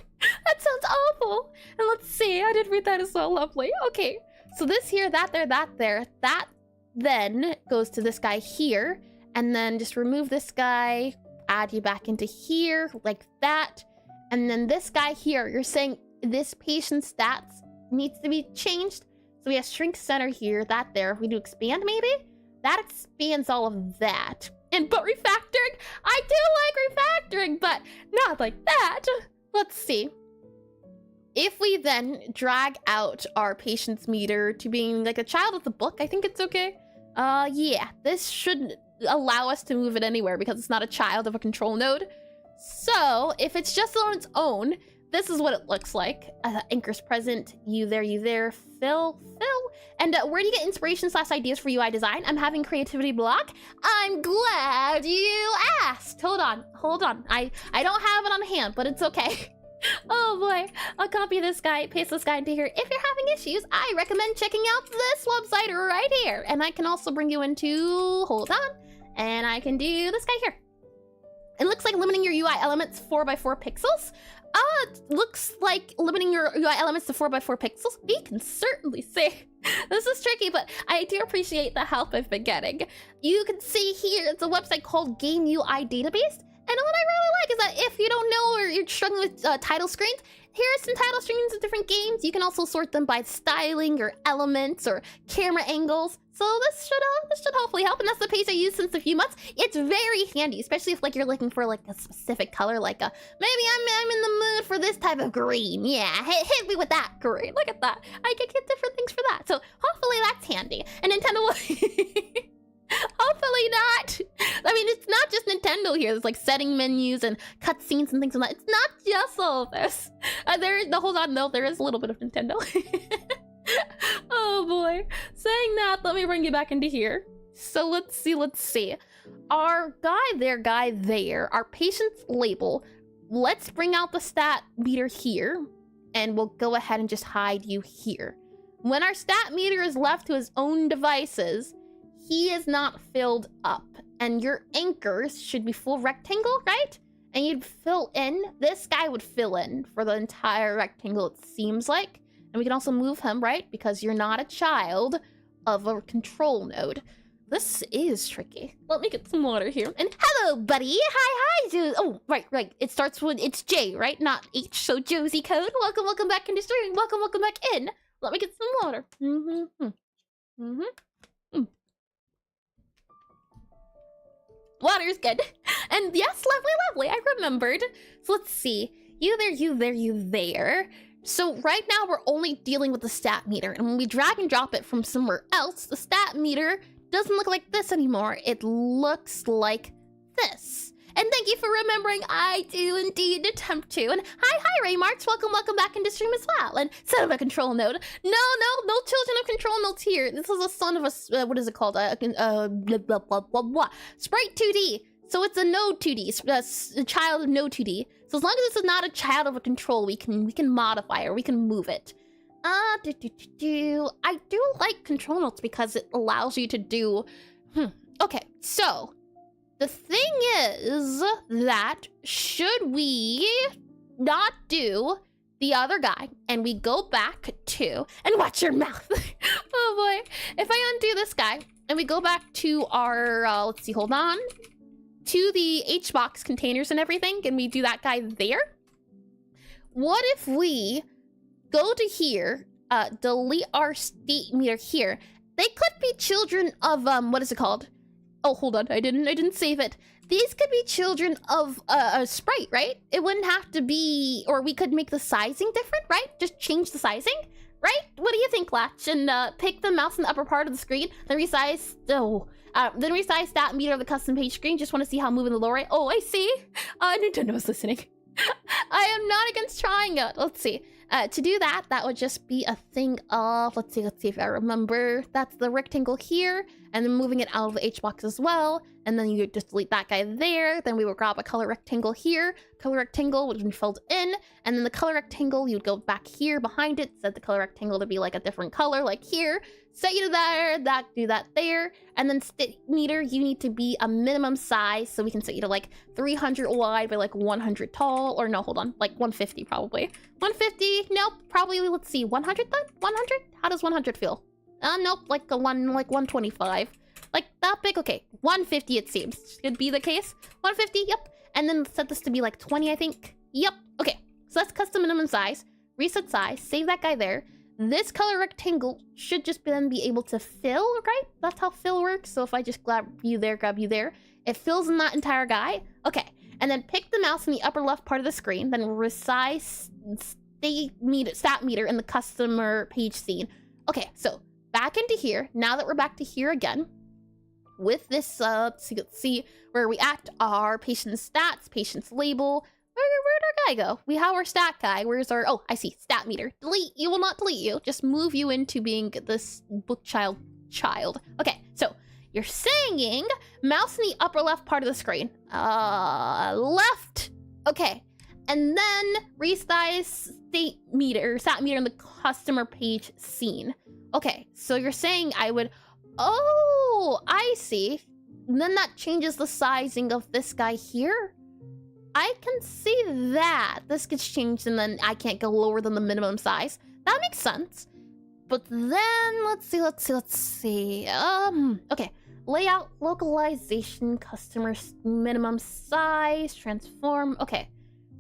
that sounds awful. And let's see, I did read that as well, lovely. Okay, so this here, that there, that there, that then goes to this guy here, and then just remove this guy, add you back into here, like that. And then this guy here, you're saying this patient's stats needs to be changed. So we have shrink center here, that there. If we do expand maybe, that expands all of that. And but refactoring, I do like refactoring, but not like that. Let's see. If we then drag out our patience meter to being like a child of the book, I think it's okay. Yeah, this should allow us to move it anywhere because it's not a child of a control node. So if it's just on its own, this is what it looks like. Anchor's present, you there, fill. And where do you get inspiration / ideas for UI design? I'm having creativity block. I'm glad you asked. Hold on. I don't have it on hand, but it's okay. Oh boy, I'll copy this guy, paste this guy into here. If you're having issues, I recommend checking out this website right here. And I can also bring you into, hold on, and I can do this guy here. It looks like limiting your UI elements 4x4 pixels. It looks like limiting your UI elements to 4x4 pixels. We can certainly say this is tricky, but I do appreciate the help I've been getting. You can see here, it's a website called Game UI Database. And what I really like is that if you don't know or you're struggling with title screens, here are some title screens of different games. You can also sort them by styling or elements or camera angles. So this should hopefully help, and that's the page I used since a few months. It's very handy, especially if like you're looking for like a specific color, like a maybe I'm in the mood for this type of green. Yeah, hit me with that green. Look at that. I can get different things for that. So hopefully that's handy. And Nintendo will hopefully not. I mean, it's not just Nintendo here. There's like setting menus and cutscenes and things like that. It's not just all of this. Hold on, no, there is a little bit of Nintendo. Oh boy. Saying that, let me bring you back into here. So let's see. Our guy there, our patient's label. Let's bring out the stat meter here, and we'll go ahead and just hide you here. When our stat meter is left to his own devices, he is not filled up, and your anchors should be full rectangle, right? And you'd fill in, this guy would fill in for the entire rectangle, it seems like. And we can also move him, right? Because you're not a child of a control node. This is tricky. Let me get some water here. And hello, buddy. Hi, Josie. Oh, right. It starts with, it's J, right? Not H, so Josie code. Welcome back into stream. Welcome back in. Let me get some water. Water's good. And yes, lovely. I remembered. So let's see. You there. So right now we're only dealing with the stat meter, and when we drag and drop it from somewhere else, the stat meter doesn't look like this anymore. It looks like this. And thank you for remembering. I do indeed attempt to. And hi, Raymarks. Welcome back into stream as well. And son of a control node. No children of control nodes here. This is a son of a, what is it called? Sprite 2D. So it's a node 2D, a child of node 2D. So as long as this is not a child of a control, we can modify or we can move it. I do like control notes because it allows you to do... Okay, so the thing is that should we not do the other guy and we go back to... And watch your mouth. Oh boy. If I undo this guy and we go back to our... let's see, hold on. To the HBox containers and everything, and we do that guy there. What if we go to here, delete our state meter here? They could be children of, what is it called? Oh, hold on, I didn't save it. These could be children of a sprite, right? It wouldn't have to be, or we could make the sizing different, right? Just change the sizing, right? What do you think, Latch? And pick the mouse in the upper part of the screen, then resize, then resize stat meter of the custom page screen. Just want to see how moving the lower right. Oh, I see. Nintendo's listening. I am not against trying it. Let's see. To do that, that would just be a thing of, let's see if I remember. That's the rectangle here, and then moving it out of the HBox as well. And then you just delete that guy there. Then we would grab a color rectangle here. Color rectangle would be filled in, and then the color rectangle, you'd go back here behind it, set the color rectangle to be like a different color, like here. Set you to there, do that there, and then state meter, you need to be a minimum size, so we can set you to like 300 wide by like 100 tall, or no, hold on, like 150 probably. 150, nope, probably, let's see, 100 then? 100? How does 100 feel? Nope, like 125. Like that big? Okay, 150 it seems. Should be the case. 150, yep. And then set this to be like 20, I think. Yep, okay. So that's custom minimum size. Reset size, save that guy there. This color rectangle should just then be able to fill, right? That's how fill works. So if I just grab you there, it fills in that entire guy. Okay, and then pick the mouse in the upper left part of the screen, then resize stat meter in the customer page scene. Okay, so back into here. Now that we're back to here again, with this, let's see where we at our patient's stats, patient's label. Where'd our guy go? We have our stat guy. Where's our... Oh, I see. Stat meter. Delete. You will not delete you. Just move you into being this book child. Okay, so you're saying mouse in the upper left part of the screen. Left. Okay. And then resize stat meter in the customer page scene. Okay, so you're saying I would... Oh, I see. And then that changes the sizing of this guy here. I can see that. This gets changed and then I can't go lower than the minimum size. That makes sense. But then, let's see. Okay. Layout, localization, customer minimum size, transform. Okay.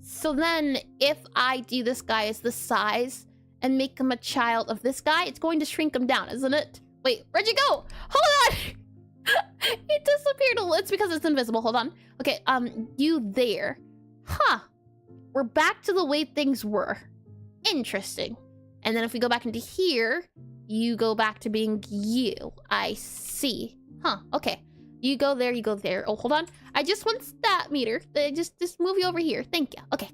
So then if I do this guy as the size and make him a child of this guy, it's going to shrink him down, isn't it? Wait, where'd you go? Hold on! It disappeared. It's because it's invisible. Hold on. Okay, you there. Huh. We're back to the way things were. Interesting. And then if we go back into here, you go back to being you. I see. Huh, okay. You go there, you go there. Oh, hold on. I just want stat meter. Just move you over here. Thank you. Okay.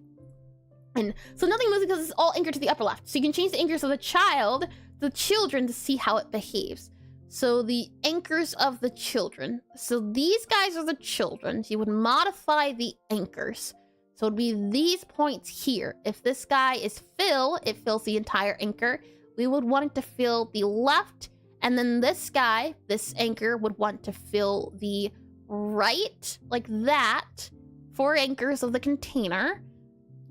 And so nothing moves because it's all anchored to the upper left. So you can change the anchors of the children to see how it behaves. So the anchors of the children. So these guys are the children. You would modify the anchors. So it'd be these points here. If this guy is fill, it fills the entire anchor. We would want it to fill the left. And then this guy, this anchor, would want to fill the right, like that. 4 anchors of the container.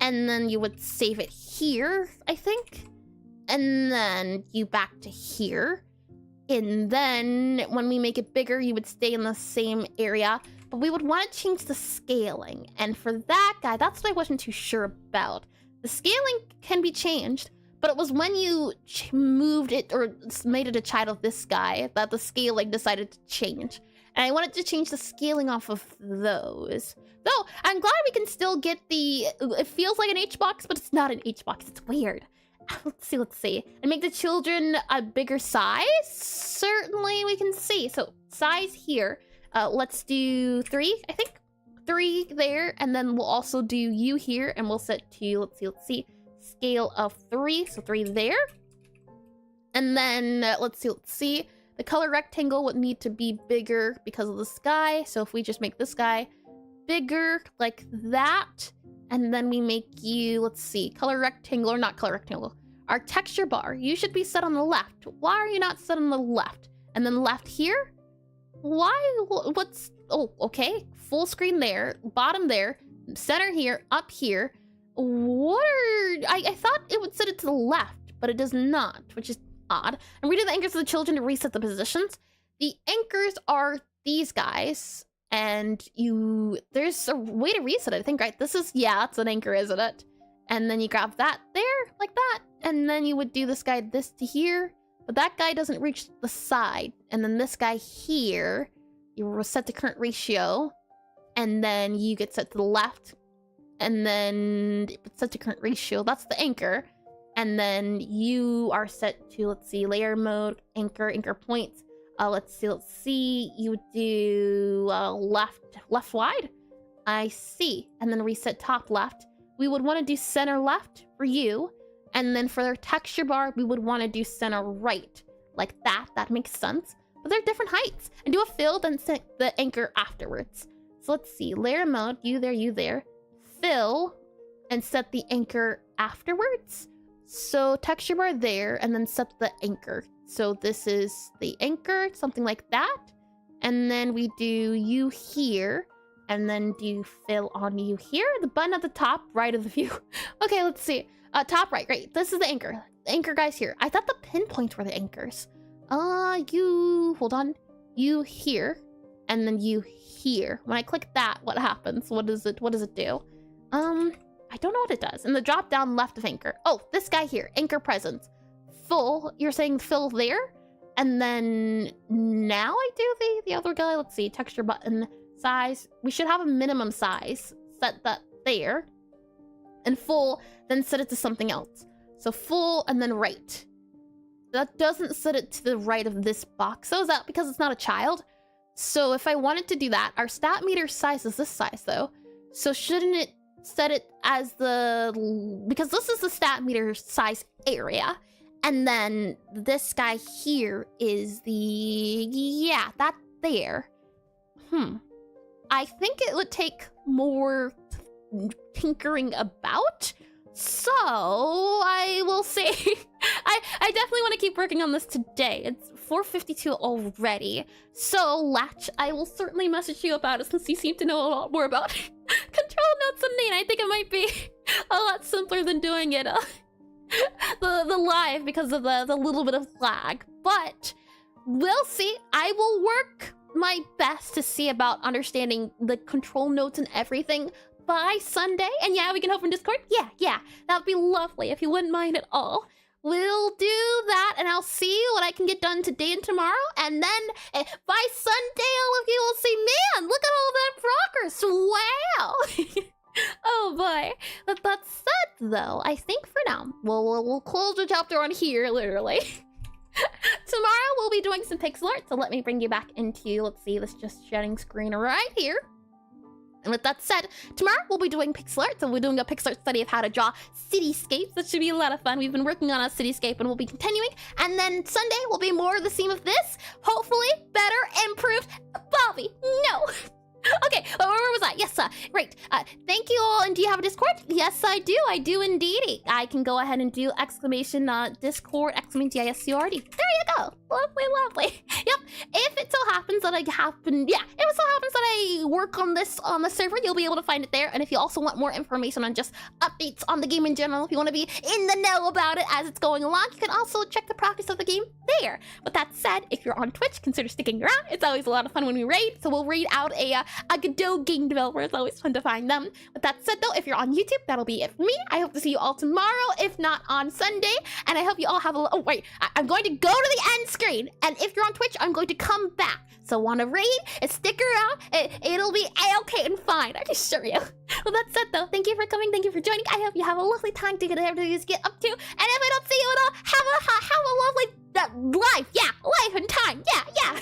And then you would save it here, I think. And then you back to here. And then when we make it bigger, you would stay in the same area. But we would want to change the scaling. And for that guy, that's what I wasn't too sure about. The scaling can be changed, but it was when you moved it or made it a child of this guy that the scaling decided to change. And I wanted to change the scaling off of those. Though, I'm glad we can still get the... It feels like an HBox, but it's not an HBox. It's weird. Let's see. And make the children a bigger size? Certainly we can see. So, size here. Let's do 3, I think. 3 there, and then we'll also do you here, and we'll set to, let's see, scale of 3, so 3 there. And then, let's see, the color rectangle would need to be bigger because of the sky, so if we just make this guy bigger, like that, and then we make you, let's see, color rectangle, or not color rectangle, our texture bar, you should be set on the left. Why are you not set on the left? And then left here? Why? What's... Oh, okay. Full screen there, bottom there, center here, up here. What are... I thought it would set it to the left, but it does not, which is odd. And redo the anchors of the children to reset the positions. The anchors are these guys, and there's a way to reset it, I think, right? This is... Yeah, it's an anchor, isn't it? And then you grab that there, like that. And then you would do this guy this to here. But that guy doesn't reach the side. And then this guy here, you set the current ratio. And then you get set to the left. And then it's set to current ratio. That's the anchor. And then you are set to, let's see, layer mode, anchor points. Let's see. You would do left wide. I see. And then reset top left. We would want to do center left for you. And then for their texture bar, we would want to do center right. Like that. That makes sense. But they're different heights. And do a fill, then set the anchor afterwards. So let's see. Layer mode. You there. Fill. And set the anchor afterwards. So texture bar there. And then set the anchor. So this is the anchor. Something like that. And then we do you here. And then do fill on you here. The button at the top right of the view. Okay, let's see. Top right, great. This is the anchor. The anchor guy's here. I thought the pinpoints were the anchors. Hold on. You here. And then you here. When I click that, what happens? What does it do? I don't know what it does. In the drop down left of anchor. Oh, this guy here. Anchor presence. Full. You're saying fill there? And then now I do the other guy. Let's see. Texture button. Size. We should have a minimum size. Set that there. And full, then set it to something else. So full and then right. That doesn't set it to the right of this box. So is that because it's not a child? So if I wanted to do that, our stat meter size is this size though. So shouldn't it set it as because this is the stat meter size area. And then this guy here is that there. I think it would take more tinkering about. So I will say I definitely want to keep working on this today. It's 4:52 already. So Latch, I will certainly message you about it since you seem to know a lot more about control notes than me, and I think it might be a lot simpler than doing it the live because of the little bit of lag. But we'll see. I will work my best to see about understanding the control notes and everything by Sunday. And yeah, we can open Discord. Yeah, that would be lovely if you wouldn't mind at all. We'll do that, and I'll see what I can get done today and tomorrow. And then by Sunday, all of you will see, man, look at all that progress. Wow. Oh boy. But that said, though, I think for now, we'll close the chapter on here, literally. Tomorrow we'll be doing some pixel art, so let me bring you back into, let's see, this just sharing screen right here. And with that said, tomorrow we'll be doing pixel art, so we're doing a pixel art study of how to draw cityscapes. That should be a lot of fun. We've been working on a cityscape and we'll be continuing. And then Sunday will be more of the theme of this. Hopefully better, improved. Bobby, no. Okay, where was I? Yes, right. Thank you all. And do you have a Discord? Yes, I do. I do indeed. I can go ahead and do exclamation Discord, exclamation DISCORD. There you go. Lovely. Yep. If it so happens that if it so happens that I work on this on the server, you'll be able to find it there. And if you also want more information on just updates on the game in general, if you want to be in the know about it as it's going along, you can also check the progress of the game there. With that said, if you're on Twitch, consider sticking around. It's always a lot of fun when we raid. So we'll raid out a Godot game developer. It's always fun to find them. With that said, though, if you're on YouTube, that'll be it for me. I hope to see you all tomorrow, if not on Sunday. And I hope you all have a... Oh, wait. I'm going to go to the end screen. And if you're on Twitch, I'm going to come back. So want to raid? Stick around. It'll be a-okay and fine. I can assure you. With that said, though, thank you for coming. Thank you for joining. I hope you have a lovely time to get everything you get up to. And if I don't see you at all, have a lovely life. Yeah, life and time. Yeah.